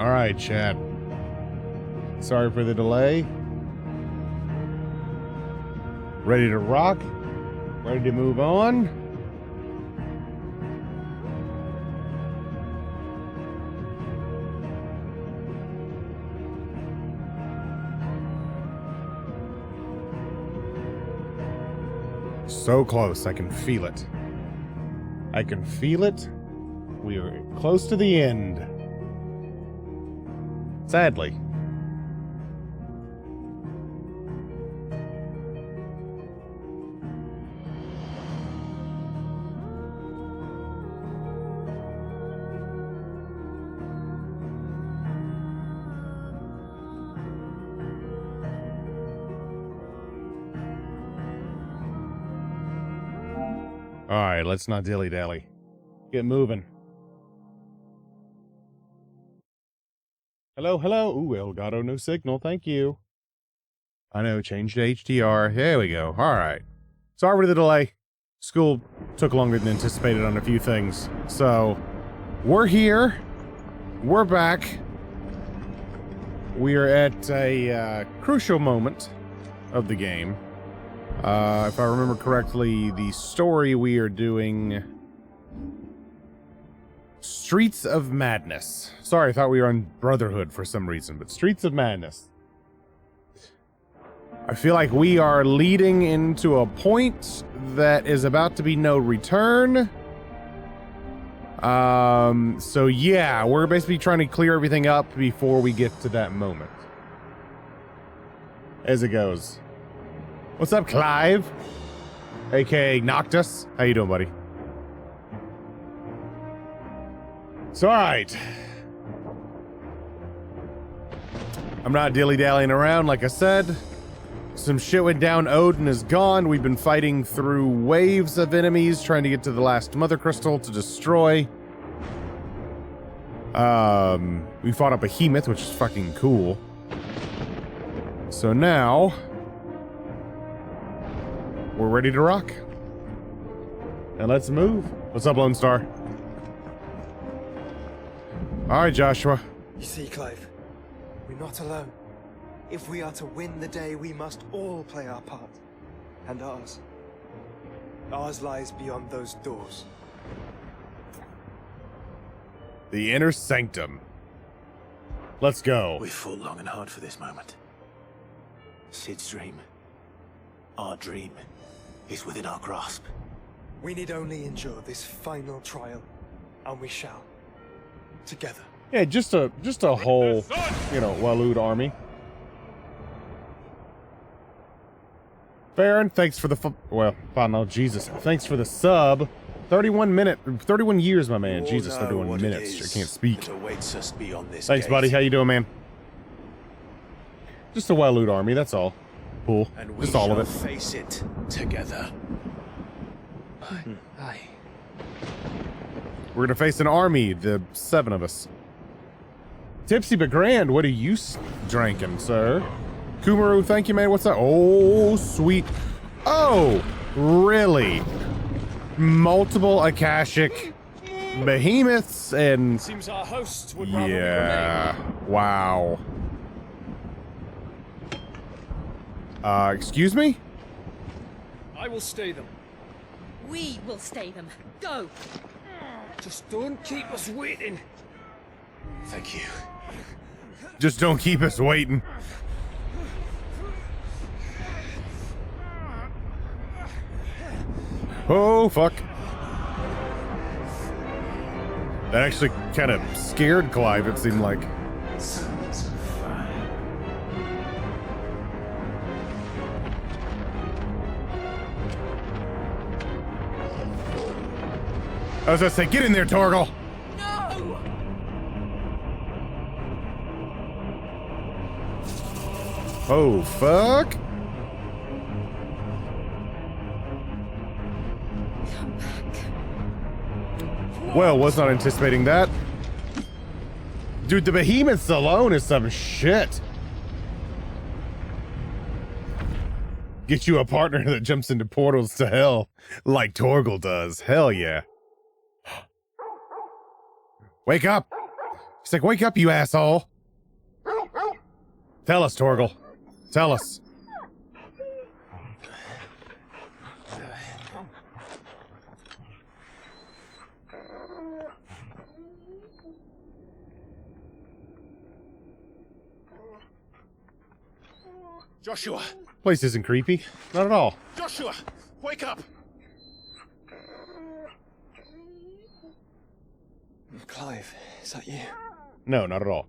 All right, chat. Sorry for the delay. Ready to rock? Ready to move on? So close, I can feel it. I can feel it. We are close to the end. Sadly. All right, let's not dilly-dally. Get moving. Hello, hello. Ooh, Elgato, no signal. Thank you. I know, changed to HDR. There we go. All right. Sorry for the delay. School took longer than anticipated on a few things. So, we're here. We're back. We are at a crucial moment of the game. If I remember correctly, the story we are doing... Streets of Madness. Sorry, I thought we were on Brotherhood for some reason, but Streets of Madness. I feel like we are leading into a point that is about to be no return. So yeah, we're basically trying to clear everything up before we get to that moment. As it goes. What's up, Clive? AKA Noctis. How you doing, buddy? So, alright. I'm not dilly-dallying around, like I said. Some shit went down, Odin is gone. We've been fighting through waves of enemies, trying to get to the last Mother Crystal to destroy. We fought a behemoth, which is fucking cool. So now... we're ready to rock. And let's move. What's up, Lone Star? Alright, Joshua. You see, Clive, we're not alone. If we are to win the day, we must all play our part. And ours. Ours lies beyond those doors. The Inner Sanctum. Let's go. We fought long and hard for this moment. Sid's dream. Our dream is within our grasp. We need only endure this final trial, and we shall. Together. Yeah, just a whole, you know, Walud army. Farron, thanks for the Jesus, thanks for the sub. 31 years, my man. Jesus, 31 minutes. I can't speak. Awaits us beyond this Thanks, gate. buddy. How you doing, man? Just a Walud army, that's all. Cool. And we just all of it. Face it together. Aye. We're gonna face an army, the 7 of us. Tipsy but grand, what are you drinking, sir? Kumaru, thank you, man. What's that? Oh, sweet. Oh, really? Multiple Akashic behemoths and... Seems our hosts would yeah. Wow. Excuse me? I will stay them. We will stay them. Go! Just don't keep us waiting. Thank you. Just don't keep us waiting. Oh, fuck. That actually kind of scared Clive, it seemed like. I was gonna say, get in there, Torgal! No! Oh, fuck. Come back. Well, was not anticipating that. Dude, the behemoths alone is some shit. Get you a partner that jumps into portals to hell like Torgal does. Hell yeah. Wake up! He's like, wake up, you asshole. Tell us, Torgal. Tell us. Joshua! Place isn't creepy. Not at all. Joshua! Wake up! Clive, is that you? No, not at all.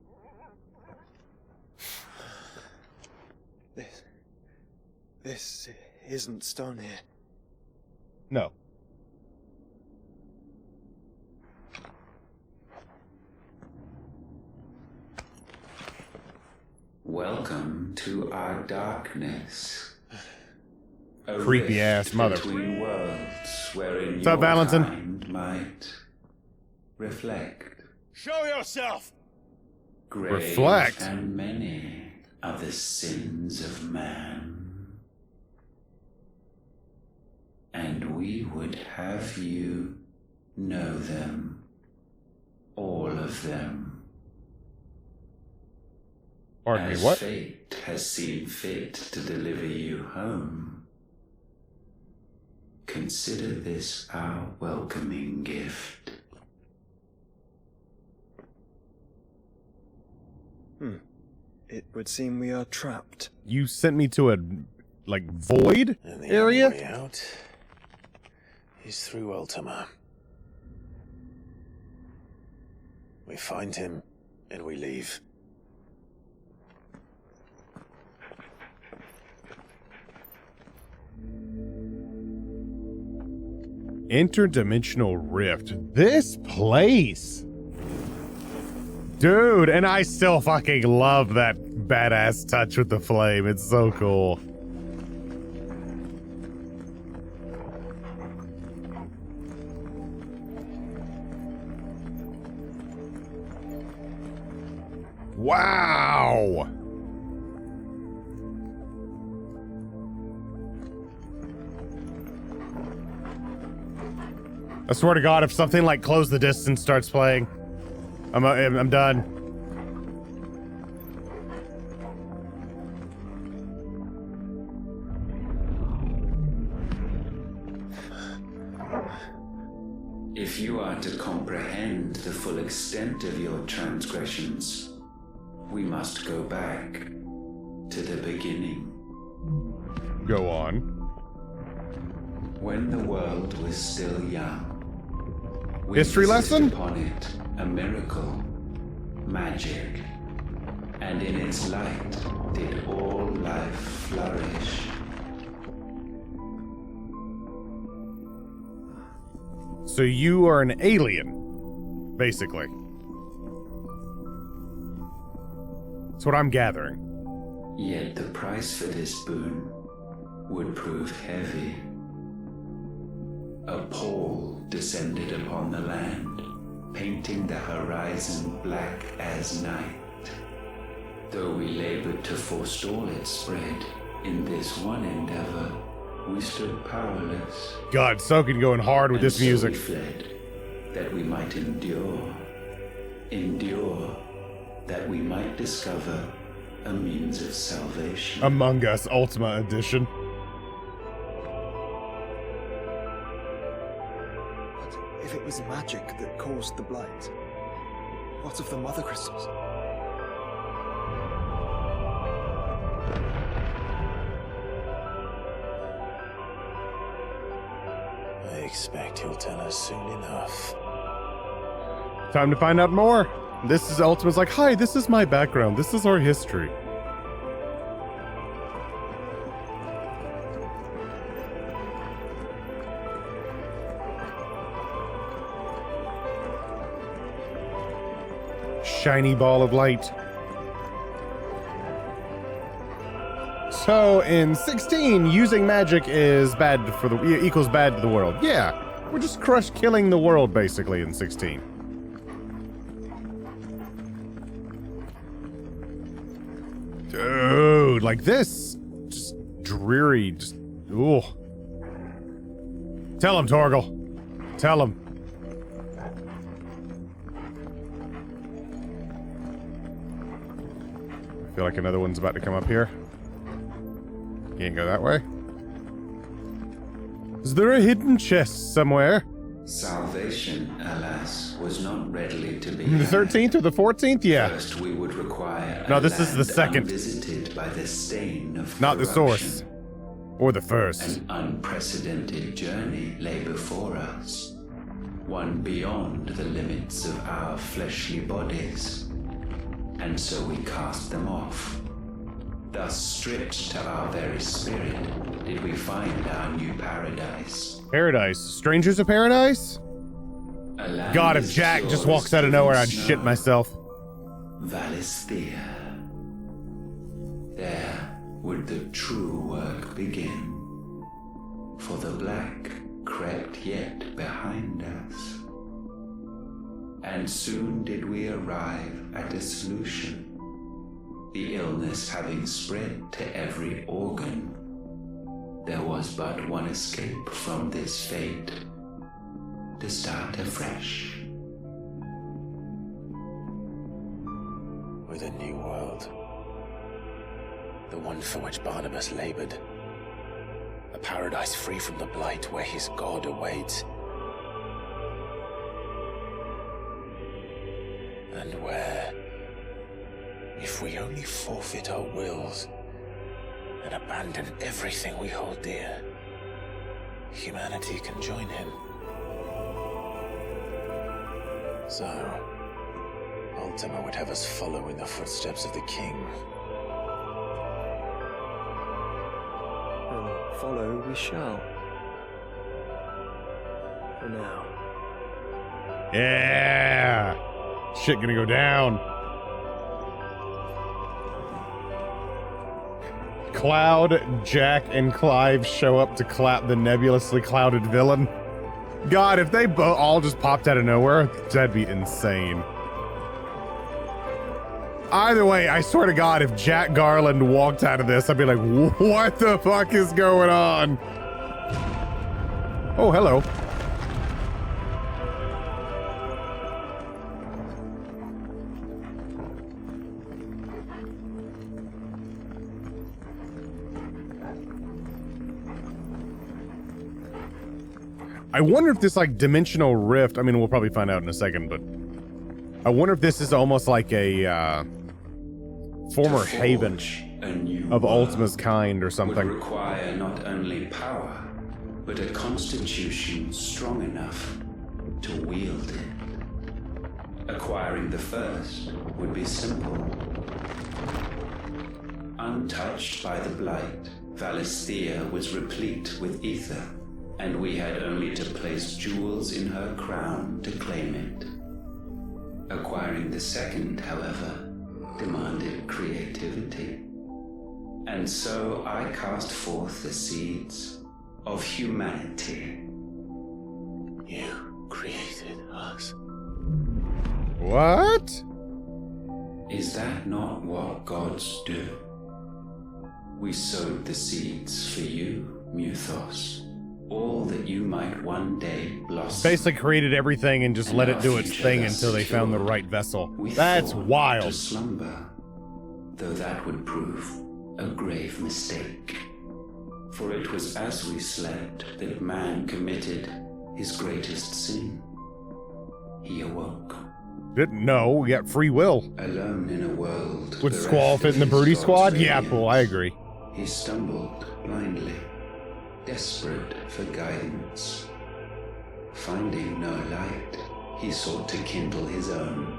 This isn't stone here. No. Welcome to our darkness. A Creepy rift ass mother. between worlds wherein What's up, your Valentin? kind might reflect. Show yourself! Grave Reflect? and many are the sins of man. And we would have you know them. All of them. Pardon me, As what? fate has seen fit to deliver you home, consider this our welcoming gift. It would seem we are trapped. You sent me to a, like, void And the area? only way out is through ULTIMA. We find him, and we leave. Interdimensional rift. This place. Dude, and I still fucking love that badass touch with the flame. It's so cool. Wow. I swear to God, if something like Close the Distance starts playing, I'm done. If you are to comprehend the full extent of your transgressions, we must go back to the beginning. Go on. When the world was still young, we History visited lesson? upon it a miracle, magic, and in its light did all life flourish. So you are an alien, basically. That's what I'm gathering. Yet the price for this boon would prove heavy. A pall descended upon the land, painting the horizon black as night. Though we labored to forestall its spread, in this one endeavor, we stood powerless. God, Soken going hard with And this music. So we fled, that we might endure, that we might discover a means of salvation. Among Us Ultima Edition. But if it was magic that caused the blight, what of the mother crystals? I expect he'll tell us soon enough. Time to find out more. This is Ultima's like, hi, this is my background. This is our history. Shiny ball of light. So in 16, using magic is bad for the equals bad to the world. Yeah, we're just killing the world basically in 16. Dude, like this, just dreary, just ooh. Tell him, Torgal. Tell him. feel like another one's about to come up here. Can't go that way. Is there a hidden chest somewhere? Salvation, alas, was not readily to be The had. 13th or the 14th? Yeah. First, we would require No, a this is the land second. unvisited by the stain of Not the corruption. source. Or the first. An unprecedented journey lay before us, one beyond the limits of our fleshly bodies, and so we cast them off. Thus, stripped to our very spirit, did we find our new paradise. Paradise. Strangers of Paradise? A land God, if as Jack pure just as walks out of nowhere, I'd driven shit snow. myself. Valisthea. There would the true work begin. For the black crept yet behind us. And soon did we arrive at a solution. The illness having spread to every organ, there was but one escape from this fate: to start afresh. With a new world. The one for which Barnabas labored. A paradise free from the blight where his God awaits. And where, if we only forfeit our wills and abandon everything we hold dear, humanity can join him. So, Ultima would have us follow in the footsteps of the king. And follow we shall. For now. Yeah. Shit gonna go down. Cloud, Jack, and Clive show up to clap the nebulously clouded villain. God, if they all just popped out of nowhere, that'd be insane. Either way, I swear to God, if Jack Garland walked out of this, I'd be like, what the fuck is going on? Oh, hello. I wonder if this like dimensional rift, I mean, we'll probably find out in a second, but I wonder if this is almost like a former To haven forge a new of world Ultima's kind or would something. require not only power, but a constitution strong enough to wield it. Acquiring the first would be simple. Untouched by the blight, Valisthea was replete with ether, and we had only to place jewels in her crown to claim it. Acquiring the second, however, demanded creativity. And so I cast forth the seeds of humanity. You created us. What? Is that not what gods do? We sowed the seeds for you, Muthos. All that you might one day blossom. Basically created everything and just And let our it do its future thing thus until they found the secured. right vessel. We That's thought wild. to slumber, though that would prove a grave mistake. For it was as we slept that man committed his greatest sin. He awoke, Didn't know. We got free will. alone in a world. Would bereft Squall fit in the of his Broody God's squad? Yeah, radiance. cool. I agree. He stumbled blindly, desperate for guidance. Finding no light, he sought to kindle his own.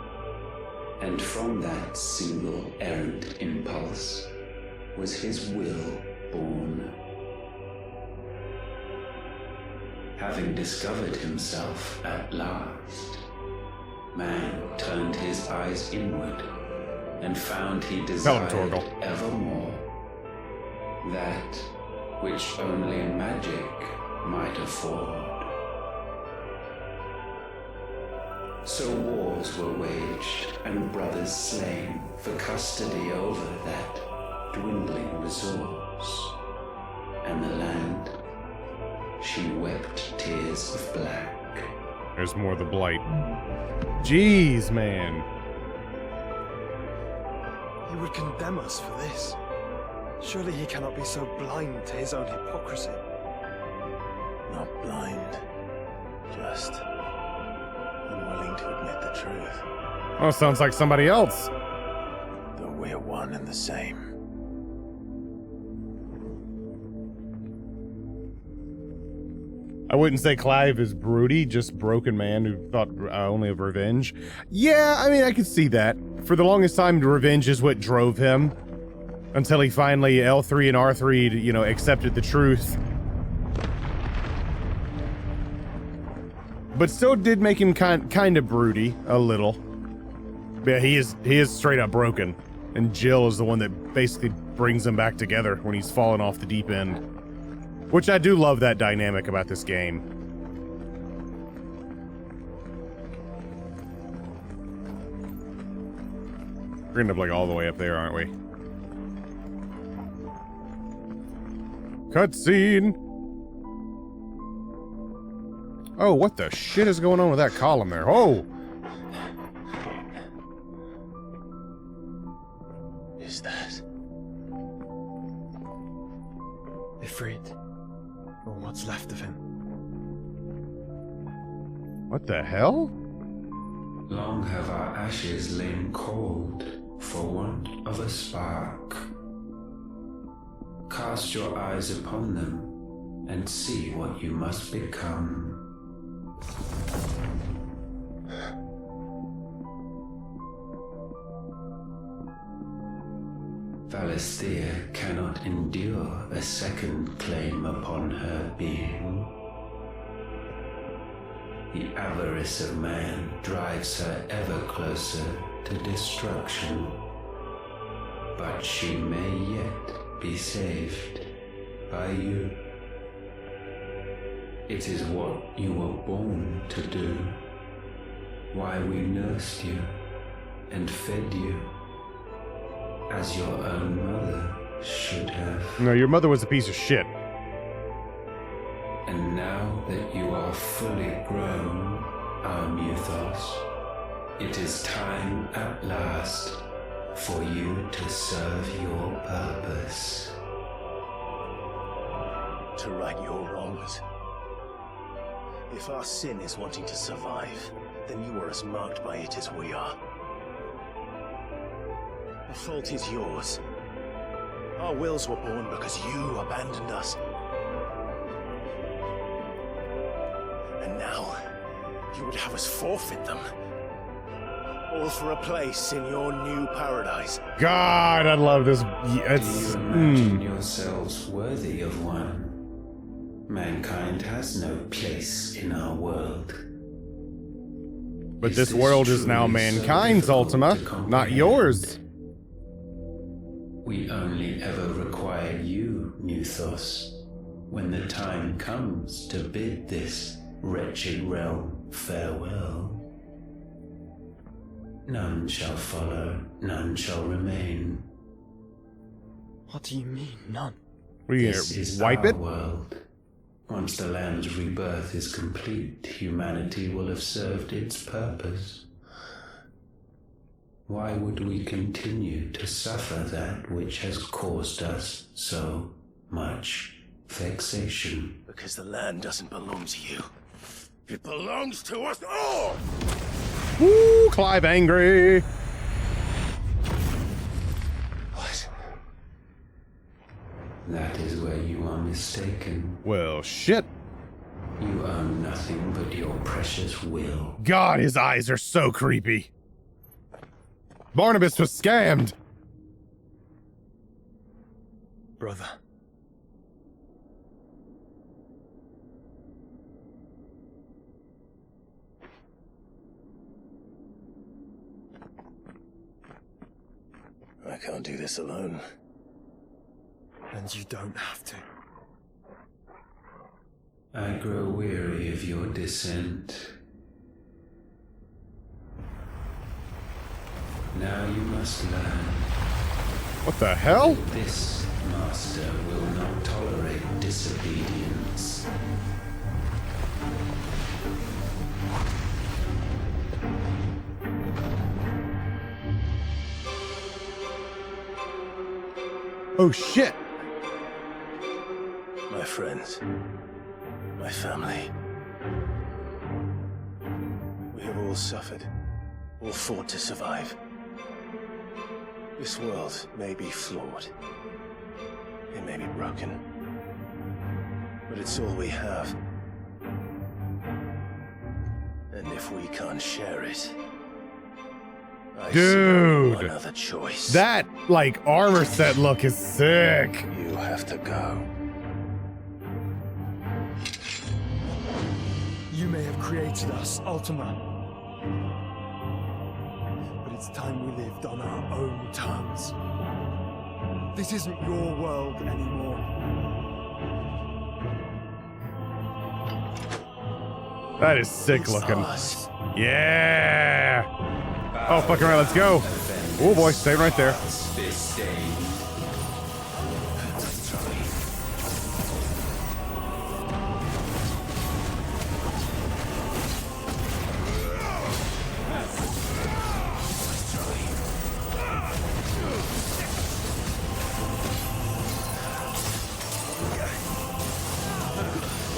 And from that single errant impulse was his will born. Having discovered himself at last, man turned his eyes inward and found he desired Torgal. evermore that which only magic might afford. So wars were waged and brothers slain for custody over that dwindling resource. And the land, she wept tears of black. There's more of the blight. Jeez, man. would condemn us for this. Surely he cannot be so blind to his own hypocrisy. Not blind, just unwilling to admit the truth. Oh, sounds like somebody else. Though we're one and the same. I wouldn't say Clive is broody, just broken man who thought only of revenge. Yeah, I mean, I could see that. For the longest time, revenge is what drove him. Until he finally, L3 and R3, you know, accepted the truth. But still did make him kind of broody, a little. Yeah, he is straight up broken. And Jill is the one that basically brings them back together when he's fallen off the deep end. Which I do love that dynamic about this game. We're gonna end up like all the way up there, aren't we? Cutscene! Oh, what the shit is going on with that column there? Oh! Is that? Ifrit. Or what's left of him. What the hell? Long have our ashes lain cold for want of a spark. Cast your eyes upon them and see what you must become. Valisthea cannot endure a second claim upon her being. The avarice of man drives her ever closer to destruction. But she may yet be saved by you. It is what you were born to do, why we nursed you and fed you, as your own mother should have. No, your mother was a piece of shit. And now that you are fully grown, our mythos, it is time at last for you to serve your purpose. To right your wrongs. If our sin is wanting to survive, then you are as marked by it as we are. The fault is yours. Our wills were born because you abandoned us. And now, you would have us forfeit them. All for a place in your new paradise. God, I love this. Do you imagine yourselves worthy of one? Mankind has no place in our world. But this world is now mankind's, Ultima, not yours. We only ever require you, Mythos, when the time comes to bid this wretched realm farewell. None shall follow, none shall remain. What do you mean, none? We This is wipe our it? world. Once the land's rebirth is complete, humanity will have served its purpose. Why would we continue to suffer that which has caused us so much vexation? Because the land doesn't belong to you. It belongs to us all! Woo, Clive angry. What? That is where you are mistaken. Well, shit. You own nothing but your precious will. God, his eyes are so creepy. Barnabas was scammed. Brother. I can't do this alone. And you don't have to. I grow weary of your dissent. Now you must learn. What the hell? This master will not tolerate disobedience. Oh shit! My friends, my family. We have all suffered, all fought to survive. This world may be flawed. It may be broken. But it's all we have. And if we can't share it, I see only one other choice. That, like, armor set look is sick. You have to go. You may have created us, Ultima. But it's time we lived on our own terms. This isn't your world anymore. That is sick It's looking. ours. Yeah! Oh, fucking right, let's go. Oh boy, stay right there. This day.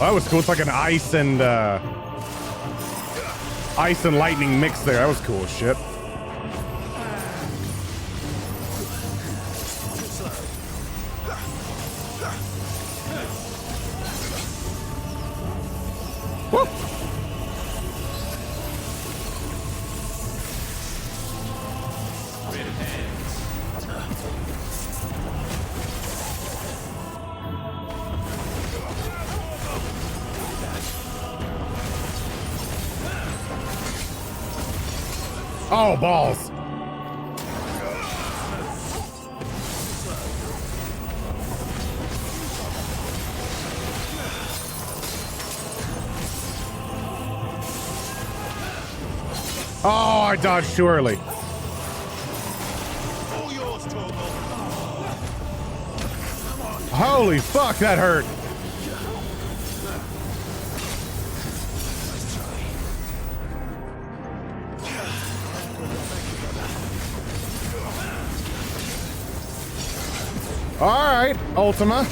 Oh, that was cool. It's like an ice and lightning mix there. That was cool as shit. Woo! Oh, balls. Oh, I dodged too early. All yours, Torgal. Holy fuck, that hurt. All right, Ultima.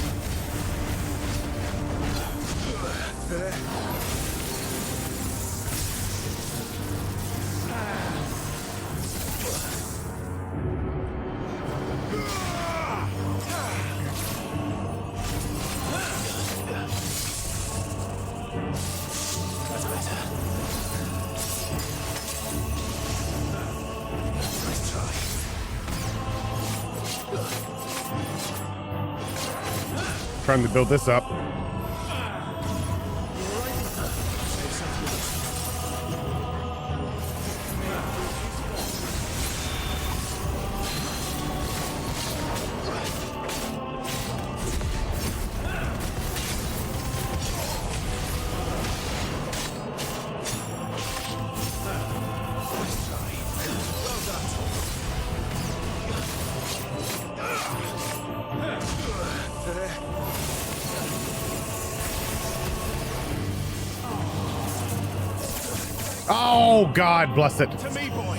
Trying to build this up. Oh, God bless it. To me, boy.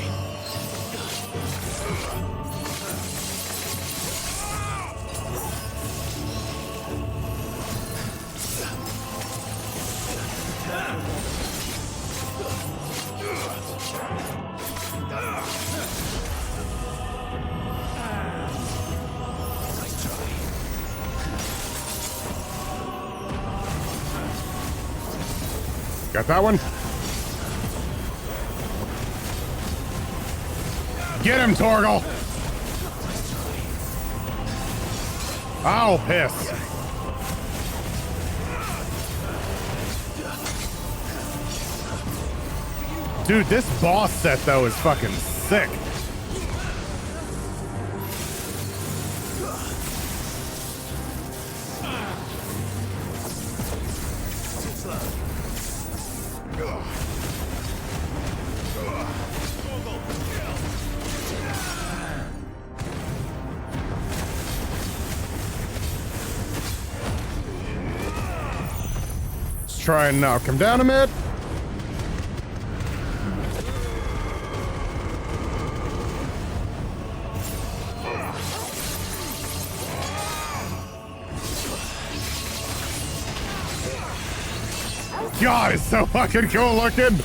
Got that one? Get him, Torgal! Oh, piss. Dude, this boss set, though, is fucking sick. Let's try and knock him down a bit. god, it's so fucking cool looking.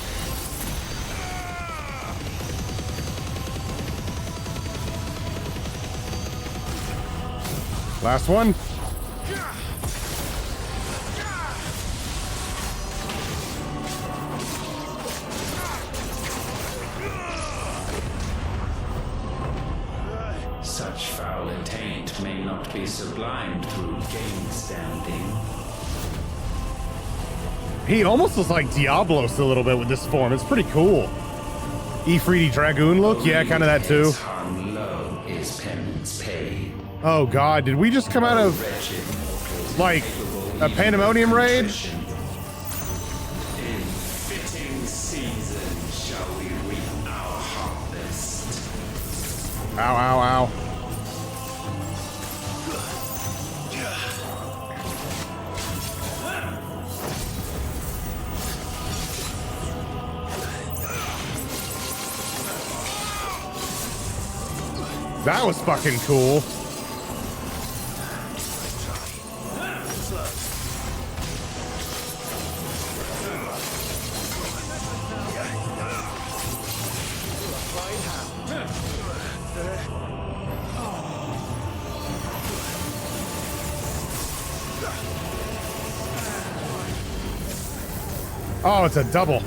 Last one. Such foul intent may not be sublimed through game standing. He almost looks like Diablos a little bit with this form. It's pretty cool. Ifriti Dragoon look? Yeah, kind of that too. Hung low is penance paid. Oh god, did we just come out of like a pandemonium raid? In fitting season shall we reap our harvest. Ow, ow, ow. That was fucking cool. Oh, it's a double.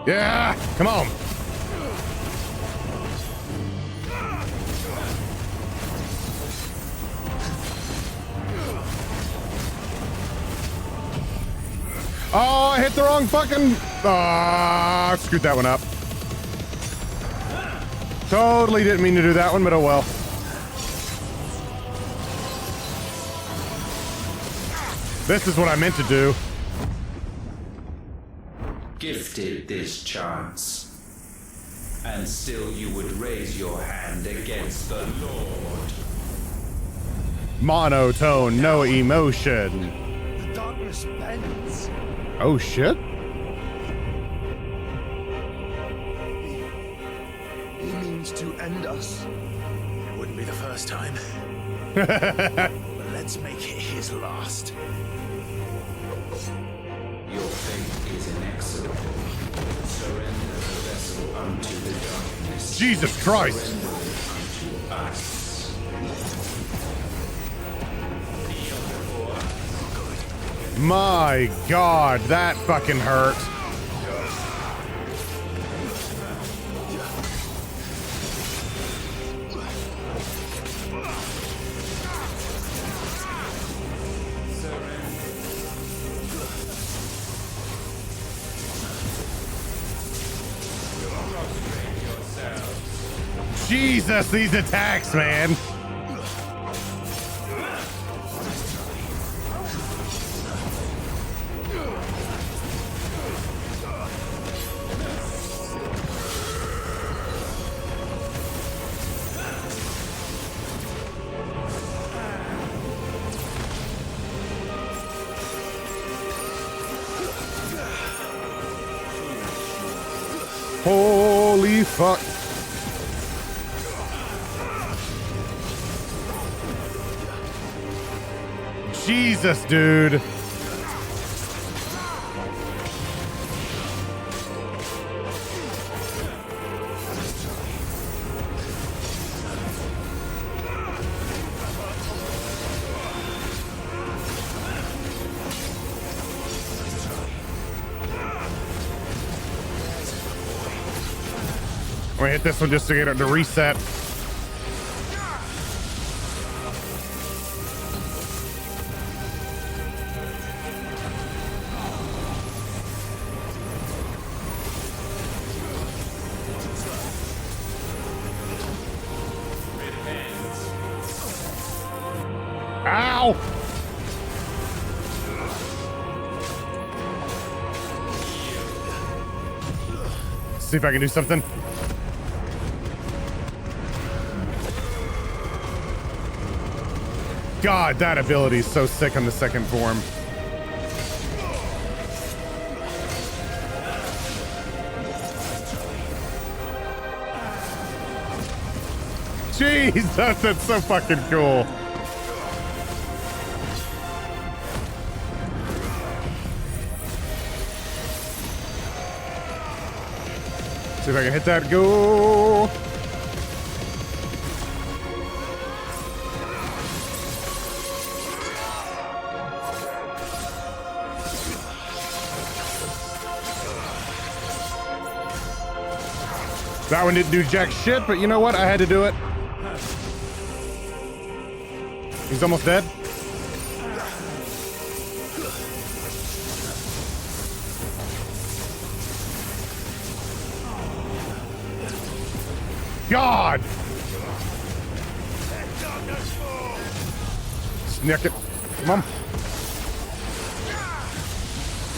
Yeah, come on. Oh, I hit the wrong fucking... Ah, screwed that one up. Totally didn't mean to do that one, but oh well. This is what I meant to do. Gifted this chance, and still you would raise your hand against the Lord. Monotone, no emotion. The darkness bends. Oh shit. He means to end us. It wouldn't be the first time. But let's make it his last. Your fate is inexorable. Surrender the vessel unto the darkness. Jesus Christ. Surrender it unto us. My God, that fucking hurt. Jesus, these attacks, man. Holy fuck. Jesus, dude. I'm gonna hit this one just to get it to reset. Ow! See if I can do something. God, that ability is so sick on the second form. Jesus, that's so fucking cool. See if I can hit that. Go. That one didn't do jack shit, but you know what? I had to do it. He's almost dead. God! Snick it. Come on.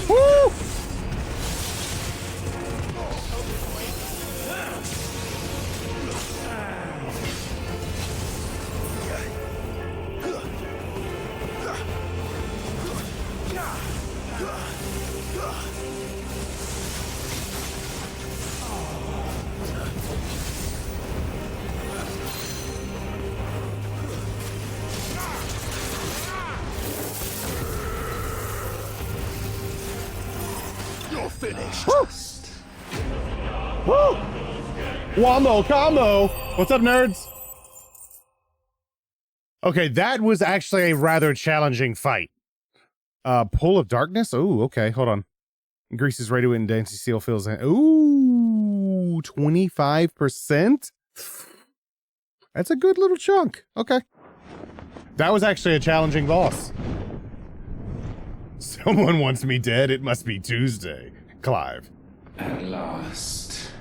Woo! Finished. Woo! Woo! Wombo combo! What's up, nerds? Okay, that was actually a rather challenging fight. Pull of Darkness? Ooh, okay, hold on. Increases radio and Dancy Seal fills in. Ooh, 25%? That's a good little chunk. Okay. That was actually a challenging boss. Someone wants me dead. It must be Tuesday. Clive. At last,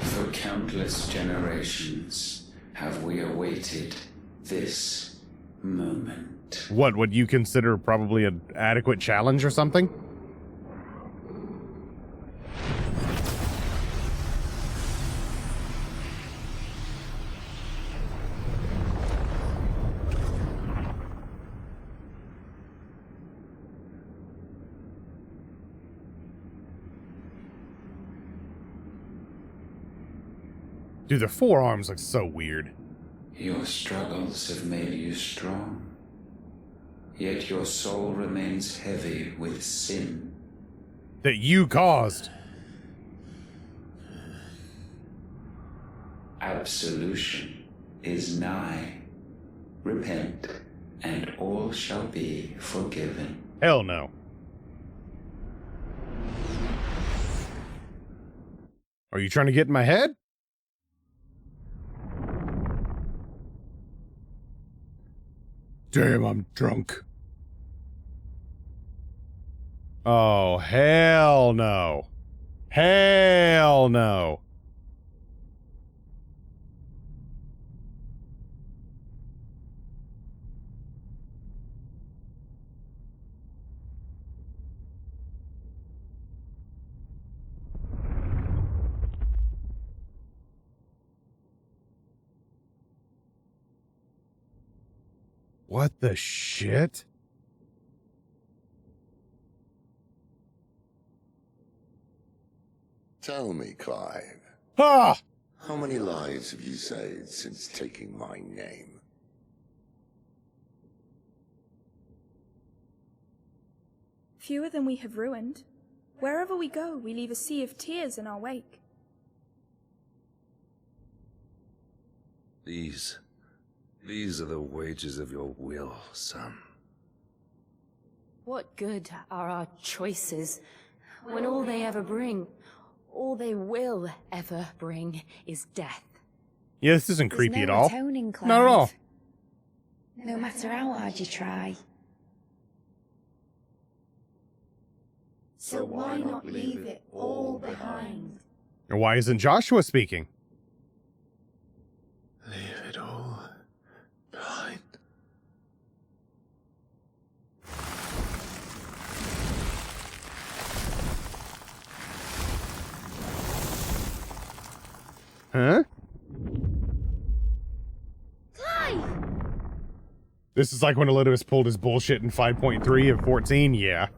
for countless generations, have we awaited this moment. What would you consider probably an adequate challenge or something? Dude, the forearms look so weird. Your struggles have made you strong, yet your soul remains heavy with sin. That you caused. Absolution is nigh. Repent, and all shall be forgiven. Hell no. Are you trying to get in my head? Damn, I'm drunk. Oh, hell no. Hell no. What the shit? Tell me, Clive, Ah! how many lives have you saved since taking my name? Fewer than we have ruined. Wherever we go, we leave a sea of tears in our wake. These are the wages of your will, son. What good are our choices when all they ever bring, All they will ever bring is death. Yeah, this isn't creepy There's at no all. atoning, Clive. Not at all. No matter how hard you try. So why not leave it all behind? Or why isn't Joshua speaking? Leave it all behind. Huh? Clive! This is like when Elidibus pulled his bullshit in 5.3 of 14, yeah.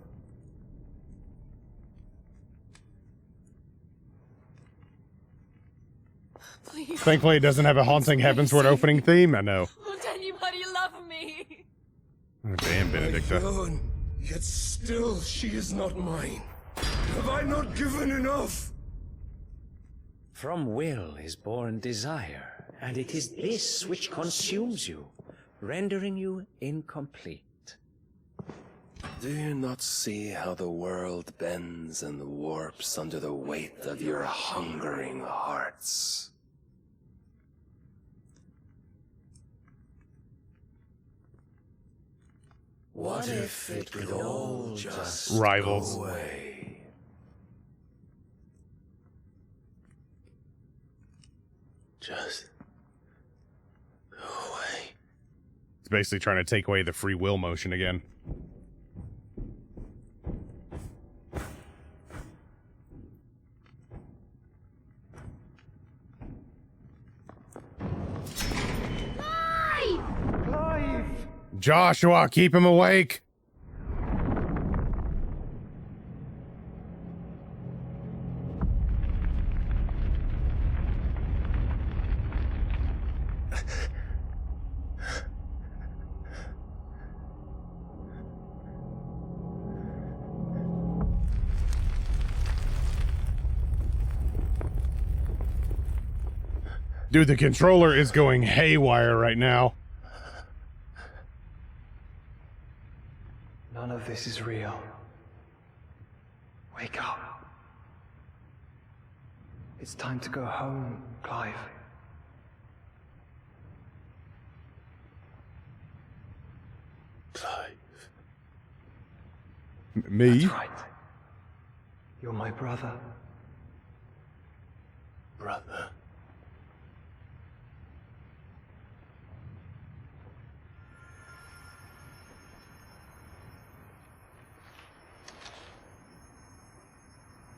Please. Thankfully it doesn't have a Haunting Heavensward opening theme, I know. Won't anybody love me? Oh, damn, Benedicta. Young, yet still she is not mine. Have I not given enough? From will is born desire, and it is this which consumes you, rendering you incomplete. Do you not see how the world bends and warps under the weight of your hungering hearts? What if it could all just Rivals. go away? Just go away. It's basically trying to take away the free will motion again. Clive! Joshua, keep him awake! Dude, the controller is going haywire right now. None of this is real. Wake up. It's time to go home, Clive. Clive. Me? That's right. You're my brother. Brother.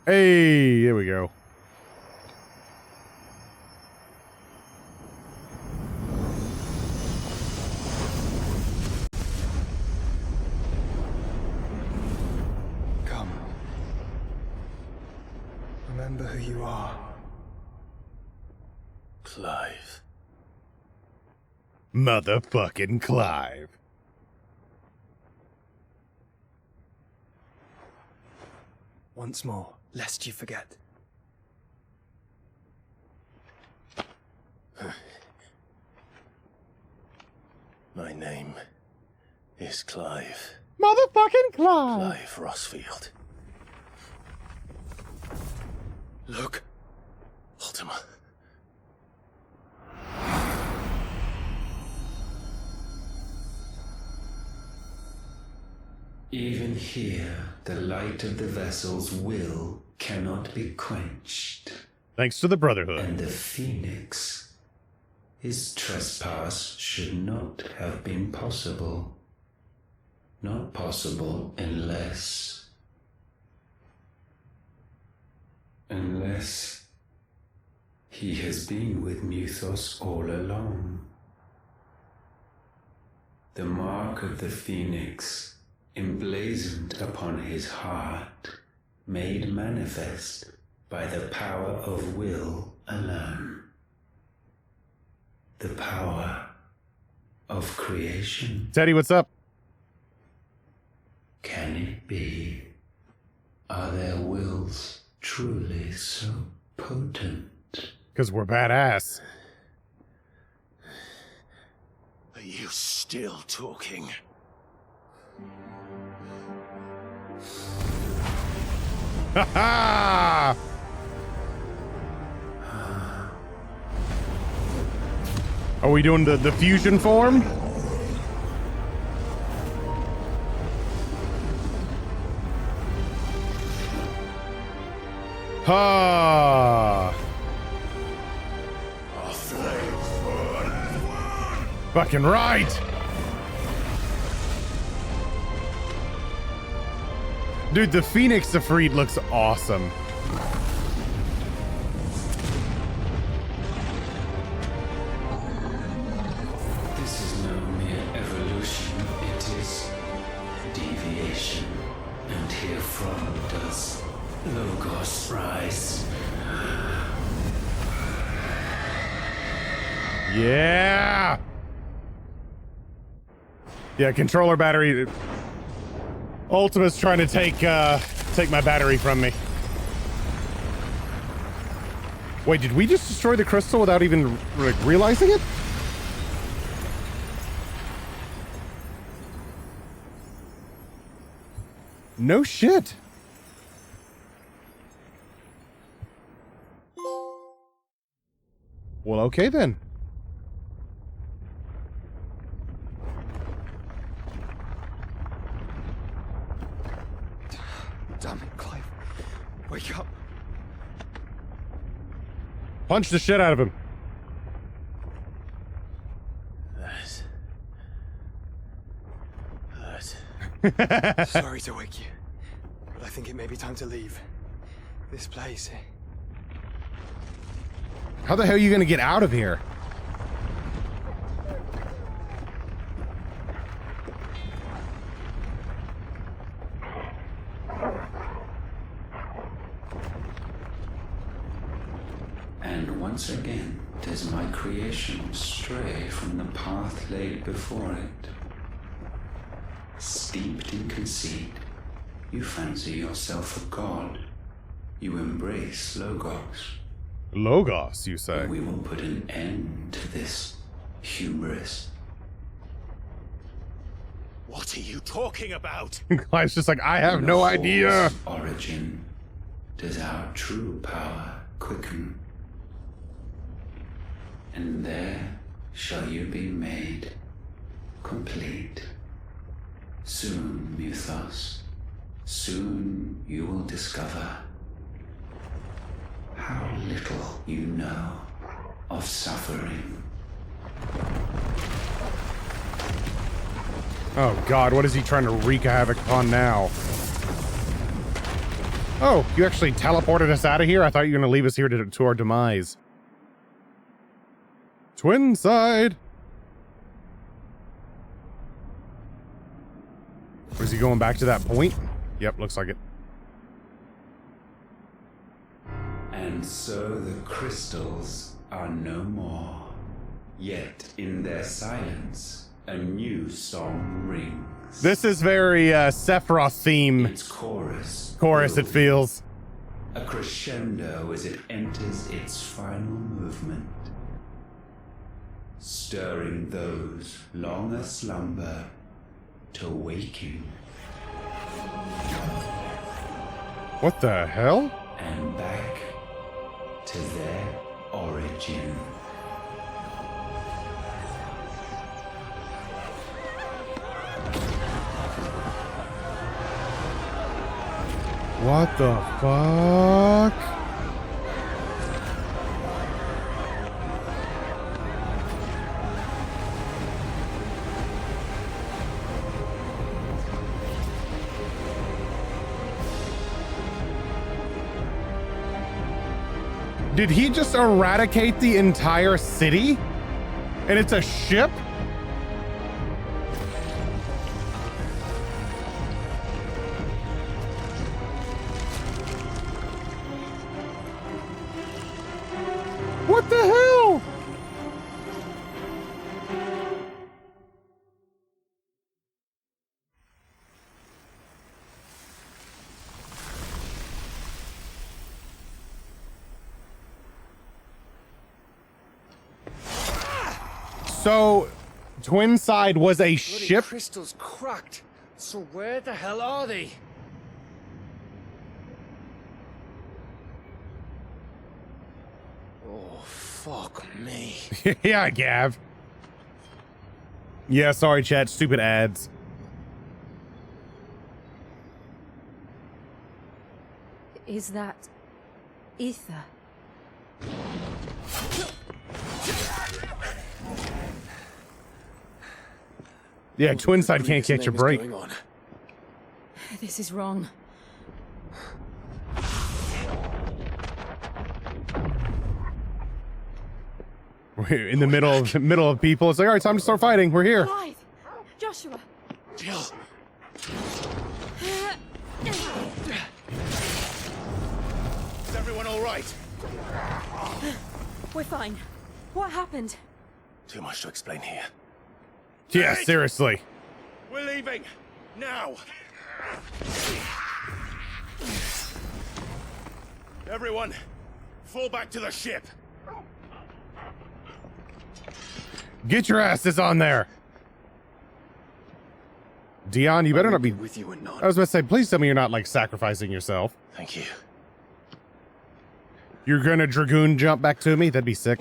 Hey, there we go. Come. Remember who you are. Clive. Motherfucking Clive. Once more, lest you forget. My name is Clive. Motherfucking Clive. Clive Rossfield. Look, Ultima. Even here, the light of the vessel's will cannot be quenched. Thanks to the Brotherhood. And the Phoenix, his trespass should not have been possible. Not possible unless he has been with Muthos all along. The mark of the Phoenix, emblazoned upon his heart, made manifest by the power of will alone. The power of creation. Teddy, what's up? Can it be? Are their wills truly so potent? Because we're badass. Are you still talking? Ha ha! Are we doing the fusion form? Ha! Fucking right! Dude, the Phoenix Ifrit looks awesome. This is no mere evolution, it is deviation. And herefrom does Logos rise. Yeah! Yeah, controller battery. Ultima's trying to take my battery from me. Wait, did we just destroy the crystal without even like realizing it? No shit. Well, okay then. Damn it, Clive. Wake up. Punch the shit out of him. Hurt. Sorry to wake you, but I think it may be time to leave. This place. How the hell are you gonna get out of here? And once again does my creation stray from the path laid before it. Steeped in conceit, you fancy yourself a god. You embrace Logos. Logos, you say? We will put an end to this hubris. What are you talking about? Clive's just like, I have no idea. Origin does our true power quicken. And there shall you be made complete. Soon, Mythos, soon you will discover how little you know of suffering. Oh god, what is he trying to wreak havoc upon now? Oh, you actually teleported us out of here? I thought you were going to leave us here to our demise. Twin side! Was he going back to that point? Yep, looks like it. And so the crystals are no more. Yet in their silence, a new song rings. This is very Sephiroth theme. Its chorus it feels. A crescendo as it enters its final movement, stirring those long aslumber to waking. What the hell? And back to their origin. What the fuck? Did he just eradicate the entire city? And it's a ship? What the hell? So, Twin Side was a ship? Crystal's cracked. So where the hell are they? Oh, fuck me. Yeah, Gav. Yeah, sorry, chat. Stupid ads. Is that ether? Yeah, Twinside can't catch a break. This is wrong. We're in the middle of people. It's like, all right, time to start fighting. We're here. Clive! Joshua! Jill! Is everyone all right? We're fine. What happened? Too much to explain here. Yeah, seriously. We're leaving! Now! Everyone, fall back to the ship! Get your asses on there. Dion, you better not be with you and not. I was about to say, please tell me you're not, like, sacrificing yourself. Thank you. You're gonna Dragoon jump back to me? That'd be sick.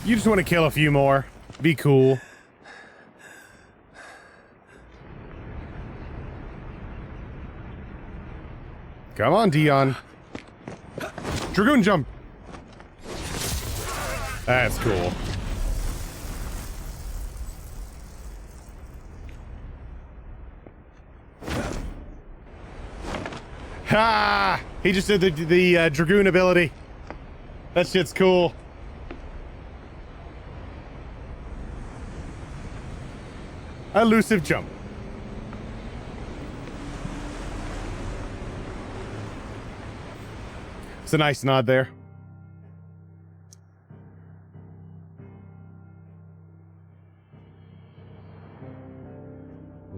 You just want to kill a few more. Be cool. Come on, Dion. Dragoon jump. That's cool. Ha! He just did the Dragoon ability. That shit's cool. Elusive jump. It's a nice nod there.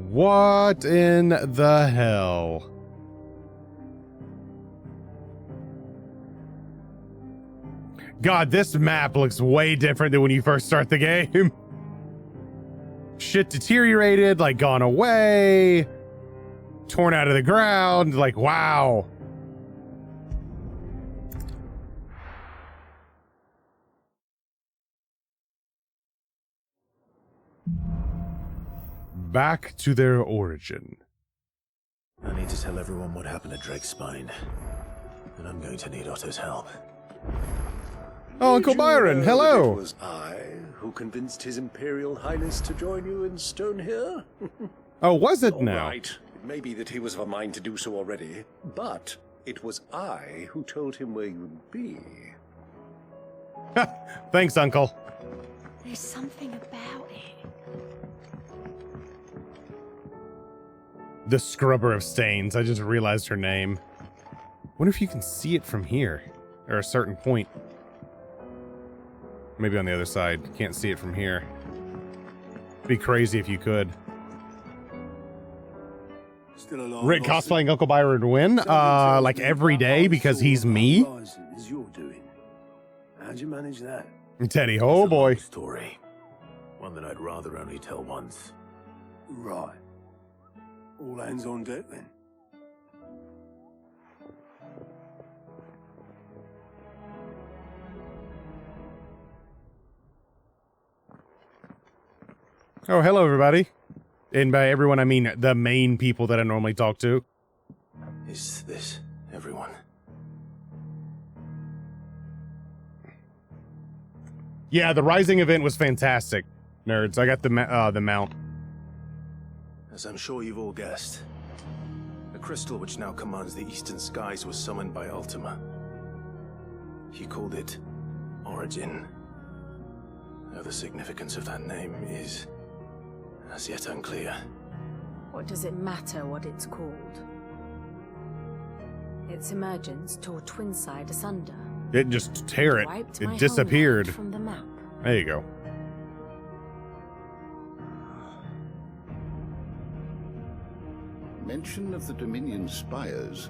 What in the hell? God, this map looks way different than when you first start the game. Shit deteriorated, like gone away, torn out of the ground, like wow. Back to their origin. I need to tell everyone what happened at Drake's Spine, and I'm going to need Otto's help. Oh, Uncle Byron, hello! It was I who convinced His Imperial Highness to join you in Stone here? Oh, was it now? Right. It may be that he was of a mind to do so already, but it was I who told him where you'd be. Thanks, Uncle. There's something about it. The Scrubber of Stains. I just realized her name. Wonder if you can see it from here, or a certain point. Maybe on the other side. Can't see it from here. It'd be crazy if you could. Rick cosplaying Uncle Byron win? Like every day because he's me? Is your doing. How'd you manage that? Teddy, oh boy. Story. One that I'd rather only tell once. Right. All hands on deck then. Oh, hello, everybody. And by everyone, I mean the main people that I normally talk to. Is this everyone? Yeah, the Rising event was fantastic, nerds. I got the mount. As I'm sure you've all guessed, the crystal which now commands the eastern skies was summoned by ULTIMA. He called it Origin. Now the significance of that name is as yet unclear. What does it matter what it's called? Its emergence tore Twinside asunder. It didn't just tear it. Wiped It my disappeared. homeland from the map. There you go. Mention of the Dominion spires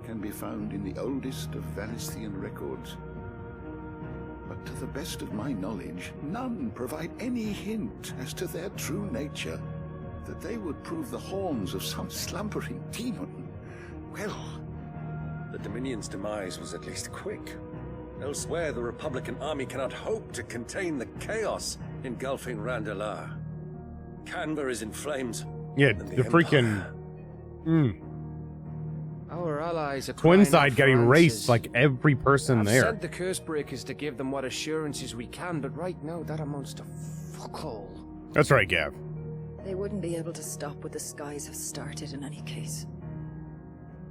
can be found in the oldest of Valisthian records. But to the best of my knowledge, none provide any hint as to their true nature. That they would prove the horns of some slumbering demon. Well, The Dominion's demise was at least quick. Elsewhere, the Republican army cannot hope to contain the chaos engulfing Randalar. Canberra is in flames. Yeah, and the freaking... Our allies are Twinside got erased like every person I've there. sent the Cursebreakers to give them what assurances we can, but right now that amounts to fuck all. That's right, Gav. They wouldn't be able to stop what the skies have started in any case.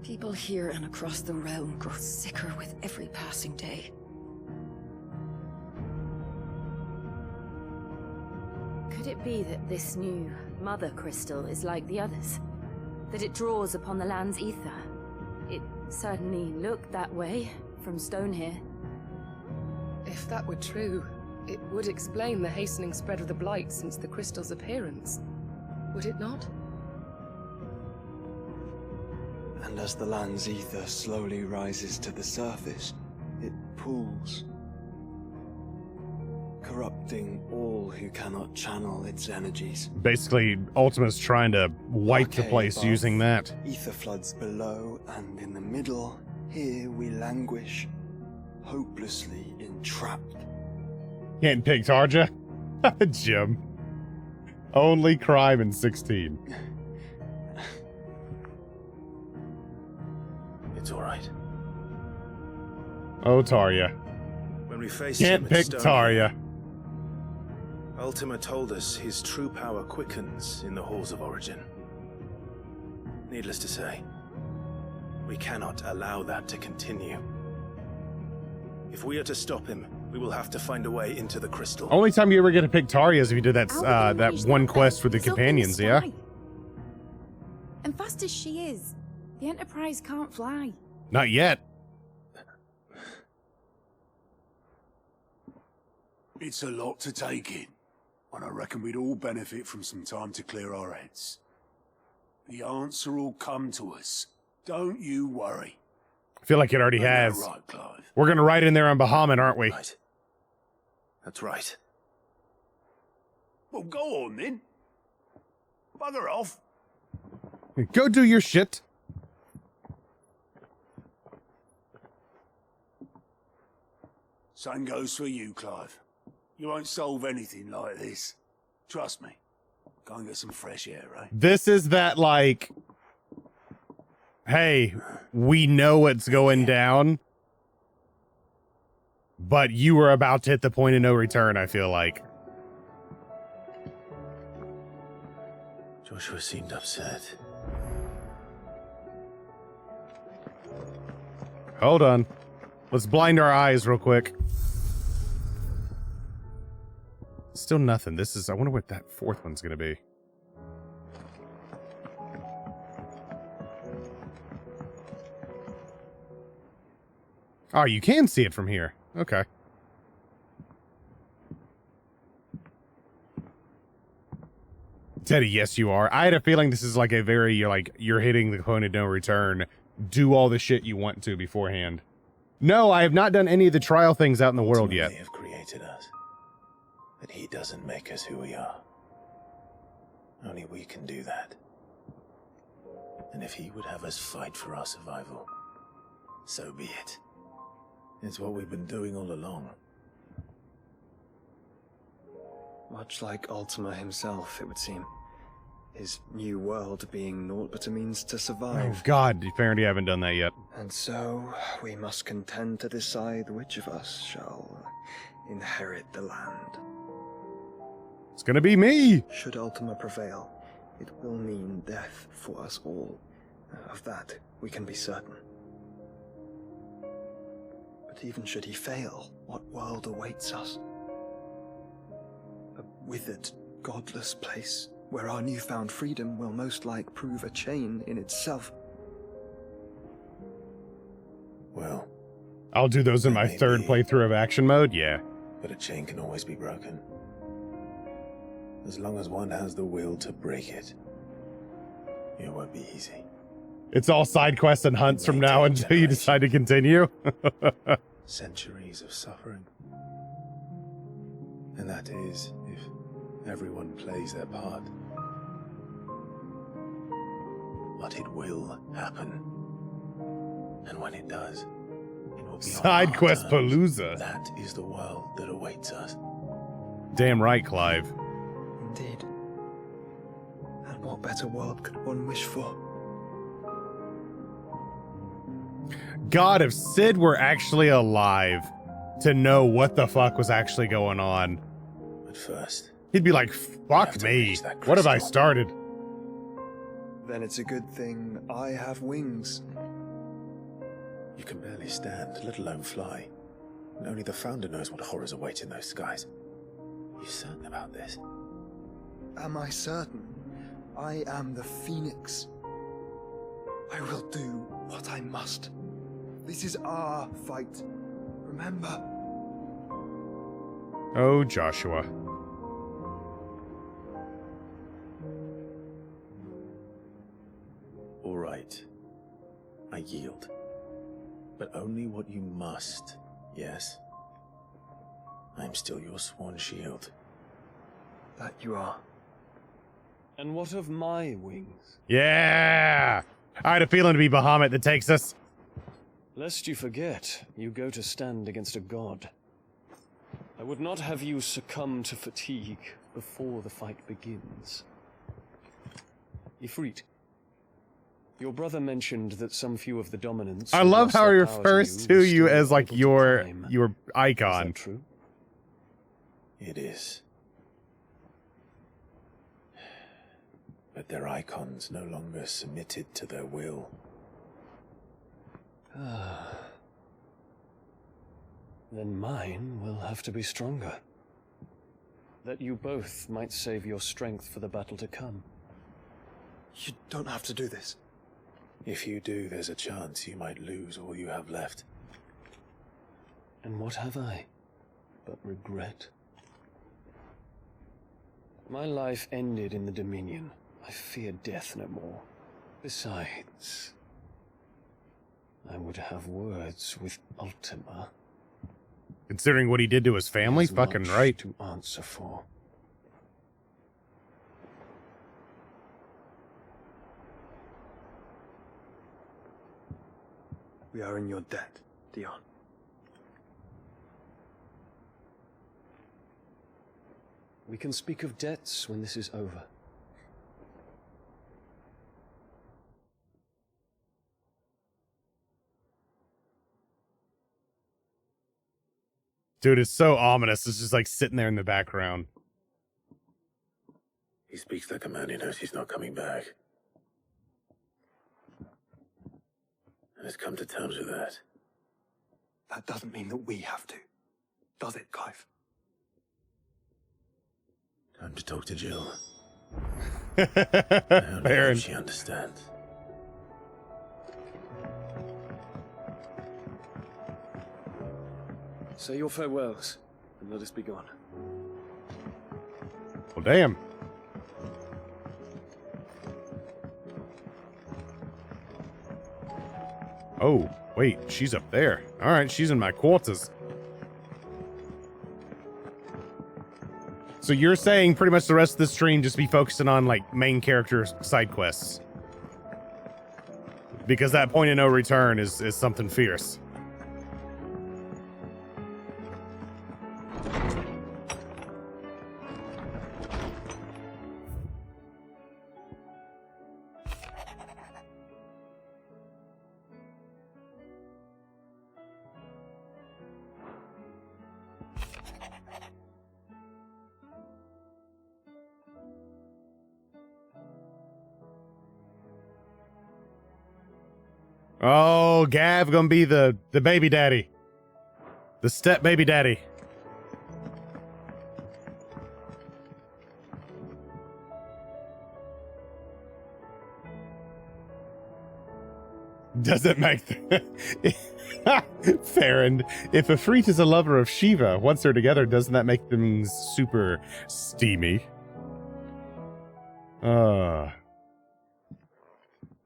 People here and across the realm grow sicker with every passing day. Could it be that this new Mother Crystal is like the others? That it draws upon the land's ether? It certainly looked that way from stone here. If that were true, it would explain the hastening spread of the blight since the crystal's appearance. Would it not? And as the land's ether slowly rises to the surface, it pools, corrupting all who cannot channel its energies. Basically, Ultima's trying to wipe the place above, using that. Ether floods below, and in the middle, here we languish, hopelessly entrapped. Can't pick Tarja? Jim. Only crime in 16. It's all right. Oh, Tarja. When we faced Can't him at pick Stone, Tarja. Ultima told us his true power quickens in the halls of origin. Needless to say, we cannot allow that to continue. If we are to stop him, we will have to find a way into the crystal. Only time you ever get to pick Tarja is if you did that that one quest with the companions, yeah? And fast as she is, the Enterprise can't fly. Not yet. It's a lot to take in, and I reckon we'd all benefit from some time to clear our heads. The answer will come to us. Don't you worry. I feel like it already has. Right, Clive. We're gonna ride in there on Bahamut, aren't we? Right. That's right. Well, go on then. Bugger off. Go do your shit. Same goes for you, Clive. You won't solve anything like this. Trust me. Go and get some fresh air, eh? This is that, like, hey, we know what's going down, but you were about to hit the point of no return, I feel like. Joshua seemed upset. Hold on. Let's blind our eyes real quick. Still nothing. This is, I wonder what that fourth one's gonna be. Oh, you can see it from here. Okay. Teddy, yes you are. I had a feeling this is like a very, you're hitting the point of no return. Do all the shit you want to beforehand. No, I have not done any of the trial things out in the world yet. They have created us, but he doesn't make us who we are. Only we can do that. And if he would have us fight for our survival, so be it. It's what we've been doing all along. Much like Ultima himself, it would seem. His new world being naught but a means to survive. Oh god, apparently I haven't done that yet. And so, we must contend to decide which of us shall inherit the land. It's gonna be me! Should Ultima prevail, it will mean death for us all. Of that, we can be certain. But even should he fail, what world awaits us? A withered, godless place, where our newfound freedom will most like prove a chain in itself. Well, I'll do those in my third playthrough of action mode, yeah. But a chain can always be broken. As long as one has the will to break it. It won't be easy. It's all side quests and hunts from now until you decide to continue. Centuries of suffering. And that is if everyone plays their part. But it will happen. And when it does, it will be Side on our quest terms. palooza. That is the world that awaits us. Damn right, Clive. Indeed. And what better world could one wish for? God, if Sid were actually alive to know what the fuck was actually going on, But first, he'd be like, fuck me. What have I started? Then it's a good thing I have wings. you can barely stand, let alone fly. And only the Founder knows what horrors await in those skies. You certain about this? Am I certain? I am the Phoenix. I will do what I must. This is our fight. Remember? Oh, Joshua. All right. I yield. But only what you must, yes? I am still your sworn shield. That you are. And what of my wings? Yeah! I had a feeling to be Bahamut that takes us. Lest you forget, you go to stand against a god. I would not have you succumb to fatigue before the fight begins. Ifrit, your brother mentioned that some few of the dominants... I love how he refers to you as like your icon. Is that true? It is. But their icons no longer submitted to their will. Then mine will have to be stronger. That you both might save your strength for the battle to come. You don't have to do this. If you do, there's a chance you might lose all you have left. And what have I but regret? My life ended in the Dominion. I fear death no more. Besides, I would have words with Ultima. Considering what he did to his family, fucking right. To answer for. We are in your debt, Dion. We can speak of debts when this is over. Dude, it's so ominous. It's just like sitting there in the background. He speaks like a man who knows he's not coming back. And has come to terms with that. That doesn't mean that we have to. Does it, Clive? Time to talk to Jill. Baron. She understands. Say your farewells, and let us be gone. Well, damn. Oh, wait, she's up there. All right, she's in my quarters. So you're saying pretty much the rest of the stream just be focusing on, like, main character side quests? Because that point of no return is something fierce. Oh, Gav gonna be the baby daddy. The step baby daddy. Does it make Farron, if Ifrit is a lover of Shiva, once they're together, doesn't that make them super steamy?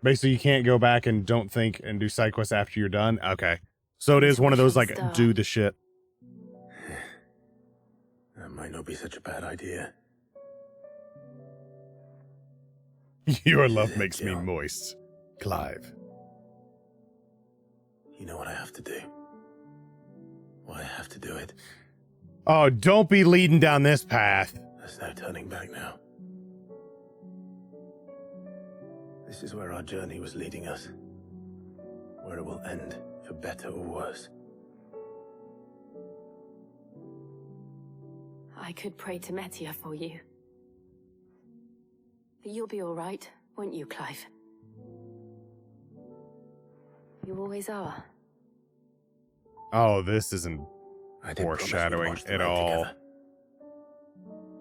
Basically, you can't go back and don't think and do side quests after you're done? Okay. So it is one of those, like, do the shit. That might not be such a bad idea. Your love makes me moist. Clive. You know what I have to do. Why have to do it? Oh, don't be leading down this path. There's no turning back now. This is where our journey was leading us. Where it will end, for better or worse. I could pray to Metia for you. But you'll be all right, won't you, Clive? You always are. Oh, this isn't I did promise we'd foreshadowing watch the at night all. together.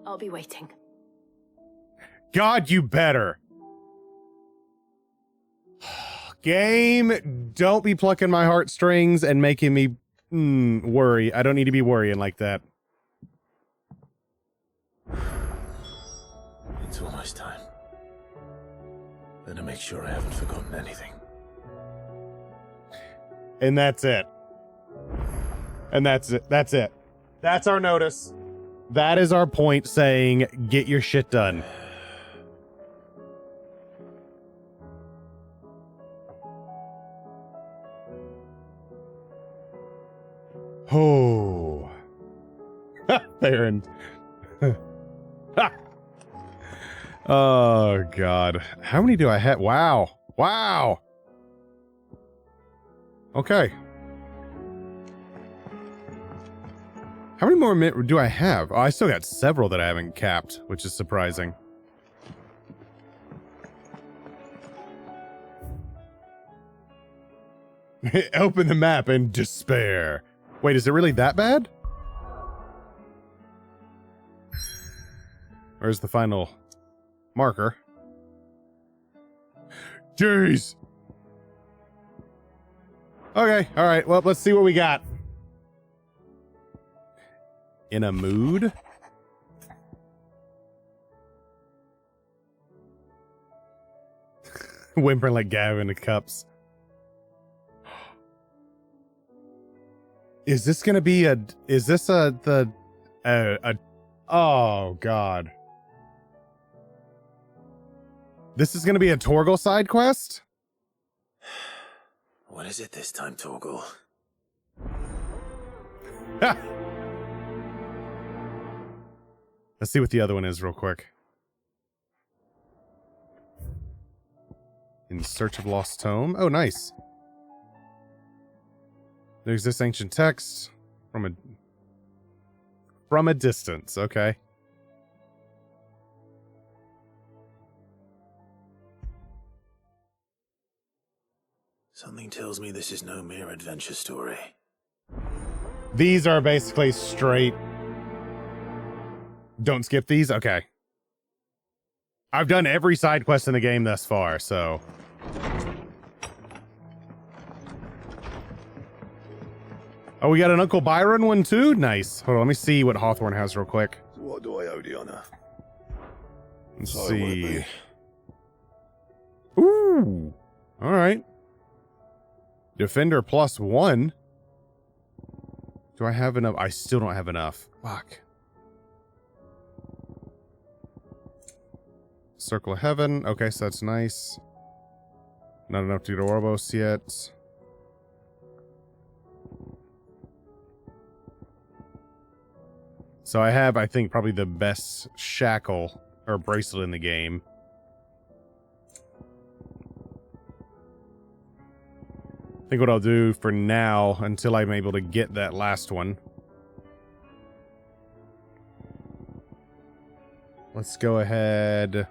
I'll be waiting. God, you better. Game, don't be plucking my heartstrings and making me worry. I don't need to be worrying like that. It's almost time. Better make sure I haven't forgotten anything. And that's it. And that's it. That's it. That's our notice. That is our point saying, get your shit done. Oh. Baron. Oh, God. How many do I have? Wow. Wow. Okay. How many more do I have? Oh, I still got several that I haven't capped, which is surprising. Open the map in despair. Wait, is it really that bad? Where's the final marker? Jeez. Okay, all right. Well, let's see what we got. In a mood? Whimpering like Gavin in the cups. Is this gonna be a? Is this a? Oh God! This is gonna be a Torgal side quest. What is it this time, Torgal? Let's see what the other one is real quick. In search of lost tome. Oh, nice. There's this ancient text from a distance. Okay. Something tells me this is no mere adventure story. These are basically straight. Don't skip these? Okay. I've done every side quest in the game thus far, so. Oh, we got an Uncle Byron one too? Nice. Hold on, let me see what Hawthorne has real quick. What do I owe the honor? Let's So see. Ooh. All right. Defender +1. Do I have enough? I still don't have enough. Fuck. Circle of Heaven. Okay, so that's nice. Not enough to get Oribos yet. So I have, I think, probably the best shackle or bracelet in the game. I think what I'll do for now, until I'm able to get that last one. Let's go ahead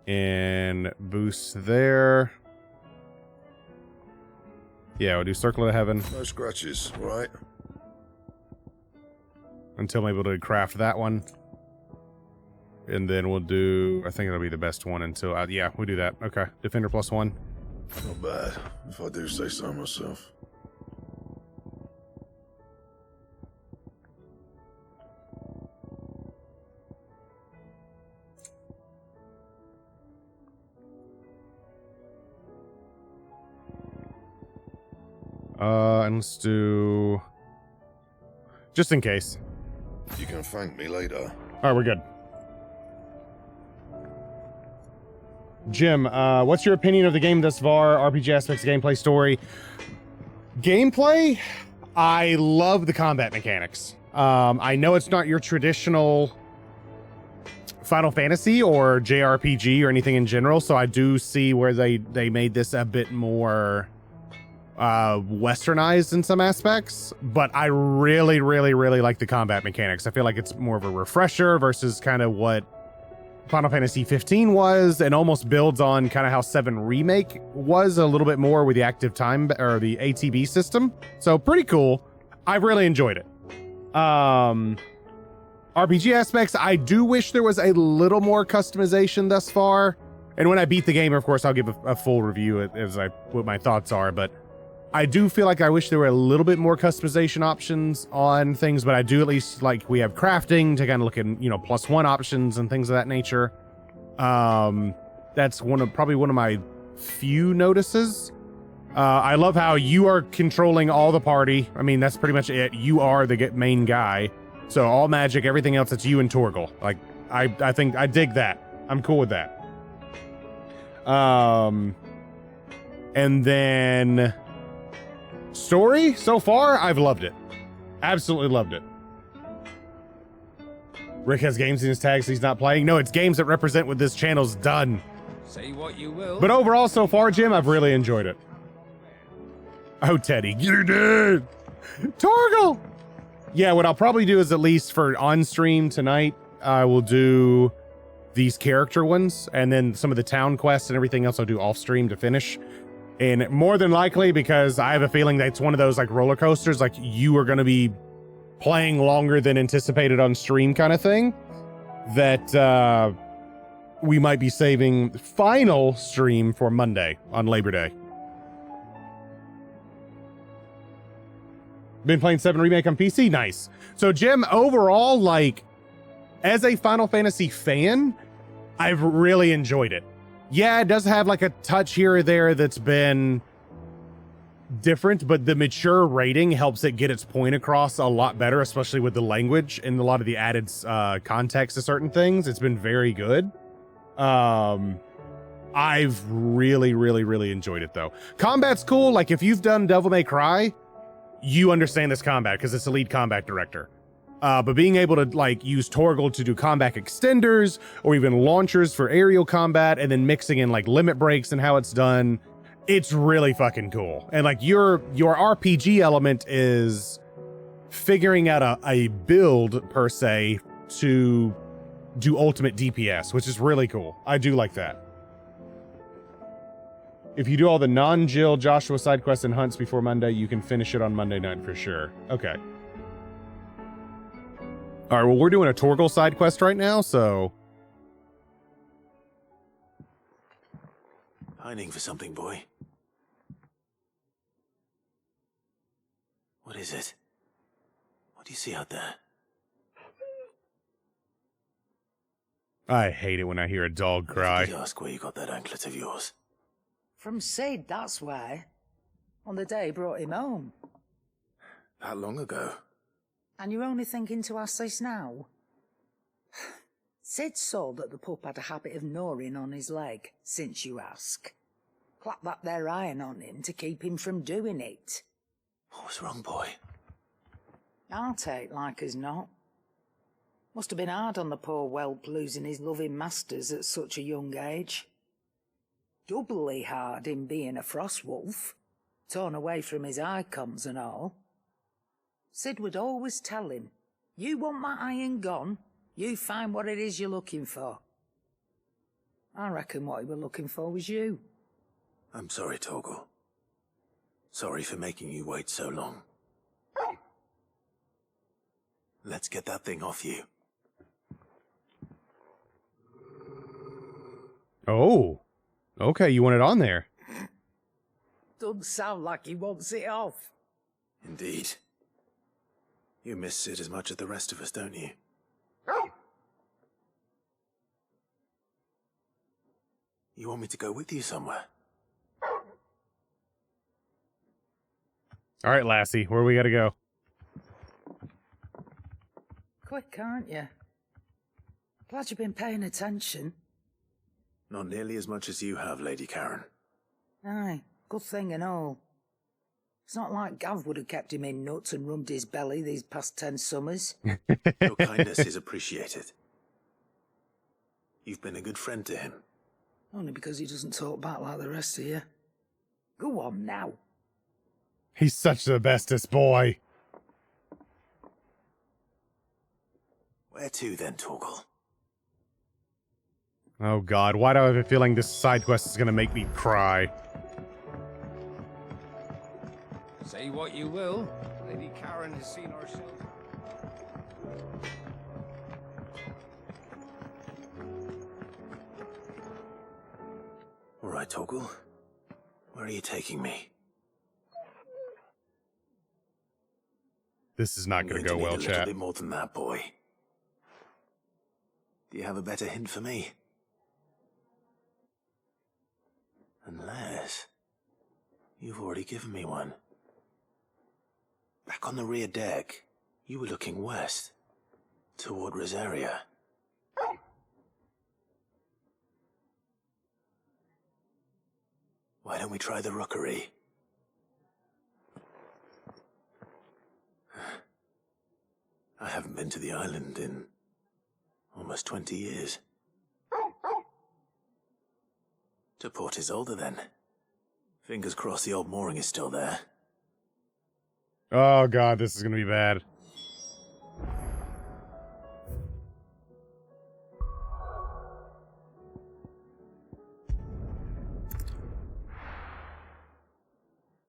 and boost there. Yeah, we'll do Circle of Heaven. No scratches, right? Until I'm able to craft that one. And then we'll do, I think it'll be the best one until, yeah, we'll do that. Okay, Defender +1. Not bad, if I do say so myself. And let's do, just in case. You can thank me later. All right, we're good. Jim, what's your opinion of the game thus far? RPG aspects, gameplay, story. Gameplay, I love the combat mechanics. I know it's not your traditional Final Fantasy or JRPG or anything in general, so I do see where they made this a bit more westernized in some aspects, but I really like the combat mechanics. I feel like it's more of a refresher versus kind of what Final Fantasy 15 was, and almost builds on kind of how 7 Remake was a little bit more with the active time or the ATB system. So pretty cool. I've really enjoyed it. RPG aspects, I do wish there was a little more customization thus far. And when I beat the game, of course, I'll give a full review as what my thoughts are. But I do feel like I wish there were a little bit more customization options on things. But I do at least like we have crafting to kind of look at, you know, +1 options and things of that nature. That's probably one of my few notices. I love how you are controlling all the party. I mean, that's pretty much it. You are the main guy. So all magic, everything else, it's you and Torgal. Like, I think I dig that. I'm cool with that. And then story so far, I've loved it. Absolutely loved it. Rick has games in his tags he's not playing. No, it's games that represent what this channel's done. Say what you will. But overall, so far, Jim, I've really enjoyed it. Oh, Teddy, you're dead. Torgal. Yeah, what I'll probably do is at least for on stream tonight, I will do these character ones, and then some of the town quests and everything else I'll do off stream to finish. And more than likely, because I have a feeling that it's one of those like roller coasters, like you are going to be playing longer than anticipated on stream kind of thing, that we might be saving final stream for Monday on Labor Day. Been playing 7 Remake on PC? Nice. So Jim, overall, like, as a Final Fantasy fan, I've really enjoyed it. Yeah, it does have like a touch here or there that's been different, but the mature rating helps it get its point across a lot better, especially with the language and a lot of the added context to certain things. It's been very good. I've really enjoyed it though. Combat's cool. Like if you've done Devil May Cry, you understand this combat because it's the lead combat director. But being able to like use Torgal to do combat extenders or even launchers for aerial combat, and then mixing in like limit breaks and how it's done, it's really fucking cool. And like your RPG element is figuring out a build per se to do ultimate DPS, which is really cool. I do like that. If you do all the non-Jill Joshua side quests and hunts before Monday, you can finish it on Monday night for sure. Okay. All right, well, we're doing a Torgal side quest right now, so... Pining for something, boy. What is it? What do you see out there? I hate it when I hear a dog cry. Did you ask where you got that anklet of yours? From Sid, that's why. On the day he brought him home. That long ago? And you're only thinking to ask this now? Sid saw that the pup had a habit of gnawing on his leg, since you ask. Clap that there iron on him to keep him from doing it. What was wrong, boy? I'll take like as not. Must have been hard on the poor whelp losing his loving masters at such a young age. Doubly hard in being a frost wolf, torn away from his icons and all. Sid would always tell him, you want my iron gone, you find what it is you're looking for. I reckon what he were looking for was you. I'm sorry, Torgal. Sorry for making you wait so long. Let's get that thing off you. Oh. Okay, you want it on there. Doesn't sound like he wants it off. Indeed. You miss Sid as much as the rest of us, don't you? You want me to go with you somewhere? All right, Lassie, where we gotta go? Quick, aren't you? Glad you've been paying attention. Not nearly as much as you have, Lady Karen. Aye, good thing and all. It's not like Gav would have kept him in nuts and rubbed his belly these past 10 summers. Your kindness is appreciated. You've been a good friend to him. Only because he doesn't talk back like the rest of you. Go on now. He's such the bestest boy. Where to then, Torgal? Oh god, why do I have a feeling this side quest is gonna make me cry? Say what you will, Lady Karen has seen herself. All right, Torgal. Where are you taking me? This is not gonna go well, A little chat. bit more than that, boy. Do you have a better hint for me? Unless you've already given me one. Back on the rear deck, you were looking west, toward Rosaria. Why don't we try the rookery? I haven't been to the island in almost 20 years. To Port Isolde, then. Fingers crossed the old mooring is still there. Oh god, this is gonna be bad.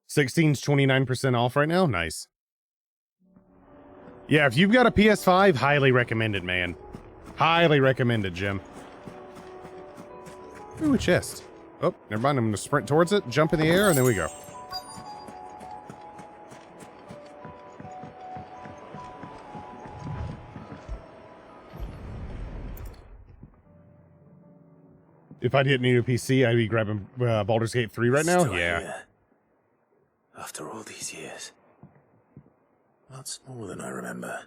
$16's 29% off right now? Nice. Yeah, if you've got a PS5, highly recommend it, man. Highly recommend it, Jim. Ooh, a chest. Oh, never mind. I'm going to sprint towards it, jump in the air, and there we go. If I didn't need a PC, I'd be grabbing Baldur's Gate 3 right now? Still Yeah. here. After all these years. Lots more than I remember.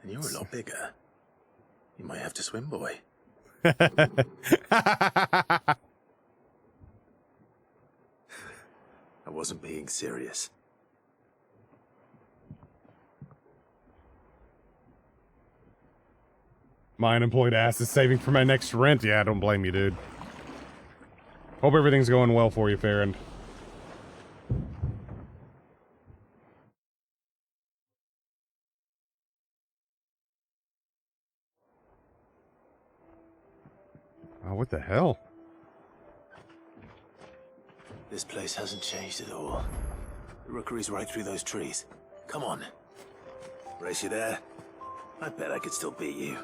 And you're a lot bigger. You might have to swim, boy. I wasn't being serious. My unemployed ass is saving for my next rent. Yeah, I don't blame you, dude. Hope everything's going well for you, Farron. Oh, what the hell? This place hasn't changed at all. The rookery's right through those trees. Come on. Race you there? I bet I could still beat you.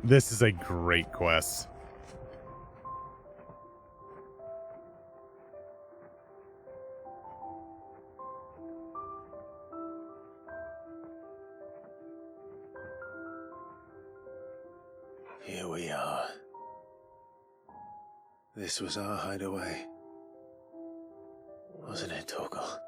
This is a great quest. Here we are. This was our hideaway. Wasn't it, Torgal?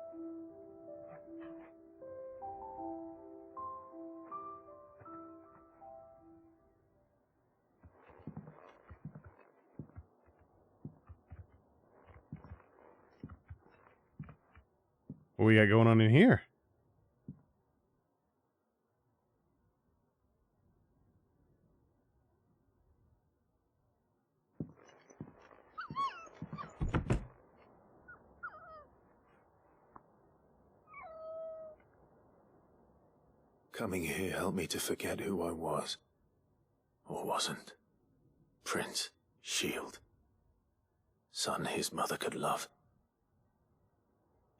What we got going on in here? Coming here helped me to forget who I was. Or wasn't. Prince, shield. Son his mother could love.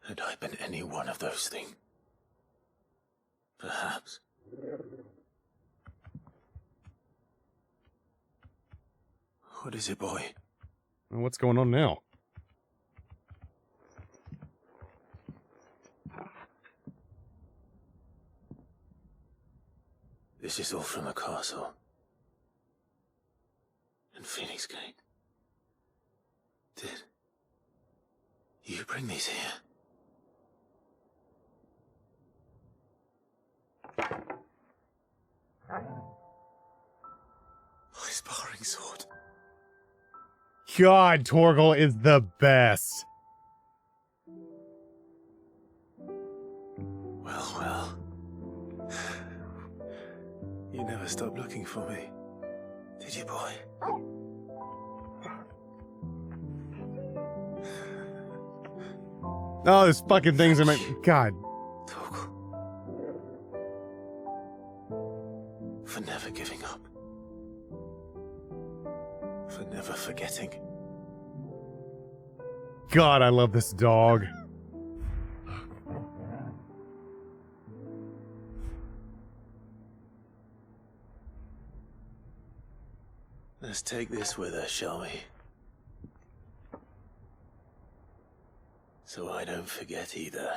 Had I been any one of those things? Perhaps. What is it, boy? What's going on now? This is all from the castle. And Phoenix Gate. Did you bring these here? My sparring sword. God, Torgal is the best. You never stopped looking for me, did you, boy? Oh, these fucking things are my... God. Torgal. For never giving up. For never forgetting. God, I love this dog. Let's take this with us, shall we? So I don't forget either.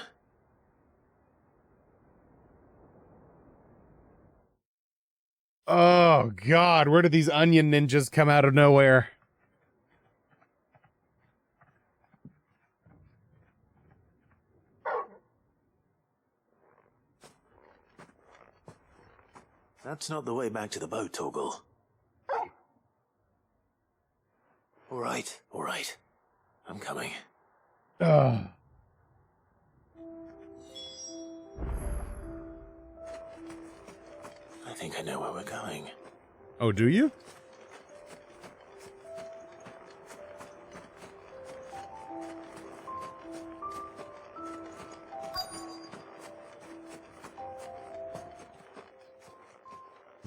Oh, God, where did these onion ninjas come out of nowhere? That's not the way back to the boat, Torgal. All right. I'm coming. Ugh. I think I know where we're going. Oh, do you?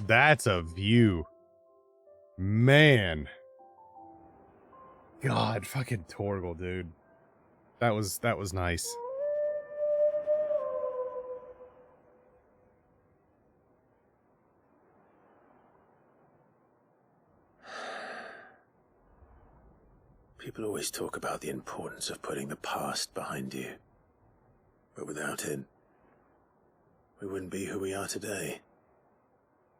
That's a view. Man. God, fucking Torgal, dude. That was nice. People always talk about the importance of putting the past behind you. But without it, we wouldn't be who we are today.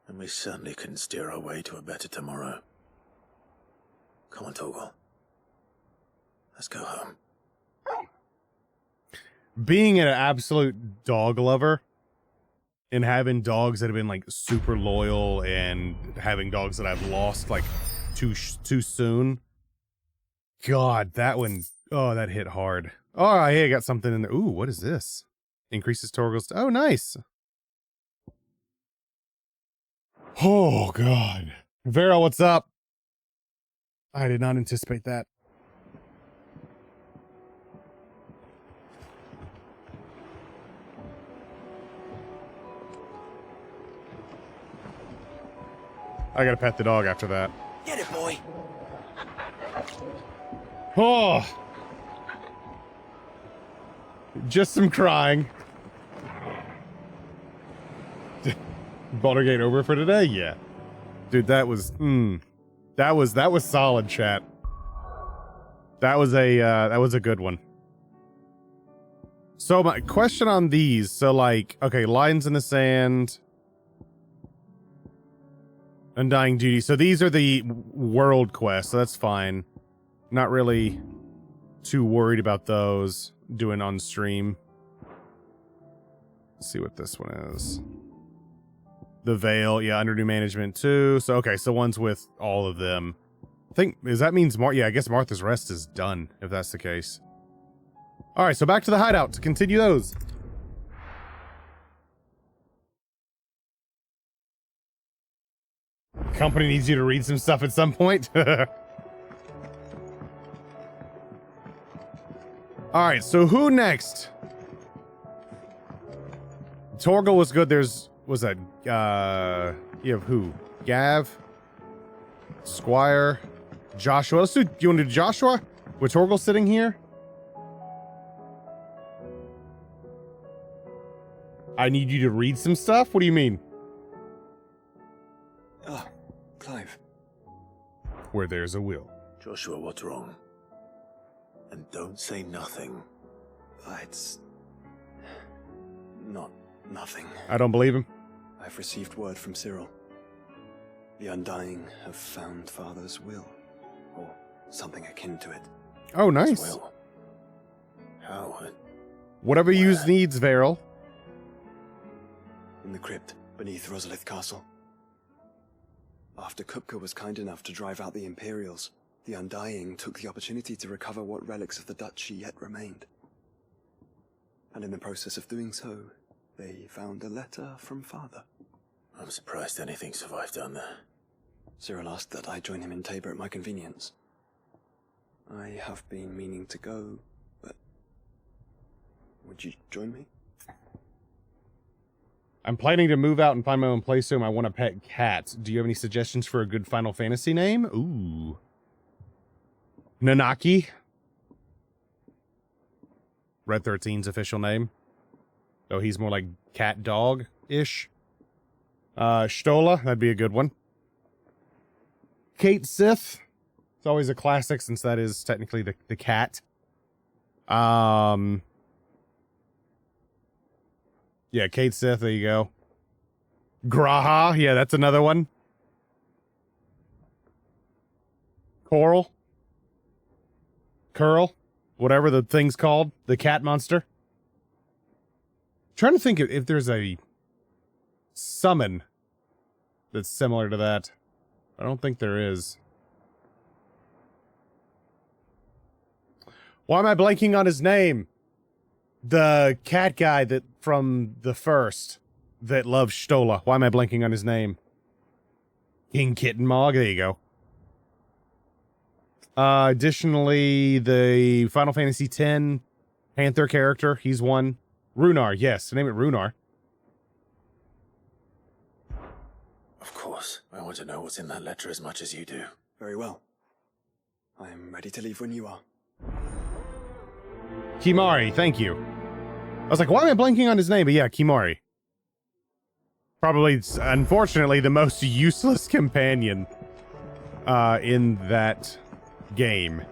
And we certainly couldn't steer our way to a better tomorrow. Come on, Torgal. Let's go home. Being an absolute dog lover and having dogs that have been like super loyal and having dogs that I've lost like too soon. God, that one, oh, that hit hard. Oh, hey, I got something in there. Ooh, what is this? Increases Torgal's, oh, nice. Oh, God. Vera, what's up? I did not anticipate that. I gotta pet the dog after that. Get it, boy. Oh. Just some crying. Baldur's Gate over for today? Yeah. Dude, that was solid, chat. That was a good one. So my question on these, so like, okay, Lines in the Sand, Undying Duty. So these are the world quests, so that's fine. Not really too worried about those doing on stream. Let's see what this one is. The Veil, yeah, under new management too. So okay, so one's with all of them. I think, does that means yeah, I guess Martha's Rest is done, if that's the case. Alright, so back to the hideout to continue those. Company needs you to read some stuff at some point. Alright, so who next? Torgal was good. Was that, you have who? Gav? Squire? Joshua? Let's do, you want to do Joshua? With Torgal sitting here? I need you to read some stuff? What do you mean? Ah, Clive. Where there's a will. Joshua, what's wrong? And don't say nothing. It's not nothing. I don't believe him. I've received word from Cyril. The Undying have found Father's will, or something akin to it. Oh, nice. Will. How? Whatever you needs, Varel. In the crypt beneath Rosalith Castle. After Kupka was kind enough to drive out the Imperials, the Undying took the opportunity to recover what relics of the Duchy yet remained. And in the process of doing so, they found a letter from Father. I'm surprised anything survived down there. Cyril asked that I join him in Tabor at my convenience. I have been meaning to go, but would you join me? I'm planning to move out and find my own place soon. I want a pet cat. Do you have any suggestions for a good Final Fantasy name? Ooh. Nanaki. Red 13's official name. Though he's more like cat dog-ish. Stola, that'd be a good one. Kate Sith. It's always a classic since that is technically the cat. Yeah, Kate Sith, there you go. Graha, yeah, that's another one. Coral. Curl. Whatever the thing's called. The cat monster. Trying to think if there's a summon that's similar to that. I don't think there is. Why am I blanking on his name? The cat guy that from the first that loves Stola. Why am I blanking on his name? King Kitten Mog. There you go. Additionally, the Final Fantasy X Panther character. He's one. Runar. Yes, name it Runar. Of course. I want to know what's in that letter as much as you do. Very well. I am ready to leave when you are. Kimari, thank you. I was like, why am I blanking on his name? But yeah, Kimari. Probably, unfortunately, the most useless companion in that game.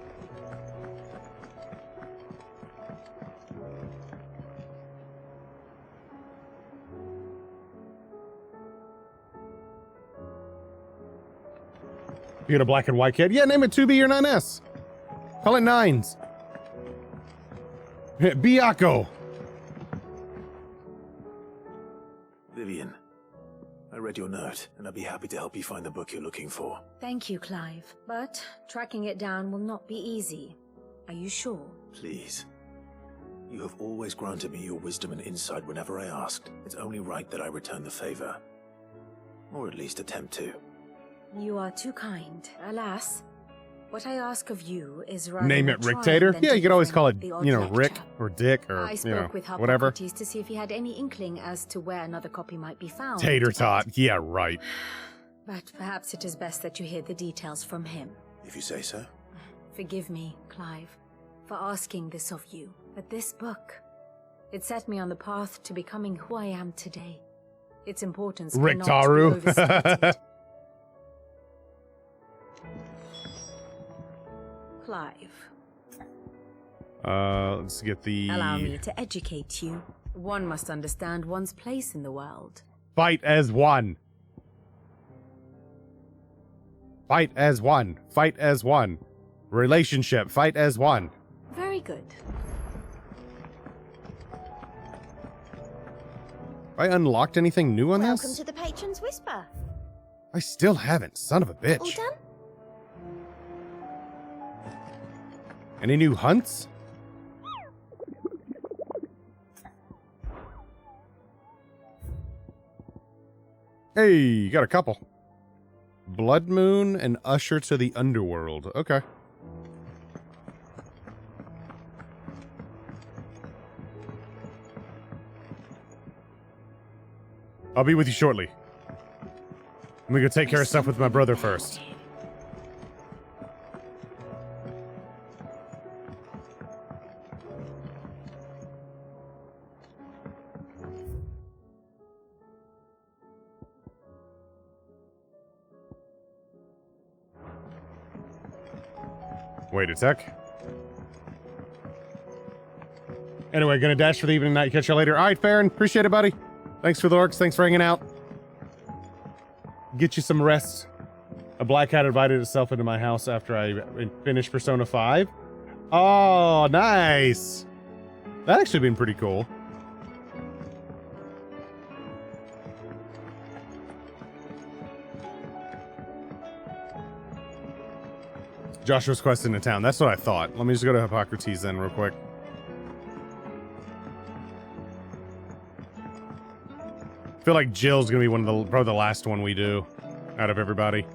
You got a black and white kid? Yeah, name it 2B or 9S. Call it 9s. Byaku. Vivian, I read your note, and I'd be happy to help you find the book you're looking for. Thank you, Clive. But tracking it down will not be easy. Are you sure? Please. You have always granted me your wisdom and insight whenever I asked. It's only right that I return the favor. Or at least attempt to. You are too kind. Alas, what I ask of you is rather Name it Rictator? Yeah, you could always call it, you know, Rick or Dick or, I you spoke know, with whatever. Hippocrates to see if he had any inkling as to where another copy might be found. Tater tot. Yeah, right. But perhaps it is best that you hear the details from him. If you say so. Forgive me, Clive, for asking this of you. But this book, it set me on the path to becoming who I am today. Its importance cannot be overstated. Clive. Let's get the... Allow me to educate you. One must understand one's place in the world. Fight as one. Fight as one. Fight as one. Relationship. Fight as one. Very good. I unlocked anything new on Welcome this? to the Patron's Whisper. I still haven't. Son of a bitch. All done? Any new hunts? Hey, got a couple. Blood Moon and Usher to the Underworld. Okay. I'll be with you shortly. I'm gonna go take care of stuff with my brother first. Wait a sec. Anyway, gonna dash for the evening night. Catch you later. All right, Farron. Appreciate it, buddy. Thanks for the orcs. Thanks for hanging out. Get you some rest. A black cat invited itself into my house after I finished Persona 5. Oh, nice. That actually been pretty cool. Joshua's quest into town. That's what I thought. Let me just go to Hippocrates then real quick. feel like Jill's gonna be probably the last one we do out of everybody.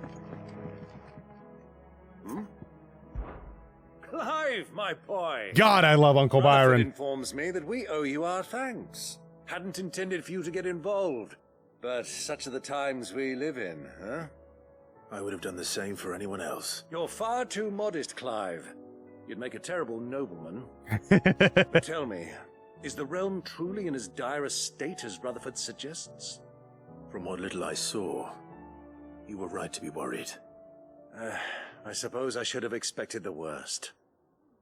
Clive, my boy! God, I love Uncle Rutherford Byron. informs me that we owe you our thanks. Hadn't intended for you to get involved, but such are the times we live in, huh? I would have done the same for anyone else. You're far too modest, Clive. You'd make a terrible nobleman. But tell me, is the realm truly in as dire a state as Rutherford suggests? From what little I saw, you were right to be worried. I suppose I should have expected the worst.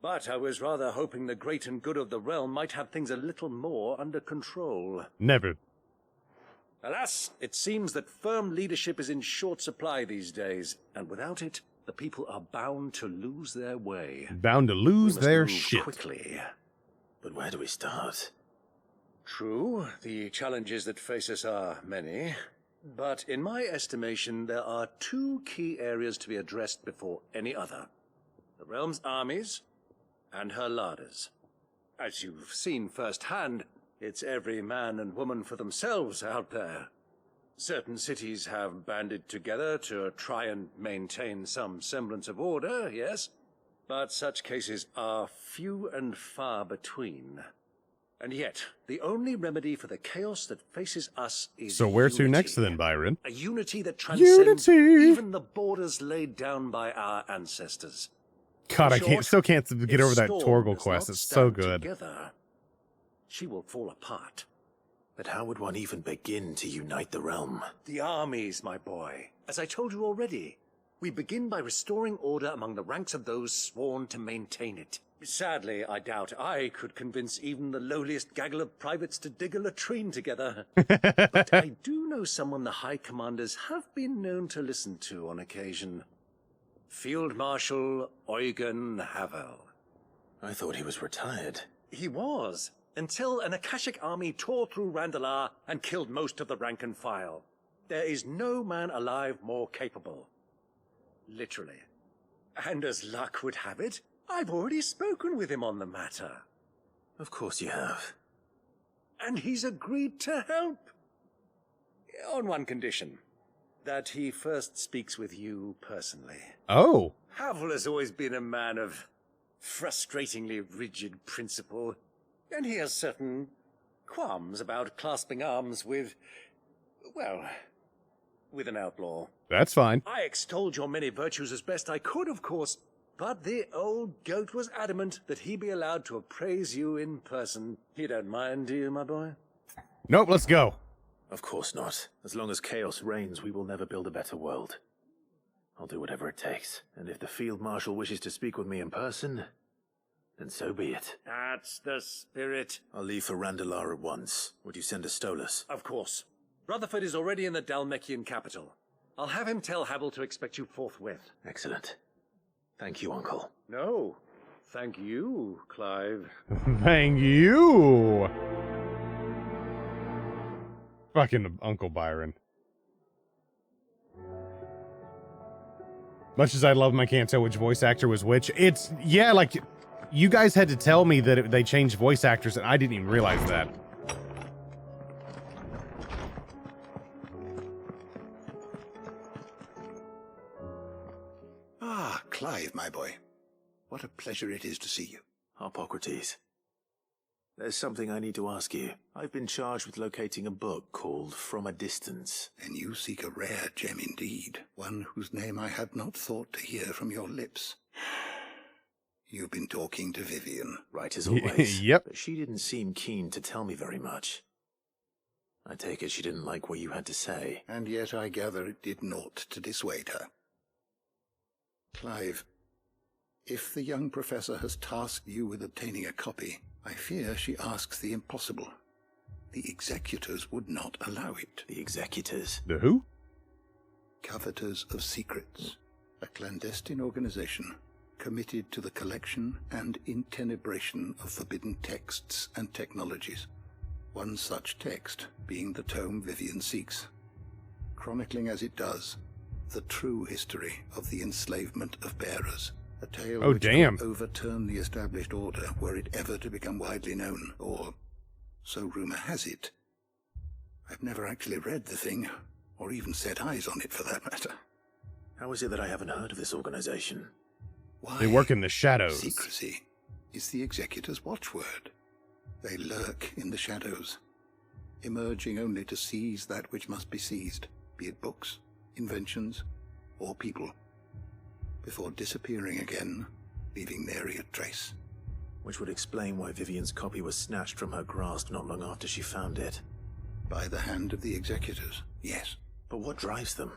But I was rather hoping the great and good of the realm might have things a little more under control. Never. Alas, it seems that firm leadership is in short supply these days, and without it, the people are bound to lose their way. Bound to lose their move shit. Quickly. But where do we start? True, the challenges that face us are many, but in my estimation, there are two key areas to be addressed before any other. The realm's armies and her larders. As you've seen firsthand, it's every man and woman for themselves out there. Certain cities have banded together to try and maintain some semblance of order, yes, but such cases are few and far between. And yet, the only remedy for the chaos that faces us is So where unity. to next then, Byron? A unity that transcends even the borders laid down by our ancestors. God, In short, still can't get if over that Storm Torgal does quest. not It's so stand good. together, she will fall apart. But how would one even begin to unite the realm? The armies, my boy. As I told you already, we begin by restoring order among the ranks of those sworn to maintain it. Sadly, I doubt I could convince even the lowliest gaggle of privates to dig a latrine together. But I do know someone the High Commanders have been known to listen to on occasion. Field Marshal Eugen Havel. I thought he was retired. He was, until an Akashic army tore through Randalar and killed most of the rank and file. There is no man alive more capable. Literally. And as luck would have it, I've already spoken with him on the matter. Of course you have. And he's agreed to help. On one condition. That he first speaks with you personally. Oh. Havel has always been a man of frustratingly rigid principle, and he has certain qualms about clasping arms with, well, with an outlaw. That's fine. I extolled your many virtues as best I could, of course, but the old goat was adamant that he be allowed to appraise you in person. You don't mind, do you, my boy? Nope, let's go. Of course not. As long as chaos reigns, we will never build a better world. I'll do whatever it takes. And if the Field Marshal wishes to speak with me in person, then so be it. That's the spirit. I'll leave for Randalar at once. Would you send a Stolas? Of course. Rutherford is already in the Dalmekian capital. I'll have him tell Havel to expect you forthwith. Excellent. Thank you, Uncle. No. Thank you, Clive. Thank you. Fucking Uncle Byron. Much as I love him, I can't tell which voice actor was which. It's, yeah, like, you guys had to tell me that they changed voice actors, and I didn't even realize that. Ah, Clive, my boy. What a pleasure it is to see you. Harpocrates. There's something I need to ask you. I've been charged with locating a book called From a Distance. And you seek a rare gem indeed, one whose name I had not thought to hear from your lips. You've been talking to Vivian. Right as always. Yep. But she didn't seem keen to tell me very much. I take it she didn't like what you had to say. And yet I gather it did naught to dissuade her. Clive, if the young professor has tasked you with obtaining a copy, I fear she asks the impossible. The executors would not allow it. The executors? The who? Coveters of Secrets, a clandestine organization committed to the collection and intenebration of forbidden texts and technologies. One such text being the tome Vivian seeks, chronicling as it does the true history of the enslavement of bearers. A tale which will overturn the established order were it ever to become widely known, or, so rumor has it, I've never actually read the thing, or even set eyes on it for that matter. How is it that I haven't heard of this organization? Why, They work in the shadows. secrecy is the Executor's watchword. They lurk in the shadows, emerging only to seize that which must be seized, be it books, inventions, or people, before disappearing again, leaving nary a trace. Which would explain why Vivian's copy was snatched from her grasp not long after she found it. By the hand of the Executors, yes. But what drives them?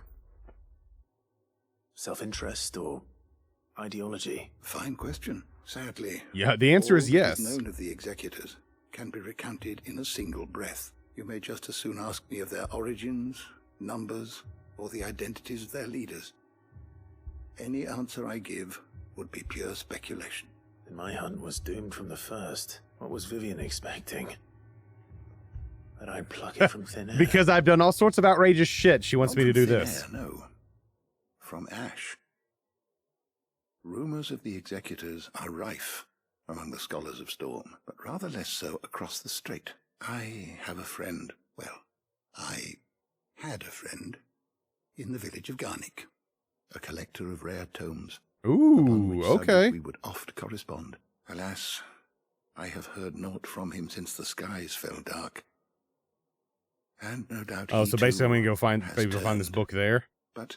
Self-interest or ideology? Fine question. Sadly, Yeah, the answer is all that yes. known of the Executors can be recounted in a single breath. You may just as soon ask me of their origins, numbers, or the identities of their leaders. Any answer I give would be pure speculation. Then my hunt was doomed from the first. What was Vivian expecting? That I'd pluck it from thin air? Because I've done all sorts of outrageous shit. She wants Not me to from do thin this. air, no. From ash. Rumors of the Executors are rife among the scholars of Storm, but rather less so across the strait. I have a friend, well, I had a friend in the village of Garnick, a collector of rare tomes. Ooh, okay. We would oft correspond. Alas, I have heard naught from him since the skies fell dark. And no doubt Oh, he so basically I'm too gonna go find has maybe go find this turned. book there. But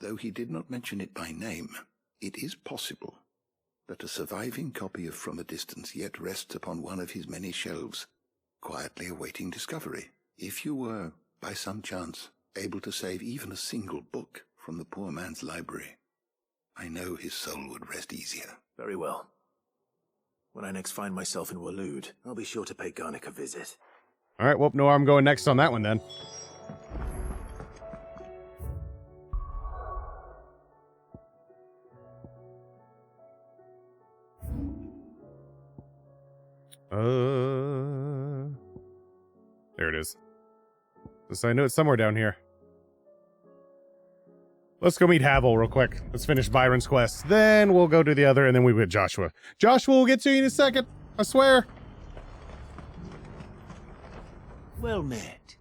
though he did not mention it by name, it is possible that a surviving copy of From a Distance yet rests upon one of his many shelves, quietly awaiting discovery. If you were, by some chance, able to save even a single book from the poor man's library, I know his soul would rest easier. Very well. When I next find myself in Waloed, I'll be sure to pay Garnick a visit. All right, well, no, I'm going next on that one then. There it is. So I know it's somewhere down here. Let's go meet Havel real quick. Let's finish Byron's quest. Then we'll go do the other, and then we get Joshua. Joshua will get to you in a second. I swear. Well met.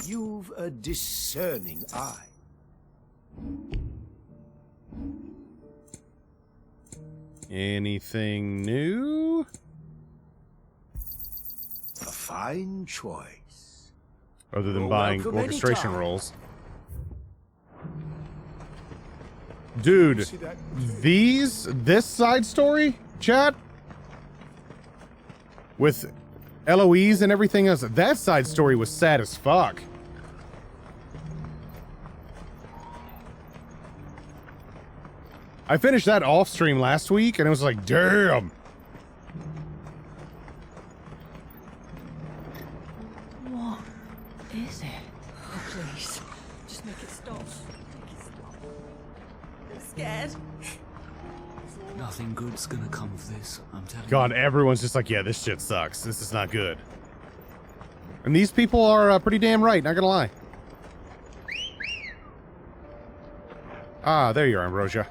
You've a discerning eye. Anything new? A fine choice. Other than You're buying welcome orchestration anytime. rolls. Dude, this side story, chat, with Eloise and everything else, that side story was sad as fuck. I finished that off stream last week and it was like, damn. What is it? Oh, please. Just make it stop. Make it stop. I'm scared. Nothing good's gonna come of this, I'm telling God, you. everyone's just like, yeah, this shit sucks. This is not good. And these people are pretty damn right, not gonna lie. Ah, there you are, Ambrosia.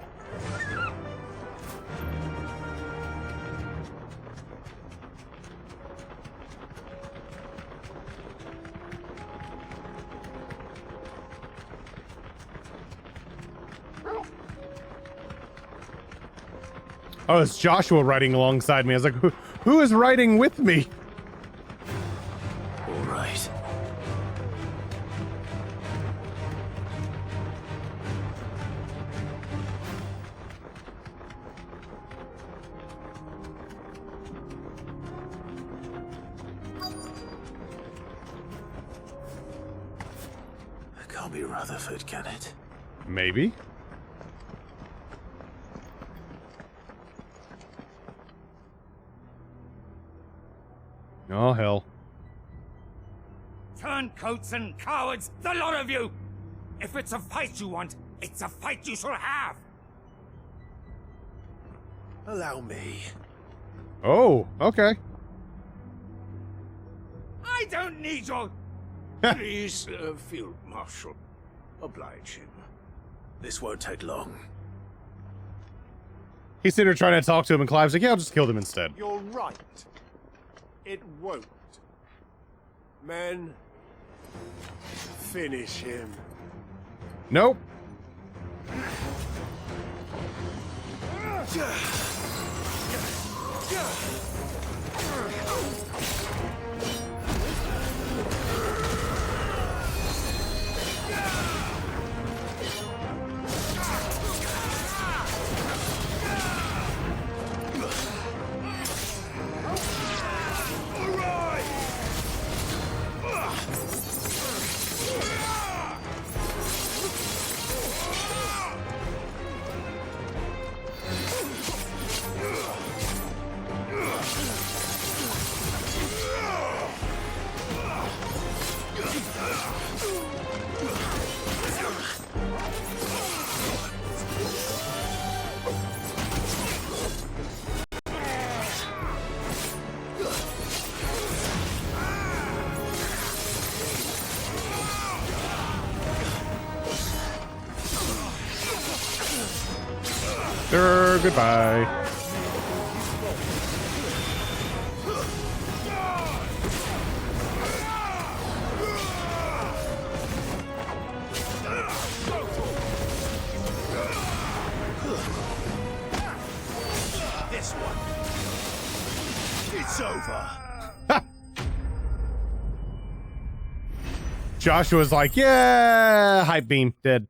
Oh, it's Joshua riding alongside me. I was like, who is riding with me? All right. It can't be Rutherford, can it? Maybe. Oh, hell. Turncoats and cowards, the lot of you! If it's a fight you want, it's a fight you shall have! Allow me. Oh, okay. I don't need your... Please, Field Marshal. Oblige him. This won't take long. He's sitting there trying to talk to him, and Clive's like, yeah, I'll just kill them instead. You're right. It won't. Men, finish him. Nope. Goodbye. This one. It's over. Joshua's like, yeah, hype beam, dead.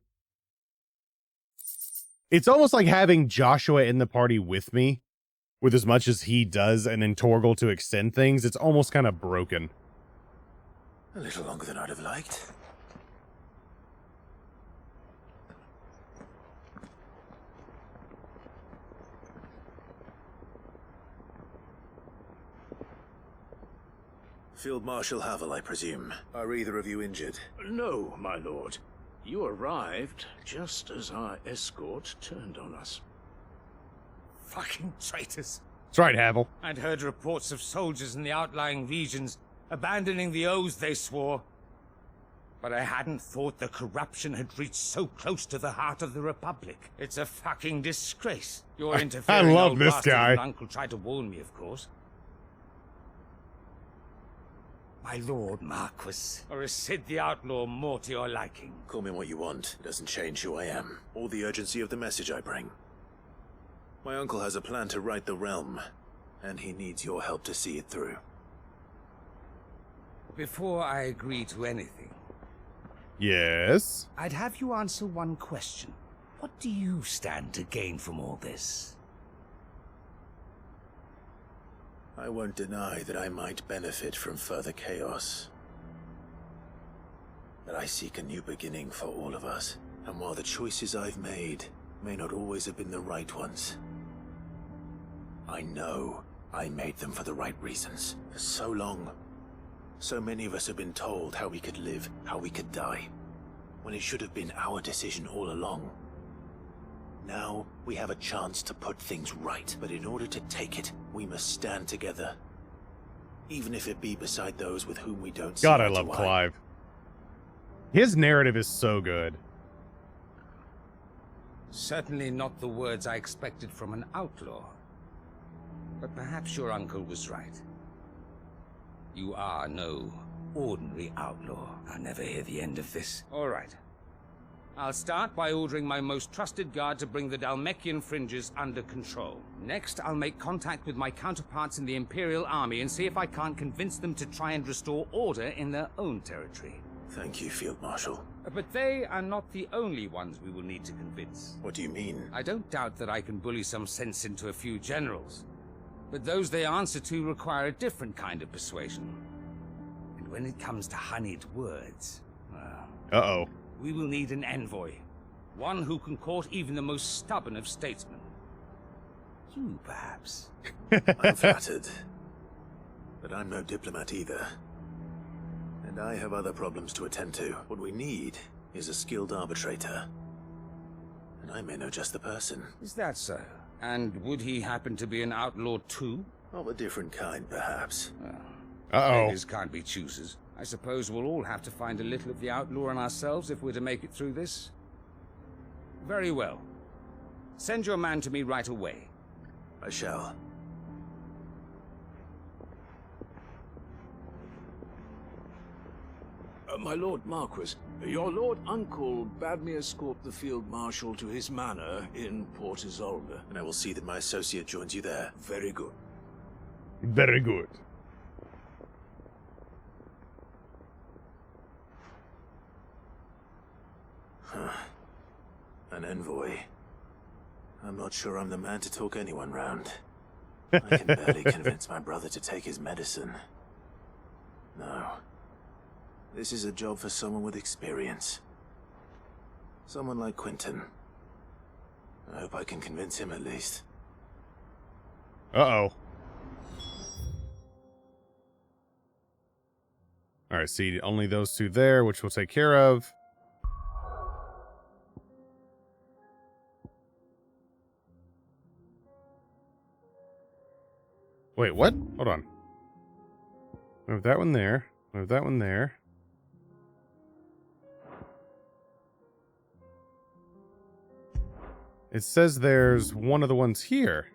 It's almost like having Joshua in the party with me, with as much as he does, and then Torgal to extend things. It's almost kind of broken. A little longer than I'd have liked. Field Marshal Havel, I presume. Are either of you injured? No, my lord. You arrived just as our escort turned on us. Fucking traitors. That's right, Havel. I'd heard reports of soldiers in the outlying regions abandoning the oaths they swore. But I hadn't thought the corruption had reached so close to the heart of the Republic. It's a fucking disgrace. Your interfering I love old this bastard guy. and uncle tried to warn me, of course. My lord Marquis, or is Sid the Outlaw more to your liking? Call me what you want. It doesn't change who I am, or the urgency of the message I bring. My uncle has a plan to right the realm, and he needs your help to see it through. Before I agree to anything, Yes? I'd have you answer one question. What do you stand to gain from all this? I won't deny that I might benefit from further chaos. But I seek a new beginning for all of us. And while the choices I've made may not always have been the right ones, I know I made them for the right reasons. For so long, so many of us have been told how we could live, how we could die, when it should have been our decision all along. Now, we have a chance to put things right, but in order to take it, we must stand together. Even if it be beside those with whom we don't see God, I eye to love eye. Clive. His narrative is so good. Certainly not the words I expected from an outlaw. But perhaps your uncle was right. You are no ordinary outlaw. I'll never hear the end of this. All right. I'll start by ordering my most trusted guard to bring the Dalmekian fringes under control. Next, I'll make contact with my counterparts in the Imperial Army and see if I can't convince them to try and restore order in their own territory. Thank you, Field Marshal. But they are not the only ones we will need to convince. What do you mean? I don't doubt that I can bully some sense into a few generals. But those they answer to require a different kind of persuasion. And when it comes to honeyed words, well... Uh-oh. We will need an envoy. One who can court even the most stubborn of statesmen. You, perhaps. I'm flattered. But I'm no diplomat either. And I have other problems to attend to. What we need is a skilled arbitrator. And I may know just the person. Is that so? And would he happen to be an outlaw too? Of a different kind, perhaps. Uh-oh. Beggars can't be choosers. I suppose we'll all have to find a little of the outlaw in ourselves if we're to make it through this. Very well. Send your man to me right away. I shall. My Lord Marquis, your Lord Uncle bade me escort the Field Marshal to his manor in Port Isolde. And I will see that my associate joins you there. Very good. Very good. Huh. An envoy. I'm not sure I'm the man to talk anyone round. I can barely convince my brother to take his medicine. No. This is a job for someone with experience. Someone like Quentin. I hope I can convince him at least. Uh-oh. Alright, see, only those two there, which we'll take care of. Wait, what? Hold on. Move that one there. Move that one there. It says there's one of the ones here.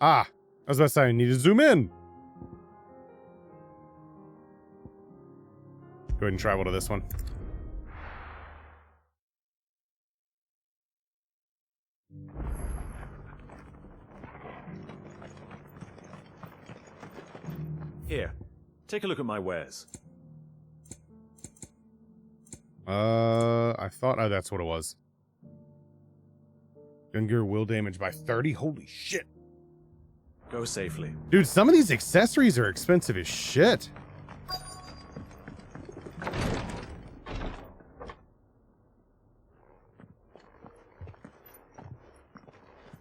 Ah! I was about to say, I need to zoom in! Go ahead and travel to this one. Here, take a look at my wares. I thought... Oh, that's what it was. Gun gear will damage by 30? Holy shit. Go safely. Dude, some of these accessories are expensive as shit.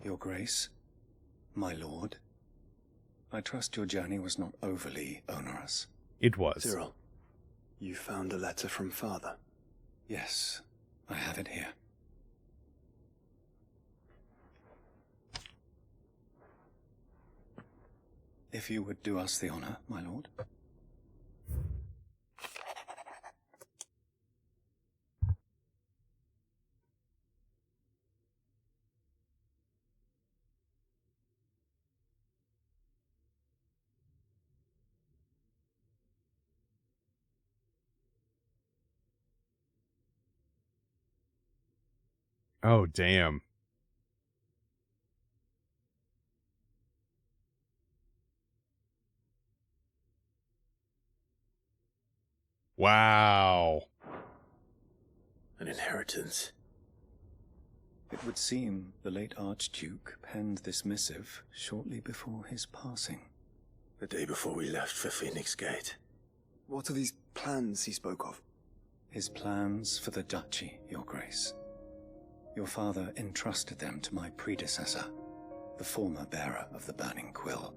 Your Grace, my lord, I trust your journey was not overly onerous. It was. Cyril, you found a letter from Father? Yes, I have it here. If you would do us the honor, my lord. Oh, damn. Wow. An inheritance. It would seem the late Archduke penned this missive shortly before his passing. The day before we left for Phoenix Gate. What are these plans he spoke of? His plans for the duchy, Your Grace. Your father entrusted them to my predecessor, the former bearer of the Burning Quill,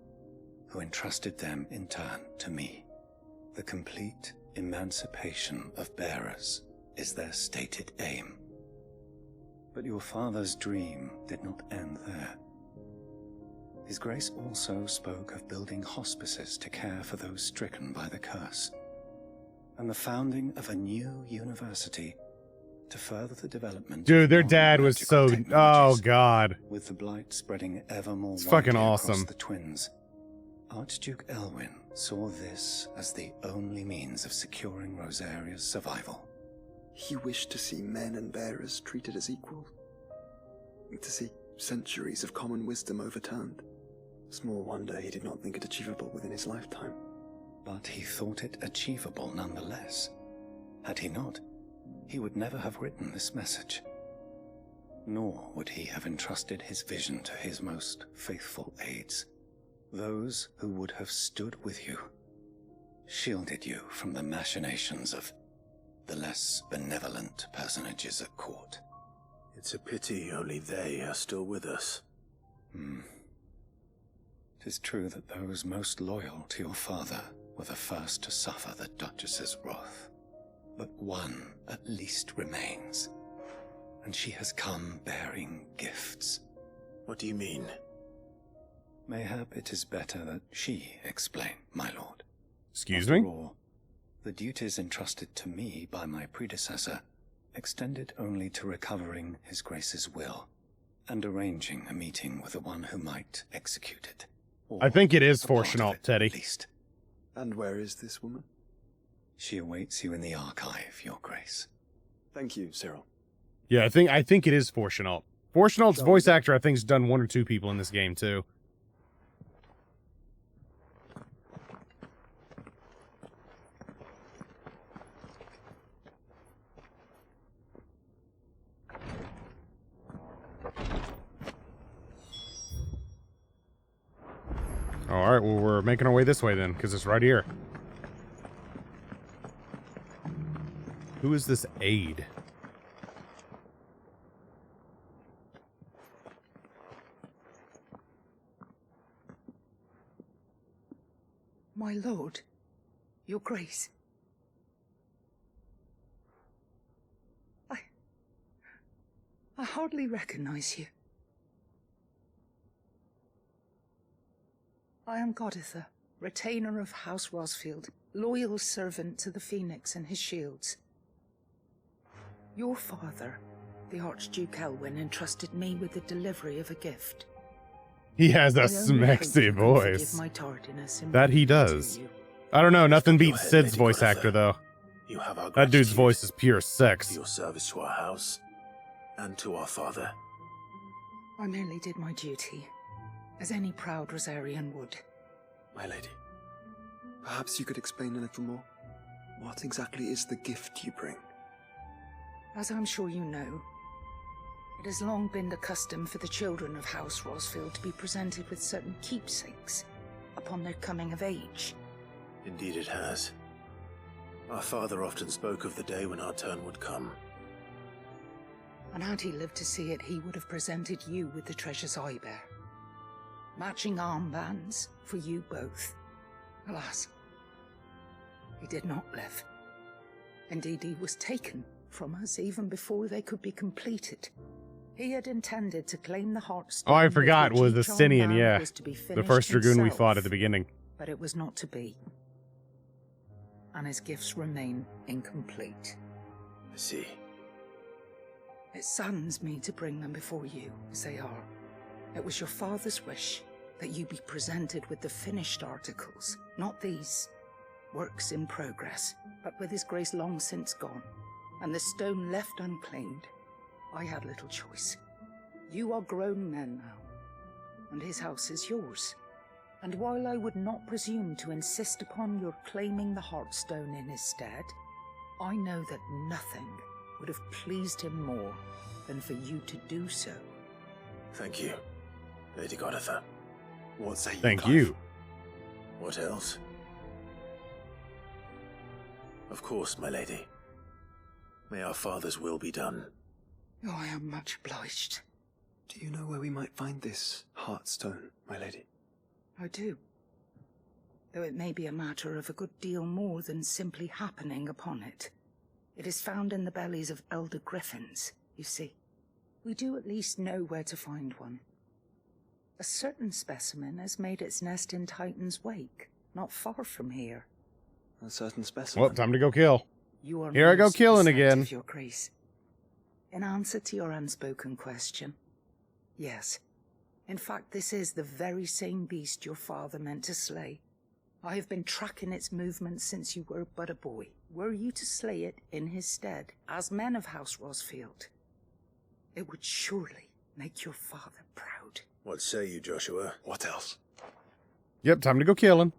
who entrusted them in turn to me. The complete emancipation of bearers is their stated aim. But your father's dream did not end there. His Grace also spoke of building hospices to care for those stricken by the curse, and the founding of a new university to further the development. Dude, their dad was so... Oh, God. With the blight spreading ever more It's fucking widely awesome. across the twins, Archduke Elwyn saw this as the only means of securing Rosaria's survival. He wished to see men and bearers treated as equals. To see centuries of common wisdom overturned. Small wonder he did not think it achievable within his lifetime. But he thought it achievable nonetheless. Had he not, he would never have written this message. Nor would he have entrusted his vision to his most faithful aides, those who would have stood with you, shielded you from the machinations of the less benevolent personages at court. It's a pity only they are still with us. Tis true that those most loyal to your father were the first to suffer the Duchess's wrath. But one at least remains, and she has come bearing gifts. What do you mean? Mayhap it is better that she explain, my lord. Excuse After me? all, the duties entrusted to me by my predecessor extended only to recovering His Grace's will and arranging a meeting with the one who might execute it. I think it is fortunate, Teddy. And where is this woman? She awaits you in the archive, Your Grace. Thank you, Cyril. Yeah, I think it is Fortunault. Fortunault's voice actor, I think, has done 1 or 2 people in this game, too. Alright, well, we're making our way this way then, because it's right here. Who is this aide? My lord, Your Grace. I hardly recognize you. I am Goditha, retainer of House Rosfield, loyal servant to the Phoenix and his shields. Your father, the Archduke Elwyn, entrusted me with the delivery of a gift. He has a I only hope smexy you can voice. forgive my tardiness in That he bringing it to does. you. I don't know, nothing Go beats ahead, Sid's Lady voice Goditha. actor, though. You have our That dude's gratitude voice is pure for sex. your service to our house and to our father. I merely did my duty, as any proud Rosarian would. My lady, perhaps you could explain a little more? What exactly is the gift you bring? As I'm sure you know, it has long been the custom for the children of House Rosfield to be presented with certain keepsakes upon their coming of age. Indeed it has. Our father often spoke of the day when our turn would come. And had he lived to see it, he would have presented you with the treasures I bear. Matching armbands for you both. Alas, he did not live. Indeed, he was taken from us even before they could be completed. He had intended to claim the Heartstone. Oh, I forgot, with was which the each Sinian, armband yeah. was to be The finished first Dragoon we himself. fought at the beginning. But it was not to be. And his gifts remain incomplete. I see. It saddens me to bring them before you, as they are. It was your father's wish that you be presented with the finished articles, not these works in progress, but with his grace long since gone, and the stone left unclaimed. I had little choice. You are grown men now, and his house is yours. And while I would not presume to insist upon your claiming the Heartstone in his stead, I know that nothing would have pleased him more than for you to do so. Thank you, Lady Goditha. What say you, Thank Clive? you. What else? Of course, my lady. May our father's will be done. Oh, I am much obliged. Do you know where we might find this Heartstone, my lady? I do. Though it may be a matter of a good deal more than simply happening upon it. It is found in the bellies of elder griffins, you see. We do at least know where to find one. A certain specimen has made its nest in Titan's Wake, not far from here. A certain specimen? Well, time to go kill. You are Here I go most killing receptive, again. Your Grace. In answer to your unspoken question, yes. In fact, this is the very same beast your father meant to slay. I have been tracking its movements since you were but a boy. Were you to slay it in his stead, as men of House Rosfield, it would surely make your father proud. What say you, Joshua? What else? Yep, time to go killing.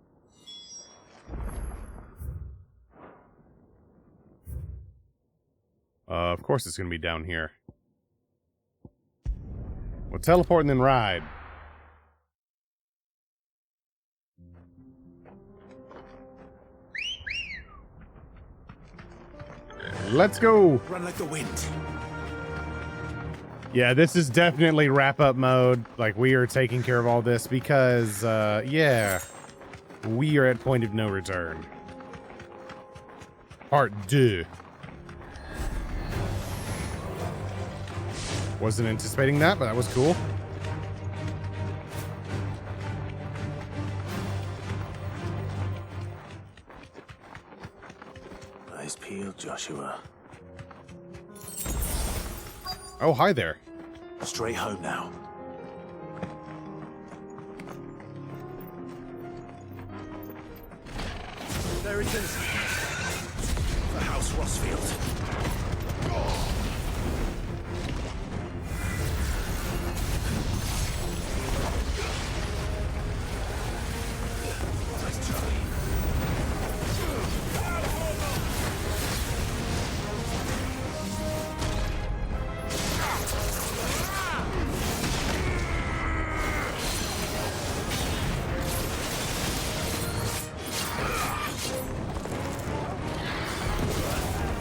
Of course it's going to be down here. We'll teleport and then ride. Let's go. Run like the wind. Yeah, this is definitely wrap-up mode. Like, we are taking care of all this because, yeah, we are at point of no return. Part 2. Wasn't anticipating that, but that was cool. Eyes peeled, Joshua. Oh, hi there. Straight home now. There it is. Swasfield.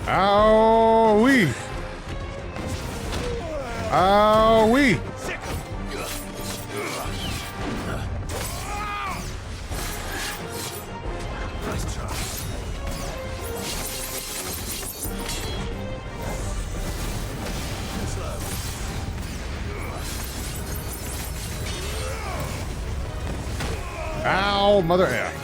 Ow-wee! Ow-wee! Nice try. Slow. Ow, mother F.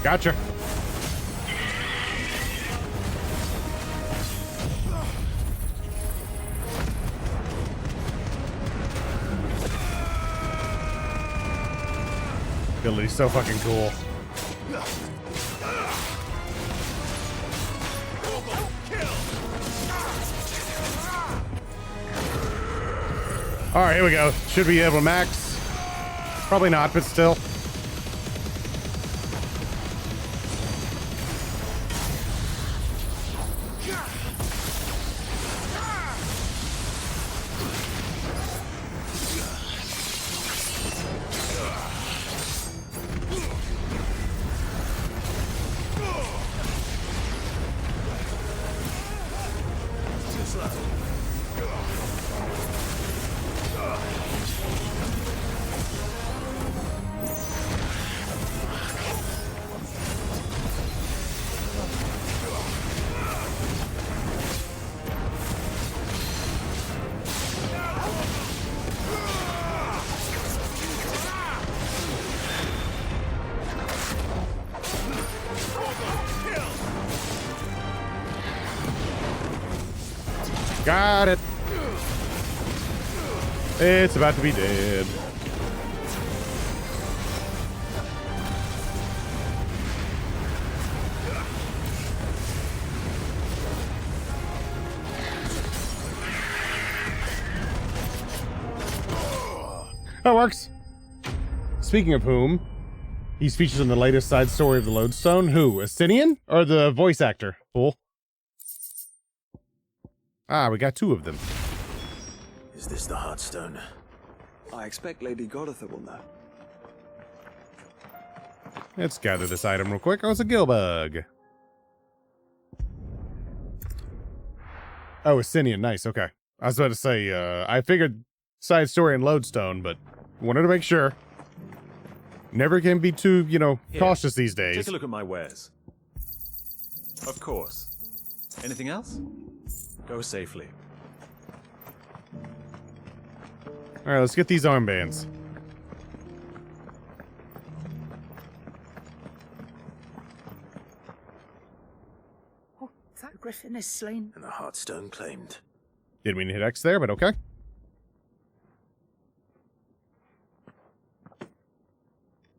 Gotcha. Ability's so fucking cool. Alright, here we go. Should be able to max. Probably not, but still. Got it. It's about to be dead. That works. Speaking of whom, he's featured in the latest side story of the Lodestone. Who? Astinian? Or the voice actor? Fool. Ah, we got two of them. Is this the Heartstone? I expect Lady Goditha will know. Let's gather this item real quick. Oh, it's a gill bug. Oh, Astinian. Nice. Okay. I was about to say, I figured side story and Lodestone, but wanted to make sure. Never can be too, you know, cautious these days. Take a look at my wares. Of course. Anything else? Go safely. All right, let's get these armbands. Oh, that griffin is slain. And the Heartstone claimed. Didn't mean to hit X there, but okay.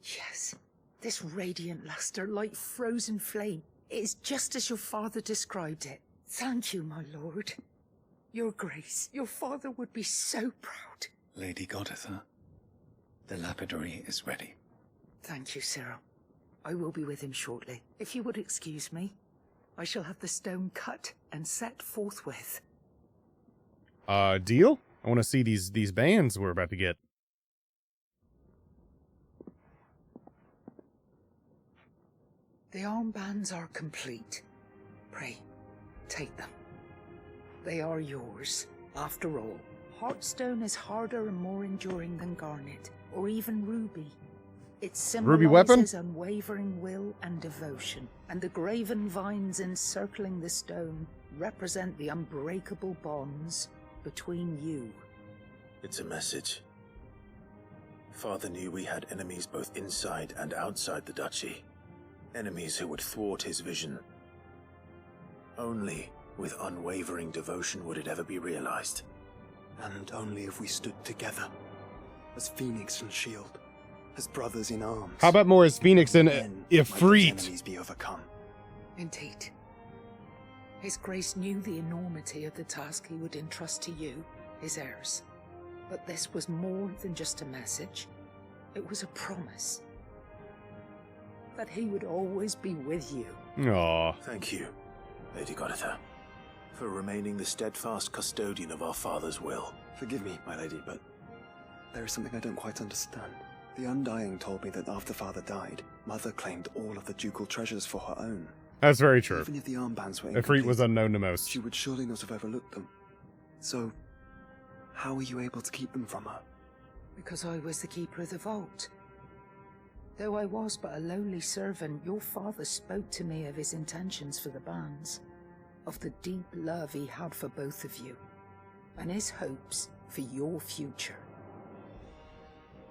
Yes, this radiant luster like frozen flame. It is just as your father described it. Thank you, my lord. Your Grace, your father would be so proud. Lady Goditha, the lapidary is ready. Thank you, Cyril. I will be with him shortly. If you would excuse me, I shall have the stone cut and set forthwith. Deal? I want to see these bands we're about to get. The armbands are complete. Pray, take them. They are yours. After all, Heartstone is harder and more enduring than garnet, or even ruby. It Ruby weapon? symbolizes unwavering will and devotion, and the graven vines encircling the stone represent the unbreakable bonds between you. It's a message. Father knew we had enemies both inside and outside the duchy. Enemies who would thwart his vision. Only with unwavering devotion would it ever be realized. And only if we stood together, as Phoenix and Shield, as brothers in arms. How about more as Phoenix and Then might those Ifrit? enemies be overcome. Indeed. His Grace knew the enormity of the task he would entrust to you, his heirs. But this was more than just a message. It was a promise. That he would always be with you. Aww. Thank you, Lady Goditha, for remaining the steadfast custodian of our father's will. Forgive me, my lady, but there is something I don't quite understand. The Undying told me that after Father died, Mother claimed all of the ducal treasures for her own. That's very true. Even if the armbands were Ifrit incomplete, was unknown to most. she would surely not have overlooked them. So, how were you able to keep them from her? Because I was the keeper of the vault. Though I was but a lowly servant, your father spoke to me of his intentions for the bands, of the deep love he had for both of you, and his hopes for your future.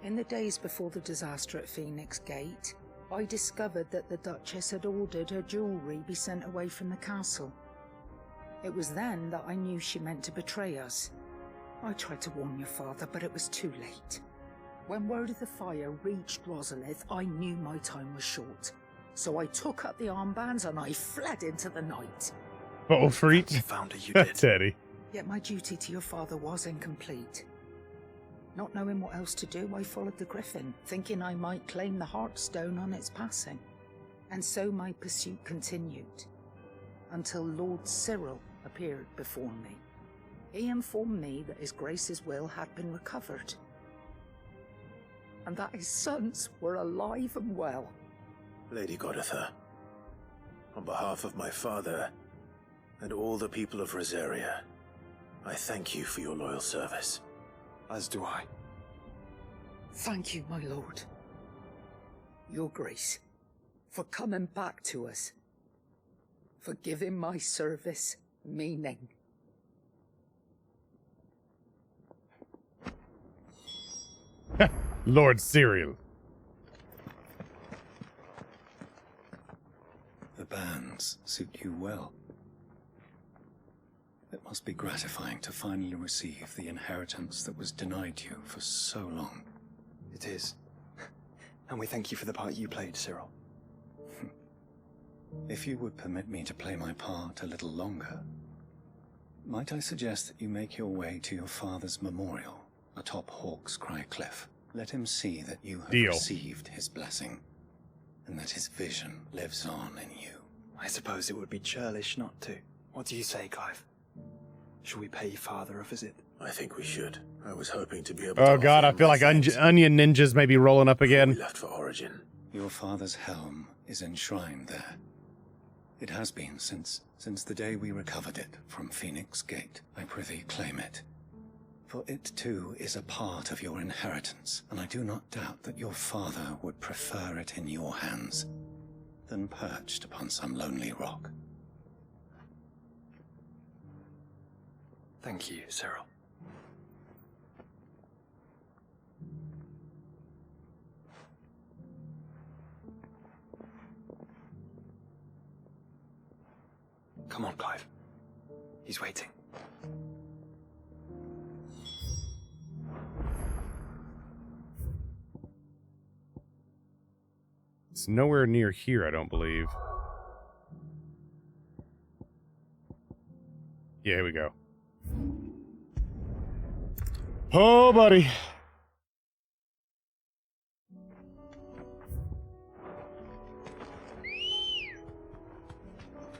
In the days before the disaster at Phoenix Gate, I discovered that the Duchess had ordered her jewelry be sent away from the castle. It was then that I knew she meant to betray us. I tried to warn your father, but it was too late. When word of the fire reached Rosalith, I knew my time was short. So I took up the armbands and I fled into the night. Oh, Ifrit. Found her, you did. Teddy. Yet my duty to your father was incomplete. Not knowing what else to do, I followed the Griffin, thinking I might claim the Heartstone on its passing. And so my pursuit continued, until Lord Cyril appeared before me. He informed me that his Grace's will had been recovered, and that his sons were alive and well. Lady Goditha, on behalf of my father and all the people of Rosaria, I thank you for your loyal service. As do I. Thank you, my lord. Your Grace, for coming back to us, for giving my service meaning. Lord Cyril. The bands suit you well. It must be gratifying to finally receive the inheritance that was denied you for so long. It is. And we thank you for the part you played, Cyril. If you would permit me to play my part a little longer, might I suggest that you make your way to your father's memorial atop Hawk's Cry Cliff? Let him see that you have received his blessing, and that his vision lives on in you. I suppose it would be churlish not to. What do you say, Clive? Shall we pay Father a visit? I think we should. I was hoping to be able to... Oh god, I feel like onion ninjas may be rolling up again. We left for Origin. Your father's helm is enshrined there. It has been since the day we recovered it from Phoenix Gate. I prithee claim it. For it too is a part of your inheritance, and I do not doubt that your father would prefer it in your hands than perched upon some lonely rock. Thank you, Cyril. Come on, Clive. He's waiting. It's nowhere near here, I don't believe. Yeah, here we go. Oh, buddy.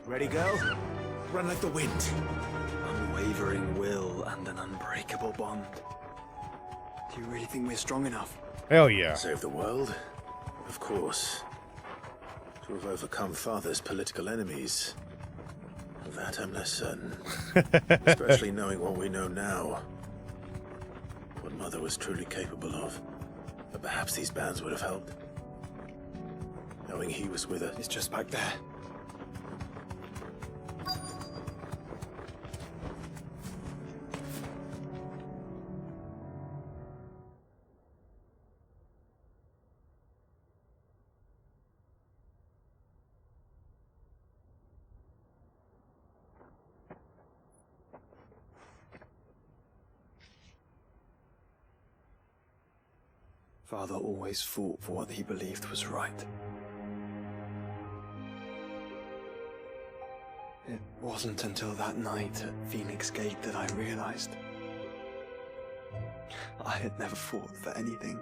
Ready, go? Run like the wind. Unwavering will and an unbreakable bond. Do you really think we're strong enough? Hell yeah. Save the world? Of course. To have overcome Father's political enemies. Of that I'm less certain. Especially knowing what we know now. What Mother was truly capable of. But perhaps these bands would have helped. Knowing he was with us. It's just back there. Father always fought for what he believed was right. It wasn't until that night at Phoenix Gate that I realized I had never fought for anything.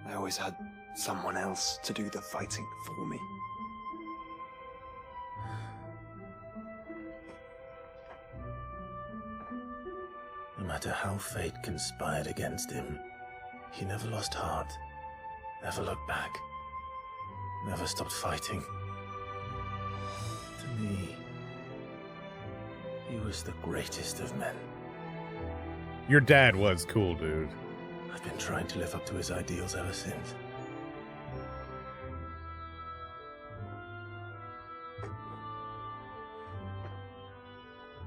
I always had someone else to do the fighting for me. No matter how fate conspired against him, he never lost heart, never looked back, never stopped fighting. To me, he was the greatest of men. Your dad was cool, dude. I've been trying to live up to his ideals ever since.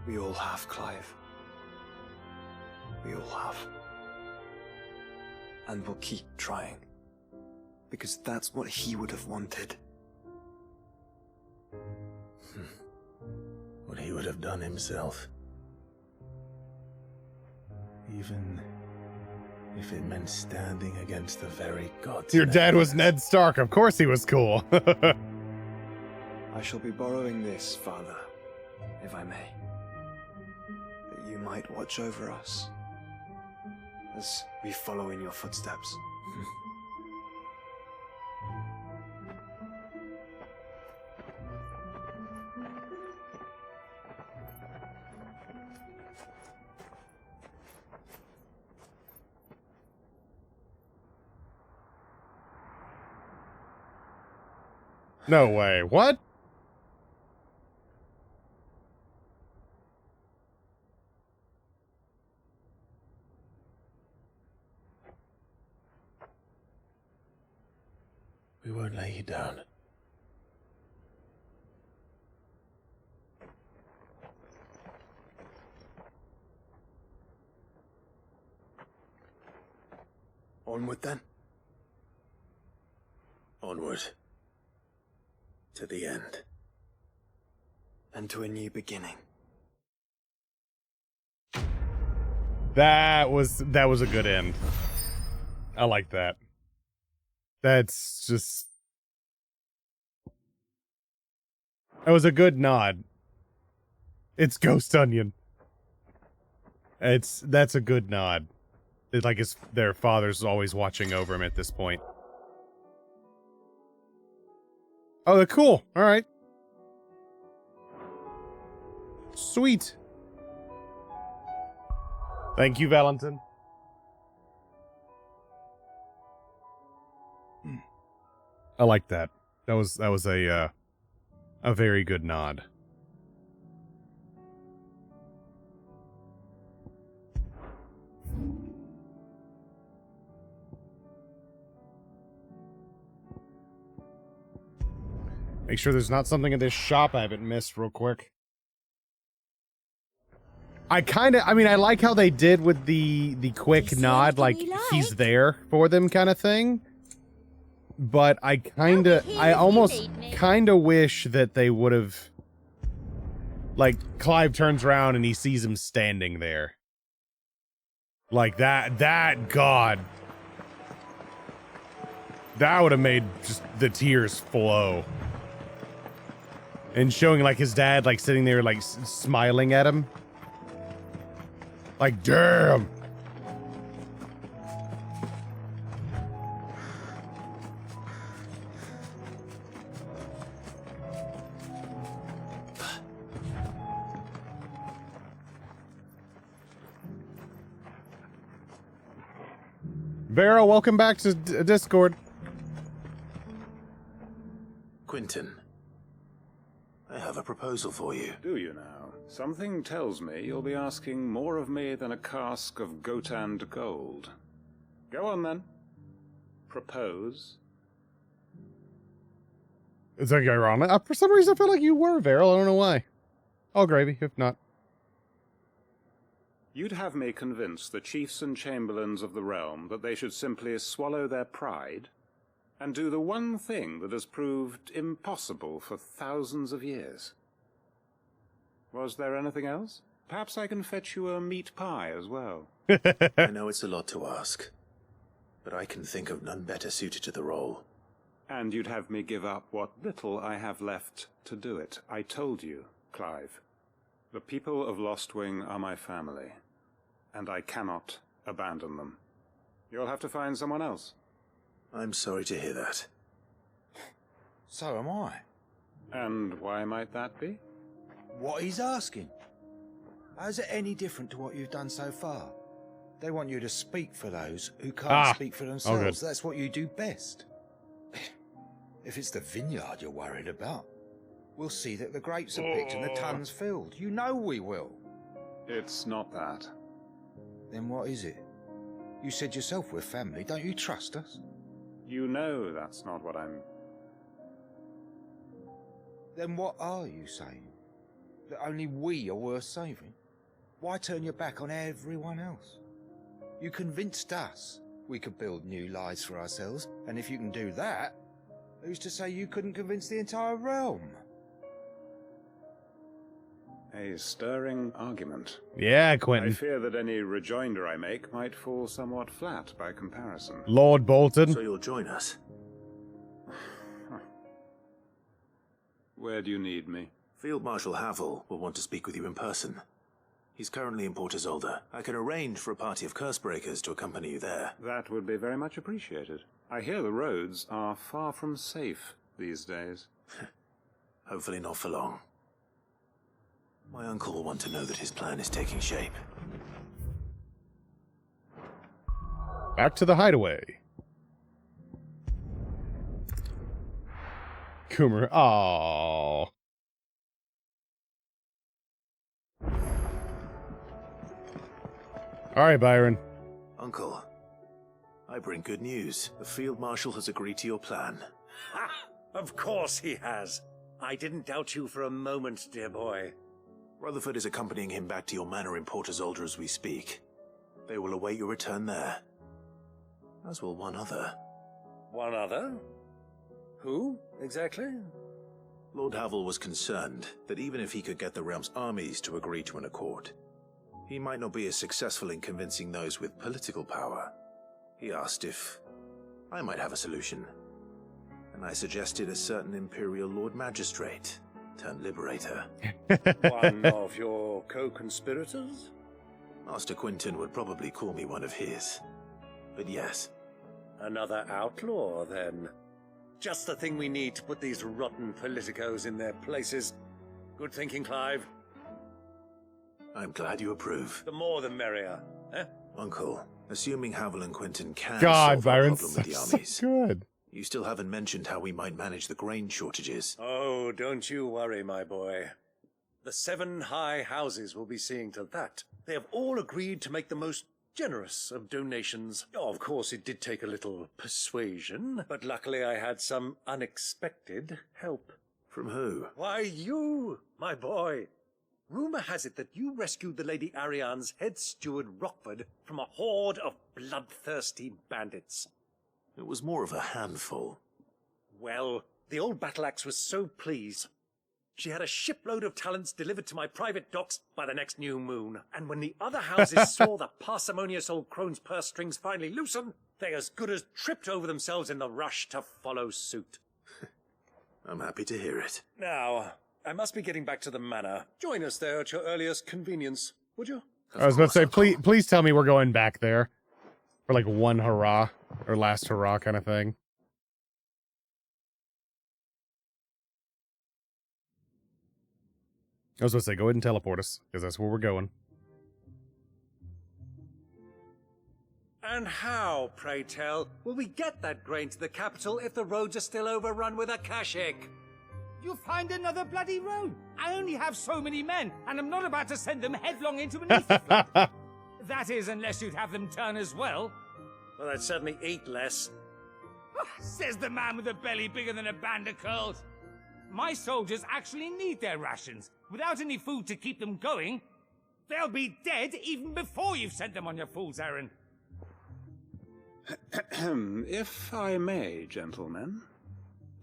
We all have, Clive. We all have. And we'll keep trying. Because that's what he would have wanted. What he would have done himself. Even if it meant standing against the very gods. Your dad was Ned Stark. Of course he was cool. I shall be borrowing this, Father, if I may. That you might watch over us as we follow in your footsteps. No way. What? We won't lay you down. Onward then. Onward. To the end. And to a new beginning. That was a good end. I like that. That's just... That was a good nod. It's Ghost Onion. That's a good nod. It's like their father's always watching over him at this point. Oh, they're cool. All right. Sweet. Thank you, Valentin. I like that. That was a very good nod. Make sure there's not something in this shop I haven't missed real quick. I like how they did with the quick nod, like he's there for them kind of thing. But I almost kind of wish that they would have, like, Clive turns around and he sees him standing there. Like God. That would have made just the tears flow. And showing, like, his dad, like, sitting there, like, smiling at him. Like, damn! Vero, welcome back to Discord. Quentin, I have a proposal for you. Do you now? Something tells me you'll be asking more of me than a cask of Gotand gold. Go on then. Propose. Is that ironic? For some reason I feel like you were, Vero. I don't know why. All gravy, if not. You'd have me convince the chiefs and chamberlains of the realm that they should simply swallow their pride and do the one thing that has proved impossible for thousands of years. Was there anything else? Perhaps I can fetch you a meat pie as well. I know it's a lot to ask, but I can think of none better suited to the role. And you'd have me give up what little I have left to do it. I told you, Clive. The people of Lostwing are my family, and I cannot abandon them. You'll have to find someone else. I'm sorry to hear that. So am I. And why might that be? What he's asking. How's it any different to what you've done so far? They want you to speak for those who can't speak for themselves. That's what you do best. If it's the vineyard you're worried about, we'll see that the grapes are picked and the tons filled. You know we will. It's not that. Then what is it? You said yourself we're family. Don't you trust us? You know that's not what I'm... Then what are you saying? That only we are worth saving? Why turn your back on everyone else? You convinced us we could build new lives for ourselves, and if you can do that, who's to say you couldn't convince the entire realm? A stirring argument. Yeah, Quentin. I fear that any rejoinder I make might fall somewhat flat by comparison. Lord Bolton. So you'll join us? Where do you need me? Field Marshal Havel will want to speak with you in person. He's currently in Port Isolde. I can arrange for a party of Cursebreakers to accompany you there. That would be very much appreciated. I hear the roads are far from safe these days. Hopefully not for long. My uncle will want to know that his plan is taking shape. Back to the hideaway. Coomer. Aww. Alright, Byron. Uncle, I bring good news. The Field Marshal has agreed to your plan. Ha! Of course he has. I didn't doubt you for a moment, dear boy. Rutherford is accompanying him back to your manor in Port Isolde as we speak. They will await your return there. As will one other. One other? Who, exactly? Lord Havel was concerned that even if he could get the realm's armies to agree to an accord, he might not be as successful in convincing those with political power. He asked if I might have a solution, and I suggested a certain Imperial Lord Magistrate turned Liberator. One of your co-conspirators? Master Quinton would probably call me one of his, but yes. Another outlaw, then. Just the thing we need to put these rotten politicos in their places. Good thinking, Clive. I'm glad you approve. The more the merrier, eh? Uncle, assuming Havel and Quinton can God, solve our Byron's problem with the so armies, good. You still haven't mentioned how we might manage the grain shortages. Oh, don't you worry, my boy. The 7 high houses will be seeing to that. They have all agreed to make the most generous of donations. Oh, of course, it did take a little persuasion, but luckily I had some unexpected help. From who? Why, you, my boy. Rumor has it that you rescued the Lady Ariane's head steward Rockford from a horde of bloodthirsty bandits. It was more of a handful. Well, the old battle-axe was so pleased. She had a shipload of talents delivered to my private docks by the next new moon. And when the other houses saw the parsimonious old crone's purse strings finally loosen, they as good as tripped over themselves in the rush to follow suit. I'm happy to hear it. Now, I must be getting back to the manor. Join us there at your earliest convenience, would you? I was about to say, please tell me we're going back there. For like one hurrah, or last hurrah kind of thing. I was about to say, go ahead and teleport us, because that's where we're going. And how, pray tell, will we get that grain to the capital if the roads are still overrun with Akashic? You'll find another bloody road. I only have so many men, and I'm not about to send them headlong into an ether flood. That is, unless you'd have them turn as well. Well, I'd certainly eat less. Says the man with a belly bigger than a band of curls. My soldiers actually need their rations. Without any food to keep them going, they'll be dead even before you've sent them on your fool's errand. If I may, gentlemen.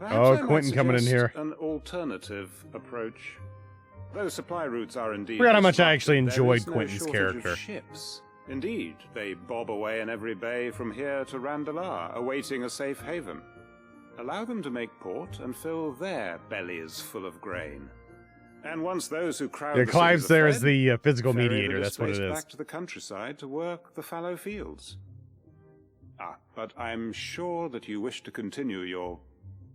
Oh, Quentin coming in here. An alternative approach. Those supply routes are indeed. Forgot how much I actually disrupted. enjoyed There is no Quentin's shortage character. of ships. Indeed, they bob away in every bay from here to Randalar, awaiting a safe haven. Allow them to make port and fill their bellies full of grain. And once those who crowd Yeah, the Clive's cities are there as fed, the physical ferry mediator. the That's what it displaced is. back to the countryside to work the fallow fields. Ah, but I'm sure that you wish to continue your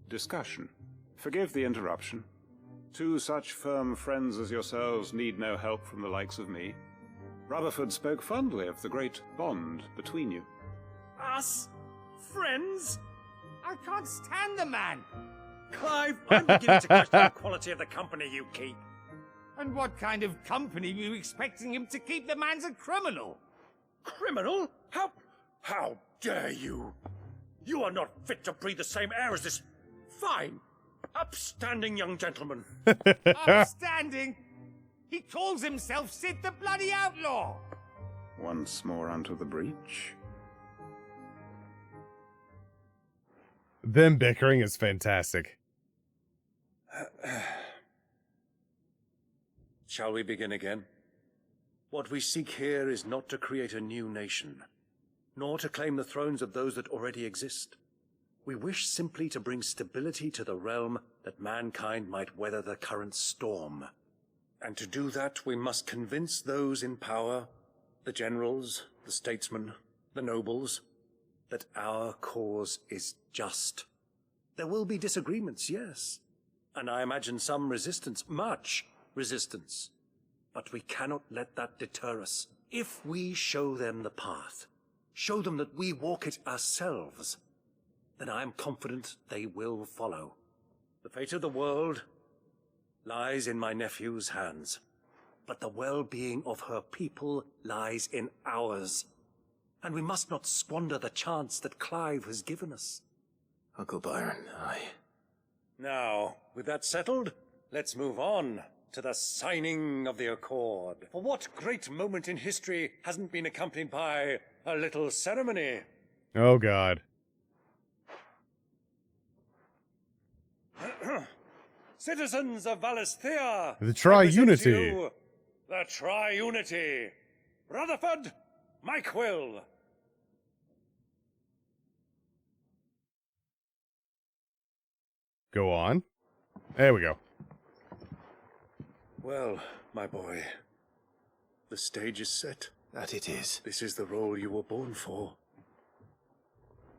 discussion. Forgive the interruption. Two such firm friends as yourselves need no help from the likes of me. Rutherford spoke fondly of the great bond between you. Us? Friends? I can't stand the man. Clive, I'm beginning to question the quality of the company you keep. And what kind of company were you expecting him to keep? The man's a criminal. Criminal? How dare you? You are not fit to breathe the same air as this fine, upstanding young gentleman. Upstanding? He calls himself Sid the Bloody Outlaw. Once more onto the breach. Them bickering is fantastic. Shall we begin again? What we seek here is not to create a new nation, nor to claim the thrones of those that already exist. We wish simply to bring stability to the realm that mankind might weather the current storm. And to do that, we must convince those in power, the generals, the statesmen, the nobles, that our cause is just. There will be disagreements, yes, and I imagine some resistance, much resistance. But we cannot let that deter us. If we show them the path, show them that we walk it ourselves, then I am confident they will follow. The fate of the world lies in my nephew's hands, but the well-being of her people lies in ours. And we must not squander the chance that Clive has given us. Uncle Byron, aye. Now, with that settled, let's move on to the signing of the Accord. For what great moment in history hasn't been accompanied by a little ceremony? Oh, God. Citizens of Valisthea! The Tri-Unity. The Tri-Unity! Rutherford, Mike Will! Go on. There we go. Well, my boy, the stage is set. That it is. This is the role you were born for.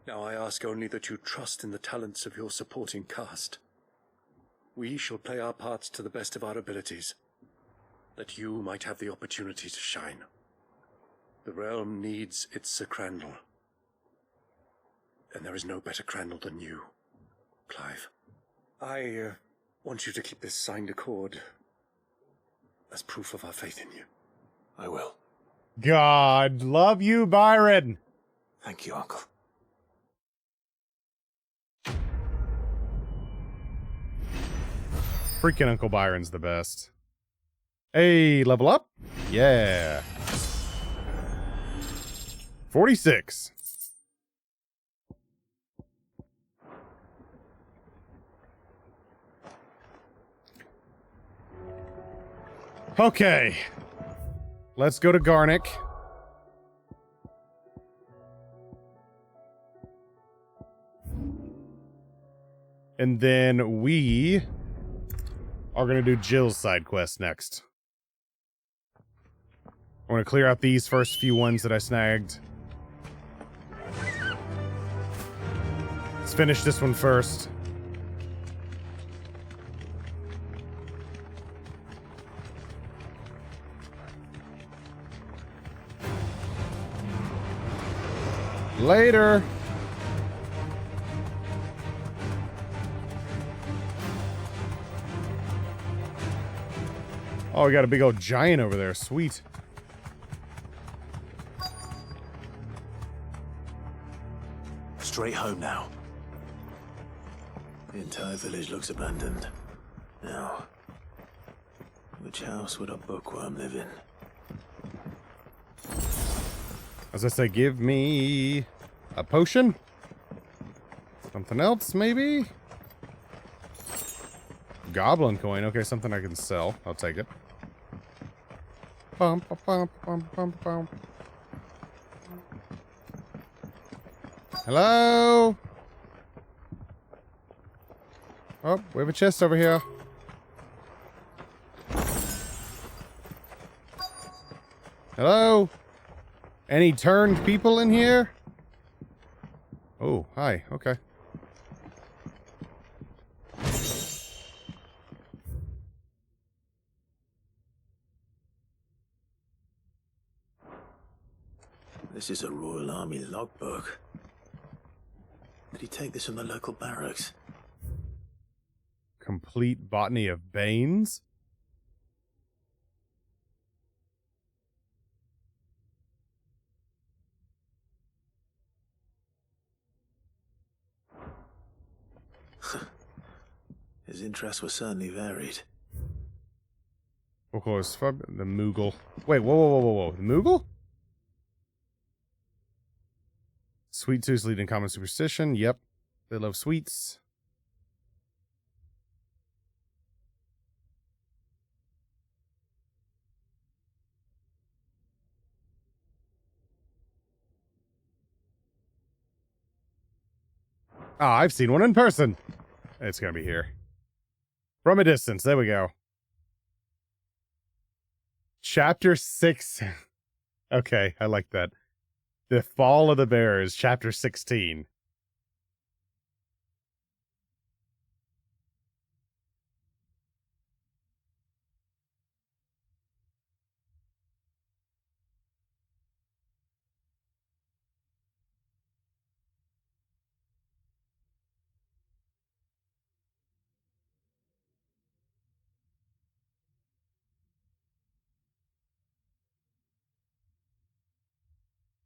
Now I ask only that you trust in the talents of your supporting cast. We shall play our parts to the best of our abilities, that you might have the opportunity to shine. The realm needs its Sir Crandall, and there is no better Crandall than you, Clive. I want you to keep this signed accord as proof of our faith in you. I will. God, love you, Byron. Thank you, Uncle. Freaking Uncle Byron's the best. Hey, level up? Yeah. 46. Okay. Let's go to Garnick. And then we are going to do Jill's side quest next. I want to clear out these first few ones that I snagged. Let's finish this one first. Later. Oh, we got a big old giant over there. Sweet. Straight home now. The entire village looks abandoned. Now, which house would a bookworm live in? As I say, give me a potion. Something else, maybe? Goblin coin. Okay, something I can sell. I'll take it. Bum, bum, bum, bum, bum, bum. Hello? Oh, we have a chest over here. Hello? Any turned people in here? Oh, hi. Okay. This is a Royal Army logbook. Did he take this from the local barracks? Complete botany of Banes? His interests were certainly varied. Of course, the Moogle. Wait, whoa. The Moogle? Sweet tooths lead in common superstition. Yep. They love sweets. Ah, I've seen one in person. It's gonna be here. From a distance. There we go. Chapter 6. Okay, I like that. The Fall of the Bears, Chapter 16.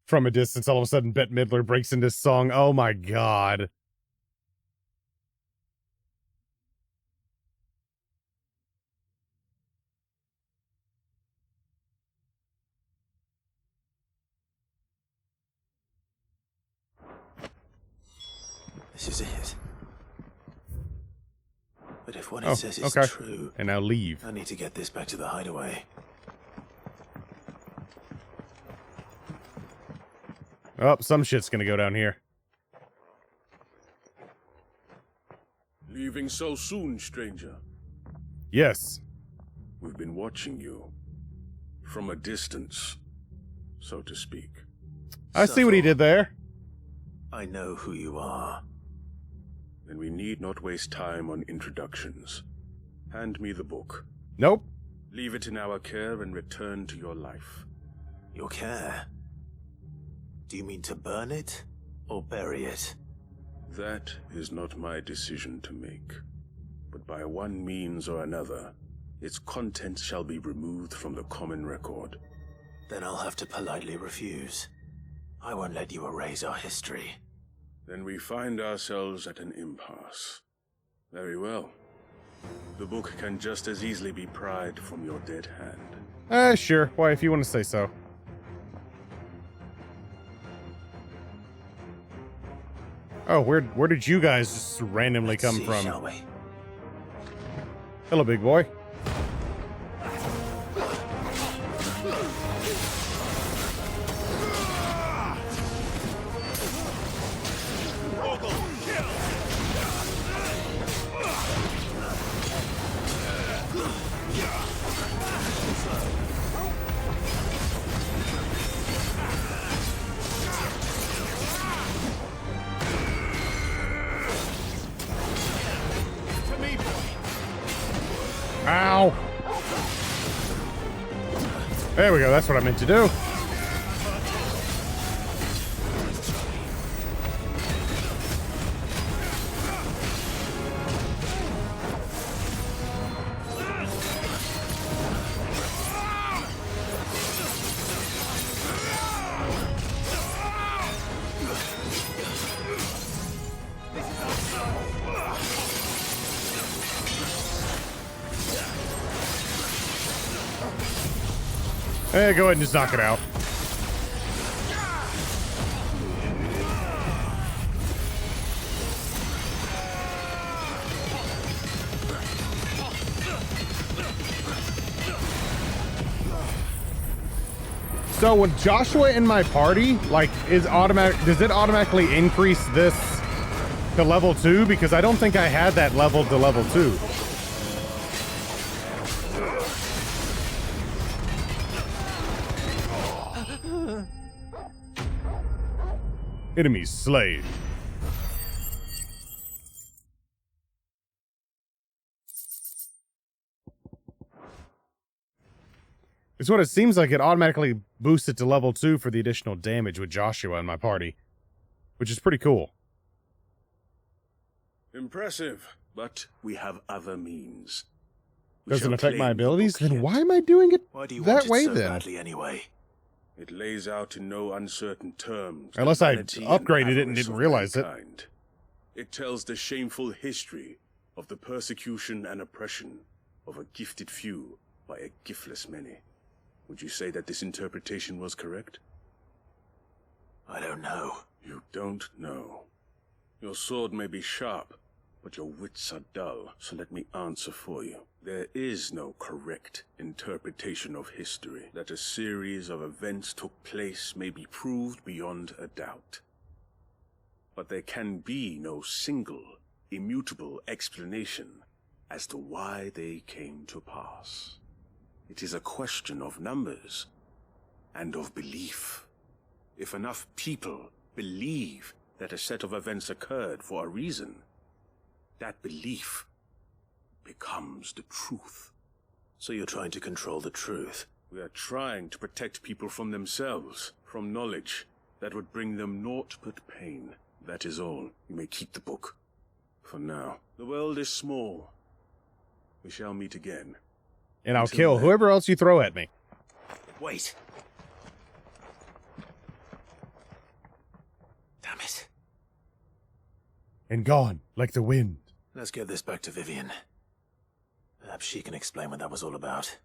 From a distance, all of a sudden, Bette Midler breaks into song. Oh my god. This is it. But if what it says is okay. true... And now leave. I need to get this back to the hideaway. Oh, some shit's gonna go down here. Leaving so soon, stranger? Yes. We've been watching you. From a distance, so to speak. I see what he did there. I know who you are. Then we need not waste time on introductions. Hand me the book. Nope. Leave it in our care and return to your life. Your care? Do you mean to burn it, or bury it? That is not my decision to make. But by one means or another, its contents shall be removed from the common record. Then I'll have to politely refuse. I won't let you erase our history. Then we find ourselves at an impasse. Very well. The book can just as easily be pried from your dead hand. Sure. Why, if you want to say so. Oh, where did you guys just randomly come from? Shall we? Hello, big boy. Ow! There we go, that's what I meant to do. Go ahead and just knock it out. So with Joshua in my party, like, does it automatically increase this to level 2? Because I don't think I had that level to level 2. Enemies slain. It's what it seems like. It automatically boosts it to level 2 for the additional damage with Joshua in my party, which is pretty cool. Impressive, but we have other means. Doesn't affect my abilities? Then why am I doing it that way so then? badly anyway? It lays out in no uncertain terms. Unless I upgraded it and didn't realize it. It tells the shameful history of the persecution and oppression of a gifted few by a giftless many. Would you say that this interpretation was correct? I don't know. You don't know. Your sword may be sharp, but your wits are dull, so let me answer for you. There is no correct interpretation of history. That a series of events took place may be proved beyond a doubt. But there can be no single, immutable explanation as to why they came to pass. It is a question of numbers and of belief. If enough people believe that a set of events occurred for a reason, that belief becomes the truth. So you're trying to control the truth? We are trying to protect people from themselves, from knowledge that would bring them naught but pain. That is all. You may keep the book. For now. The world is small. We shall meet again. And I'll kill whoever else you throw at me. Wait. Damn it. And gone, like the wind. Let's get this back to Vivian. Perhaps she can explain what that was all about.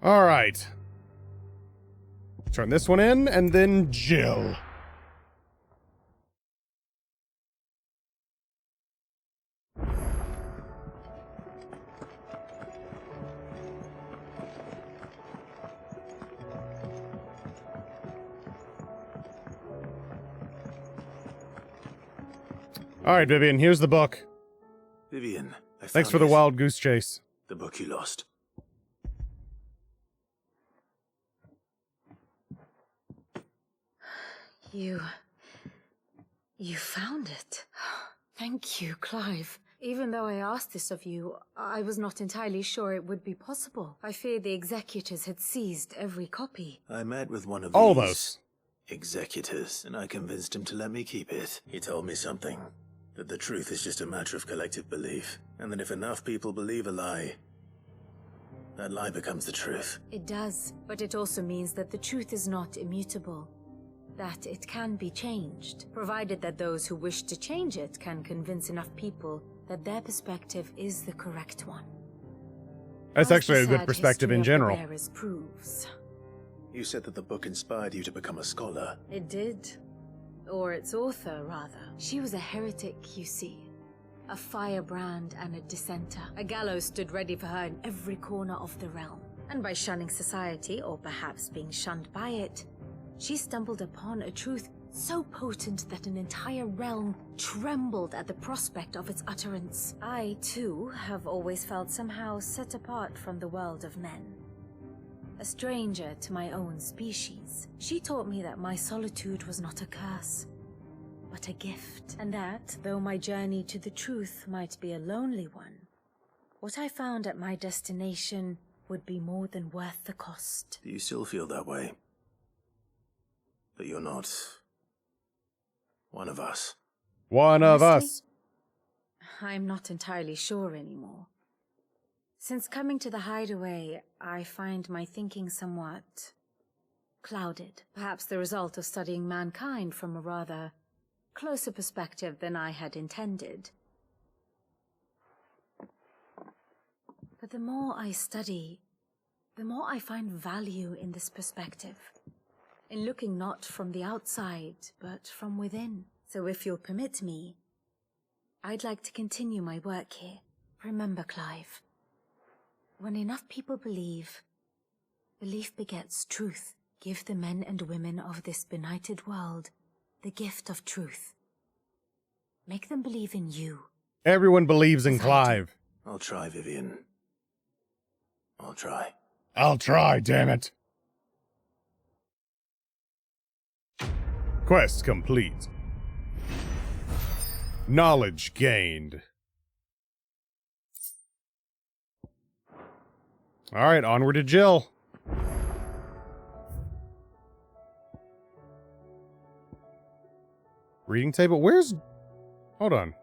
All right. Turn this one in, and then Jill. All right, Vivian, here's the book. Vivian, Thanks for the wild goose chase. The book you lost. You found it. Thank you, Clive. Even though I asked this of you, I was not entirely sure it would be possible. I fear the executors had seized every copy. I met with one of All these those executors, and I convinced him to let me keep it. He told me something, that the truth is just a matter of collective belief, and that if enough people believe a lie, that lie becomes the truth. It does, but it also means that the truth is not immutable. That it can be changed, provided that those who wish to change it can convince enough people that their perspective is the correct one. That's actually a good perspective in general. Proves. You said that the book inspired you to become a scholar. It did. Or its author, rather. She was a heretic, you see. A firebrand and a dissenter. A gallows stood ready for her in every corner of the realm. And by shunning society, or perhaps being shunned by it, she stumbled upon a truth so potent that an entire realm trembled at the prospect of its utterance. I, too, have always felt somehow set apart from the world of men. A stranger to my own species. She taught me that my solitude was not a curse, but a gift. And that, though my journey to the truth might be a lonely one, what I found at my destination would be more than worth the cost. Do you still feel that way? That you're not one of us? One of us. I'm not entirely sure anymore. Since coming to the hideaway, I find my thinking somewhat clouded. Perhaps the result of studying mankind from a rather closer perspective than I had intended. But the more I study, the more I find value in this perspective. In looking not from the outside, but from within. So if you'll permit me, I'd like to continue my work here. Remember, Clive, when enough people believe, belief begets truth. Give the men and women of this benighted world the gift of truth. Make them believe in you. Everyone believes in Clive. I'll try, Vivian. I'll try. I'll try, damn it. Quest complete. Knowledge gained. All right, onward to Jill. Reading table, where's... Hold on.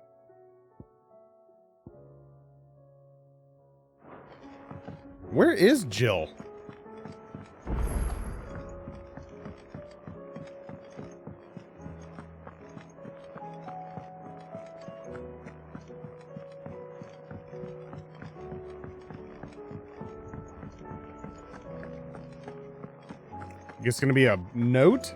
Where is Jill? Guess gonna be a note?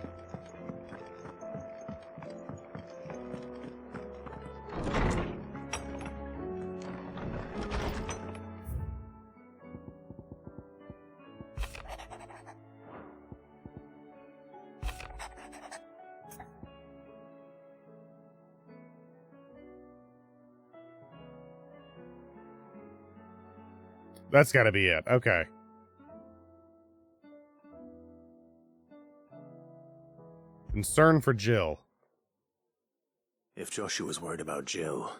That's gotta be it. Okay. Concern for Jill. If Joshua's worried about Jill,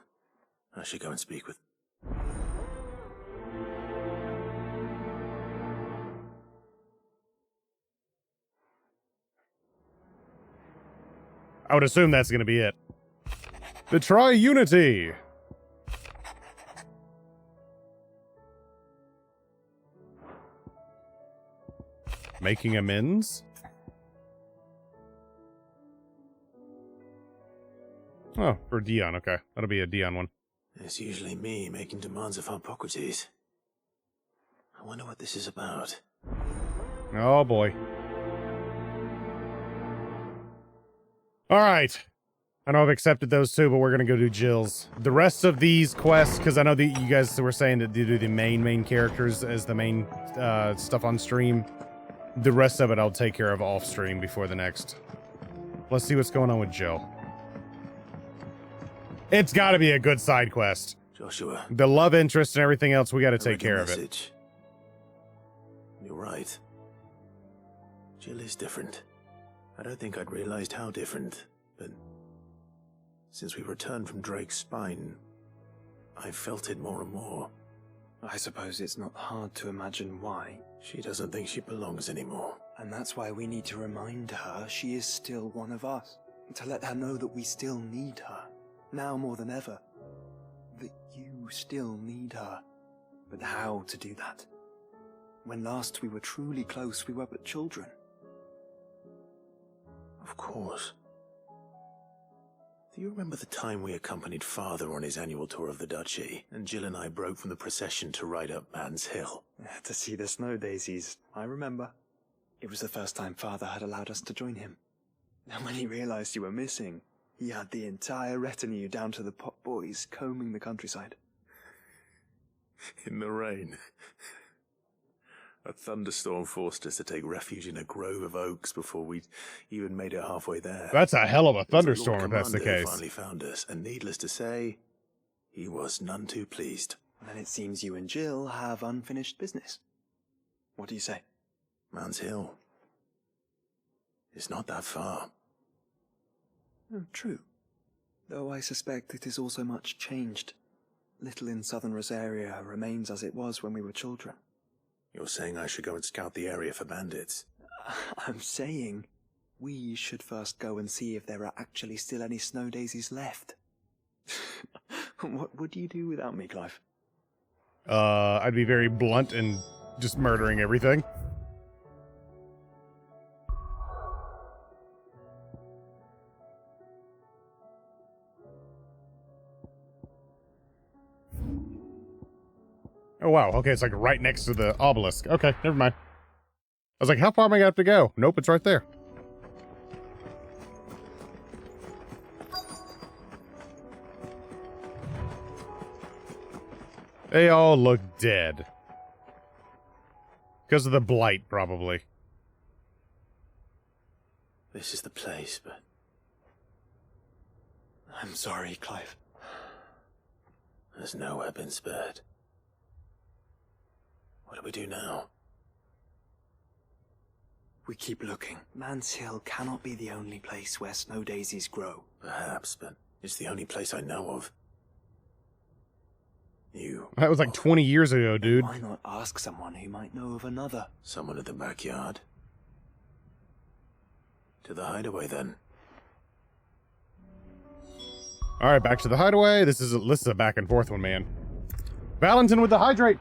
I should go and speak with... I would assume that's gonna be it. The Tri-Unity! Making amends? Oh, for Dion, okay. That'll be a Dion one. It's usually me making demands of Hippocrates. I wonder what this is about. Oh boy. Alright. I know I've accepted those two, but we're gonna go do Jill's. The rest of these quests, because I know that you guys were saying that you do the main characters as the main stuff on stream. The rest of it I'll take care of off stream before the next. Let's see what's going on with Jill. It's gotta be a good side quest. Joshua. The love interest and everything else, we gotta take care of it. You're right. Jill is different. I don't think I'd realized how different, but since we returned from Drake's spine, I've felt it more and more. I suppose it's not hard to imagine why. She doesn't think she belongs anymore. And that's why we need to remind her she is still one of us. To let her know that we still need her. Now more than ever. That you still need her. But how to do that? When last we were truly close, we were but children. Of course. Do you remember the time we accompanied Father on his annual tour of the Duchy, and Jill and I broke from the procession to ride up Man's Hill? To see the snow daisies, I remember. It was the first time Father had allowed us to join him. And when he realized you were missing, he had the entire retinue down to the pot boys combing the countryside. In the rain. A thunderstorm forced us to take refuge in a grove of oaks before we'd even made it halfway there. That's a hell of a thunderstorm if that's the case. Finally found us, and needless to say, he was none too pleased. And it seems you and Jill have unfinished business. What do you say? Man's Hill. It's not that far. Oh, true. Though I suspect it is also much changed. Little in southern Rosaria remains as it was when we were children. You're saying I should go and scout the area for bandits? I'm saying we should first go and see if there are actually still any snow daisies left. What would you do without me, Clive? I'd be very blunt and just murdering everything. Oh, wow. Okay, it's like right next to the obelisk. Okay, never mind. I was like, how far am I going to have to go? Nope, it's right there. They all look dead. Because of the blight, probably. This is the place, but... I'm sorry, Clive. There's nowhere been spared. What do we do now? We keep looking. Man's Hill cannot be the only place where snow daisies grow. Perhaps, but it's the only place I know of. That was like 20 years ago, dude. Why not ask someone who might know of another? Someone in the backyard. To the hideaway, then. Alright, back to the hideaway. This is a back and forth one, man. Valentin with the hydrate!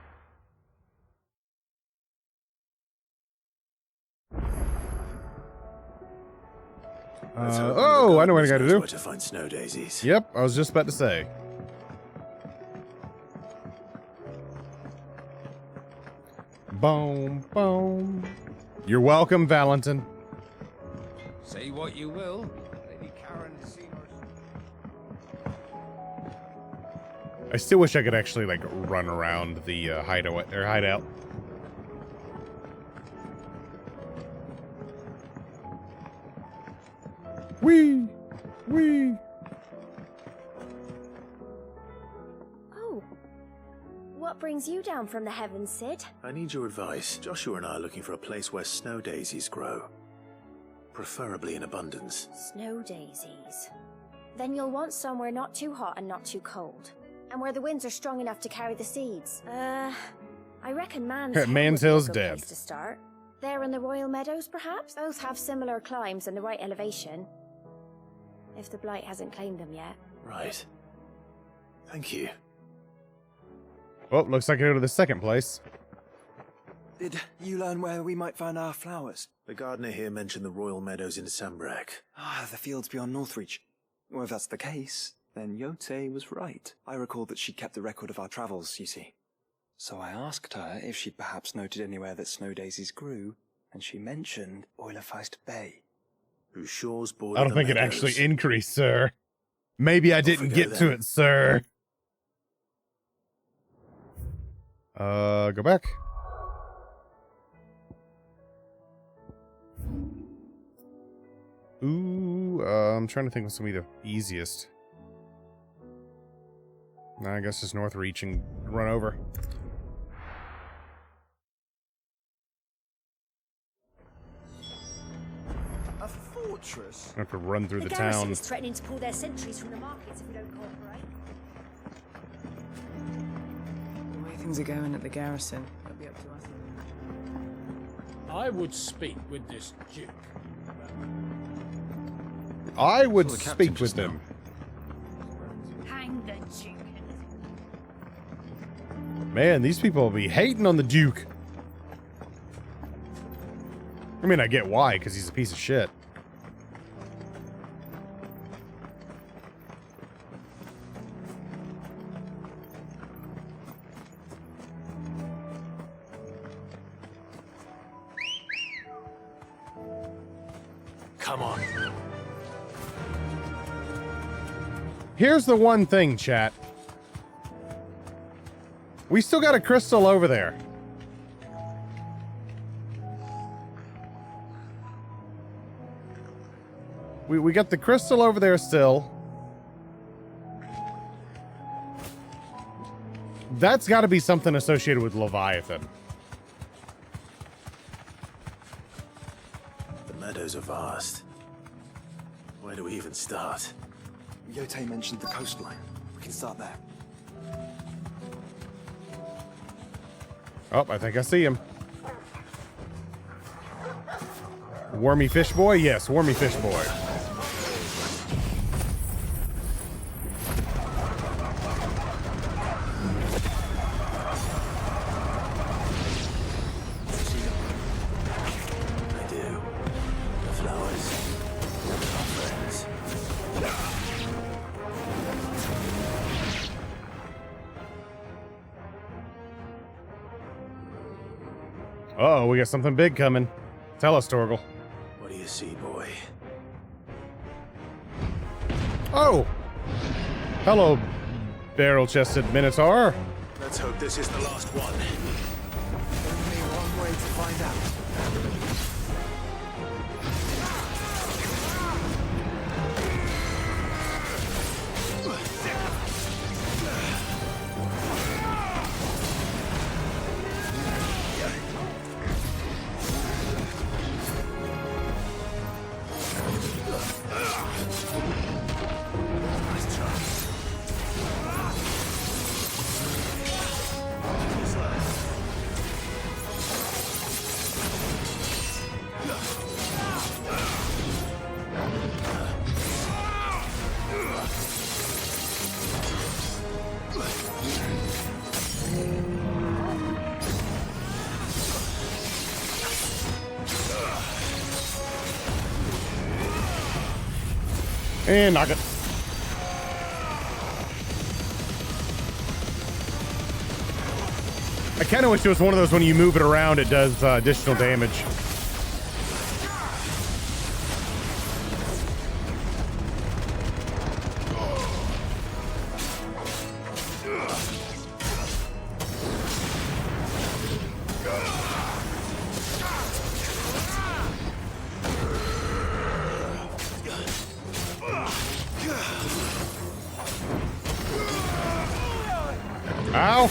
Oh, I know what I gotta do. Where to find snow daisies. Yep, I was just about to say. Boom, boom. You're welcome, Valentin. Say what you will. Lady Karen has seen us. I still wish I could actually, like, run around the hideaway, or hideout. Whee! Whee! Oh. What brings you down from the heavens, Sid? I need your advice. Joshua and I are looking for a place where snow daisies grow. Preferably in abundance. Snow daisies. Then you'll want somewhere not too hot and not too cold. And where the winds are strong enough to carry the seeds. I reckon Man's Hill Man's would be a Hill's good dead. place to start. There in the Royal Meadows, perhaps? Both have similar climbs and the right elevation. If the blight hasn't claimed them yet. Right. Thank you. Well, looks like I go to the second place. Did you learn where we might find our flowers? The gardener here mentioned the Royal Meadows in Sambrak. Ah, the fields beyond Northreach. Well, if that's the case, then Yote was right. I recall that she kept the record of our travels, you see. So I asked her if she'd perhaps noted anywhere that snow daisies grew, and she mentioned Oilafeist Bay. Whose shores border I don't think it actually increased, sir. Maybe I didn't get to it, sir. Go back. Ooh, I'm trying to think what's gonna be the easiest. Nah, I guess just Northreach and run over. A fortress? I have to run through the garrison town. is threatening to pull their sentries from the markets if we don't cooperate. The way things are going at the garrison, it'll be up to us. I would speak with this Duke. I would speak with them. Hang the Duke. Man, these people will be hating on the Duke. I mean, I get why, because he's a piece of shit. Come on. Here's the one thing, chat. We still got a crystal over there. We got the crystal over there still. That's got to be something associated with Leviathan. The meadows are vast. Where do we even start? Yote mentioned the coastline. We can start there. Oh, I think I see him. Wormy fish boy? Yes, wormy fish boy. I do. The flowers. Our friends. Uh-oh, we got something big coming. Tell us, Torgal. What do you see, boy? Oh! Hello, barrel-chested Minotaur. They're Let's hope this is the last one. Only one way to find out. And knock it. I kind of wish it was one of those when you move it around, it does additional damage. Ow!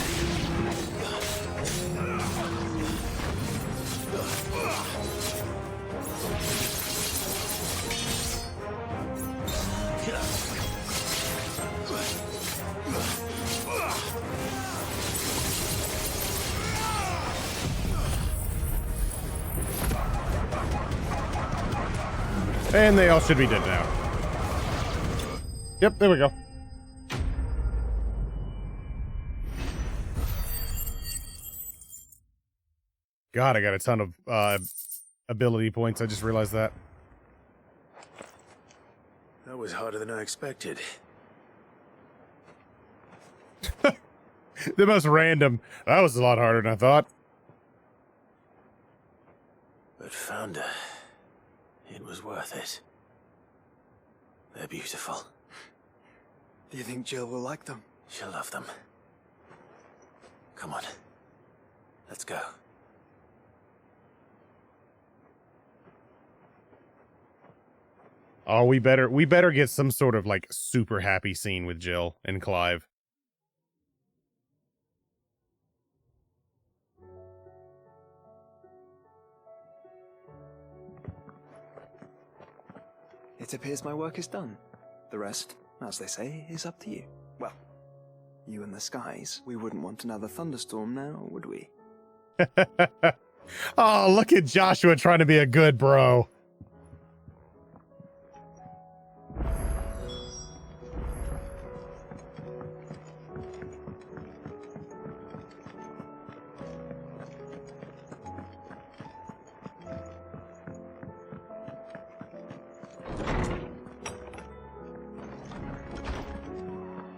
And they all should be dead now. Yep, there we go. God, I got a ton of ability points. I just realized that. That was harder than I expected. The most random. That was a lot harder than I thought. But found her. It was worth it. They're beautiful. Do you think Jill will like them? She'll love them. Come on. Let's go. Oh, we better get some sort of like super happy scene with Jill and Clive. It appears my work is done. The rest, as they say, is up to you. Well, you and the skies. We wouldn't want another thunderstorm now, would we? Oh, look at Joshua trying to be a good bro.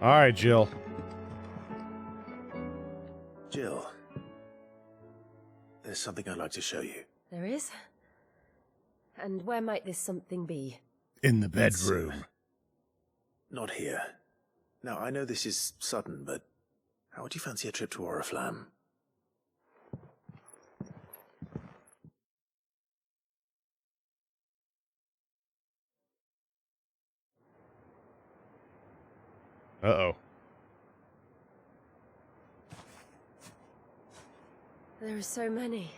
All right, Jill. Jill, there's something I'd like to show you. There is? And where might this something be? In the bedroom. Not here. Now, I know this is sudden, but how would you fancy a trip to Oriflamme? Uh-oh. There are so many.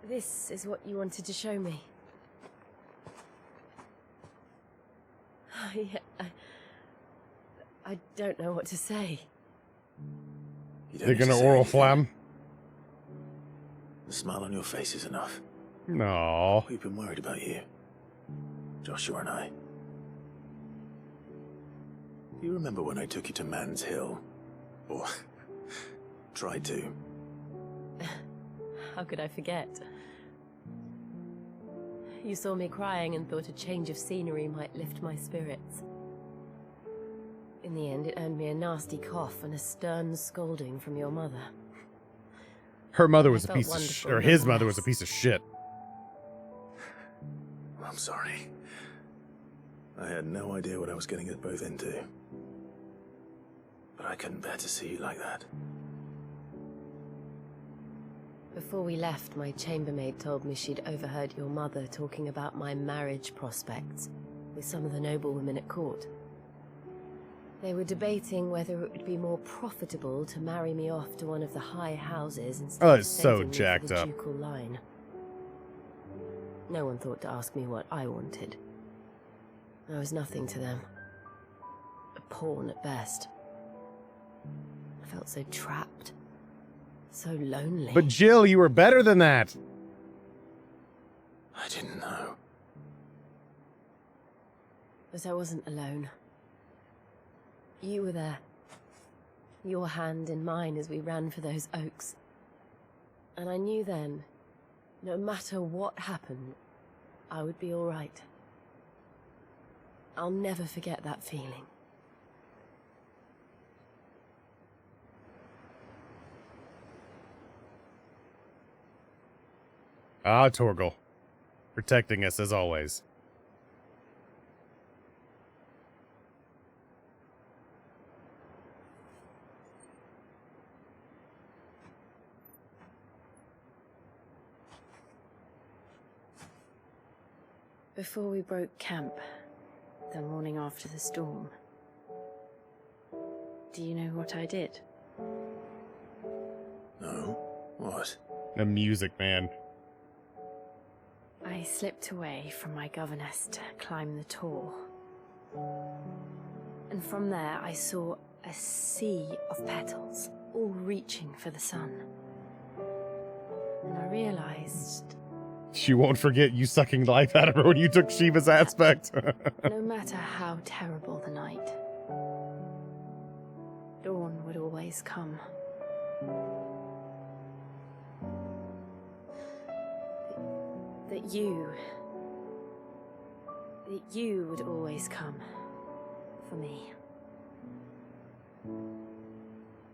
This is what you wanted to show me. I don't know what to say. They're gonna Oriflamme? The smile on your face is enough. No. We've been worried about you. Joshua and I. You remember when I took you to Man's Hill? Or tried to. How could I forget? You saw me crying and thought a change of scenery might lift my spirits. In the end, it earned me a nasty cough and a stern scolding from your mother. Her mother was a piece of shit, or his mother was a piece of shit. I'm sorry. I had no idea what I was getting us both into. But I couldn't bear to see you like that. Before we left, my chambermaid told me she'd overheard your mother talking about my marriage prospects with some of the noblewomen at court. They were debating whether it would be more profitable to marry me off to one of the high houses instead of it's so saving me for jacked the up. ducal line. No one thought to ask me what I wanted. I was nothing to them. A pawn at best. I felt so trapped. So lonely. But Jill, you were better than that. I didn't know. But I wasn't alone. You were there. Your hand in mine as we ran for those oaks. And I knew then, no matter what happened, I would be all right. I'll never forget that feeling. Ah, Torgal. Protecting us as always. Before we broke camp, the morning after the storm, do you know what I did? No? What? The music, man. I slipped away from my governess to climb the Tor. And from there I saw a sea of petals, all reaching for the sun. And I realized She won't forget you sucking life out of her when you took Shiva's aspect. no matter how terrible the night, dawn would always come. That you would always come for me.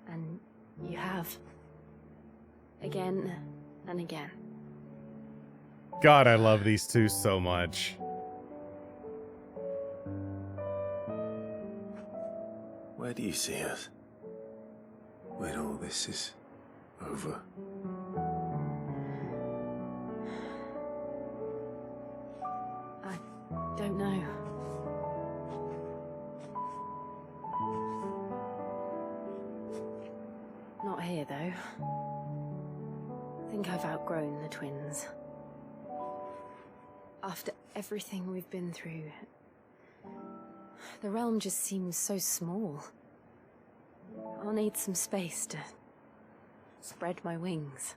And you have. Again and again. God, I love these two so much. Where do you see us? When all this is over? I don't know. Not here, though. I think I've outgrown the twins. After everything we've been through, the realm just seems so small. I'll need some space to spread my wings.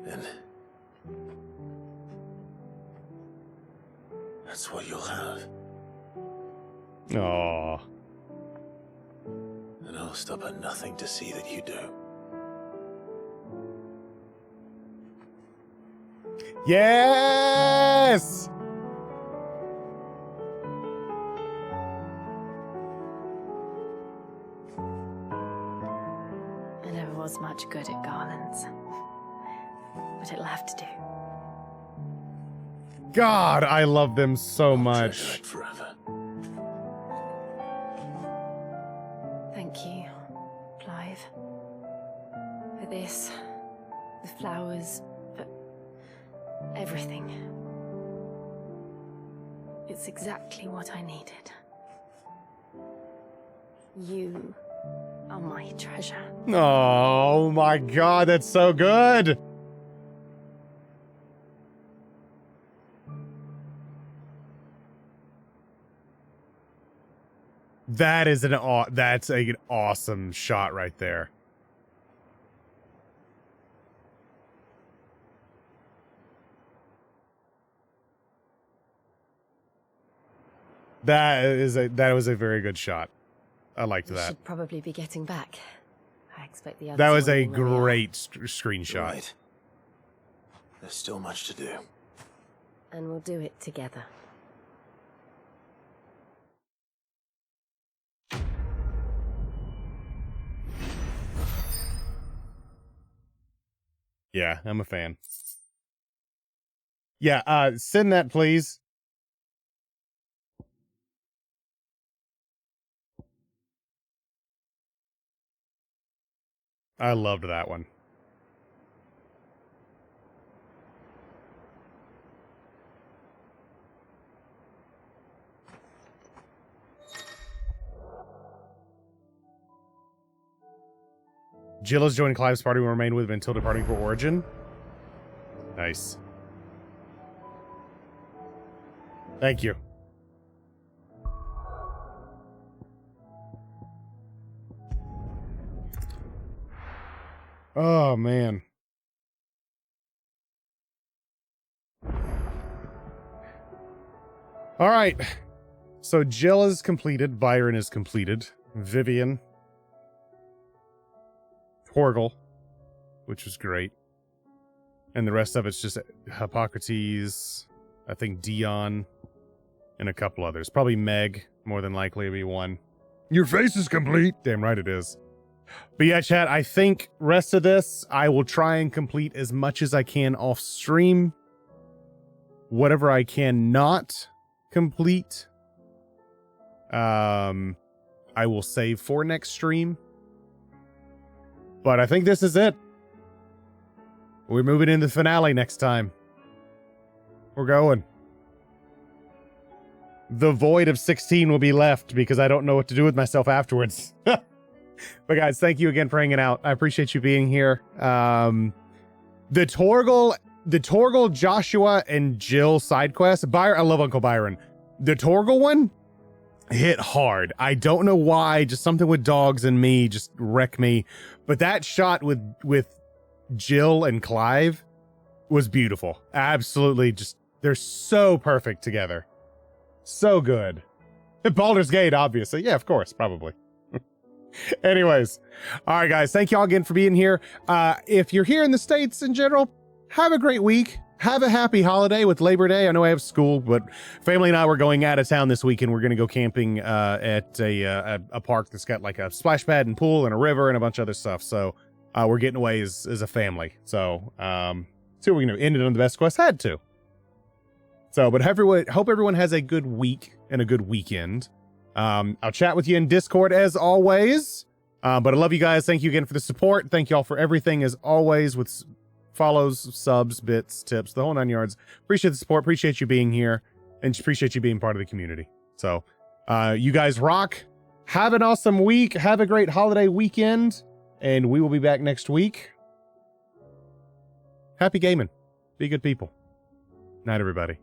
Then that's what you'll have. Aww. And I'll stop at nothing to see that you do. Yes! I never was much good at garlands, but it'll have to do. God, I love them so much. Treasure it forever. Thank you, Clive. For this, the flowers, for everything. It's exactly what I needed. You are my treasure. Oh my God, that's so good. That is that's an awesome shot right there. That was a very good shot. I liked We that. should probably be getting back. I expect the others That was will a already are. great screenshot. Right. There's still much to do. And we'll do it together. Yeah, I'm a fan. Yeah, send that please. I loved that one. Jill has joined Clive's party and will remain with him until departing for Origin. Nice. Thank you. Oh, man. All right. So Jill is completed. Byron is completed. Vivian. Torgal, which was great. And the rest of it's just Hippocrates, I think Dion, and a couple others. Probably Meg, more than likely to be one. Your face is complete. Damn right it is. But yeah, chat, I think rest of this, I will try and complete as much as I can off stream. Whatever I cannot complete, I will save for next stream. But I think this is it. We're moving into the finale next time. We're going. The void of 16 will be left because I don't know what to do with myself afterwards. But guys, thank you again for hanging out. I appreciate you being here. The Torgal, Joshua, and Jill side quest. I love Uncle Byron. The Torgal one hit hard. I don't know why. Just something with dogs and me just wrecked me. But that shot with Jill and Clive was beautiful. Absolutely, just they're so perfect together. So good. And Baldur's Gate, obviously. Yeah, of course, probably. Anyways, all right, guys. Thank you all again for being here. If you're here in the States in general, have a great week. Have a happy holiday with Labor Day. I know I have school, but family and I were going out of town this weekend. We're going to go camping at a park that's got like a splash pad and pool and a river and a bunch of other stuff. So we're getting away as a family. So see what we're going to end it on the best quest. Had to. So, but hope everyone has a good week and a good weekend. I'll chat with you in Discord as always. But I love you guys. Thank you again for the support. Thank you all for everything as always with follows, subs, bits, tips, the whole 9 yards. Appreciate the support. Appreciate you being here and appreciate you being part of the community. So you guys rock. Have an awesome week. Have a great holiday weekend. And we will be back next week. Happy gaming. Be good people. Night, everybody.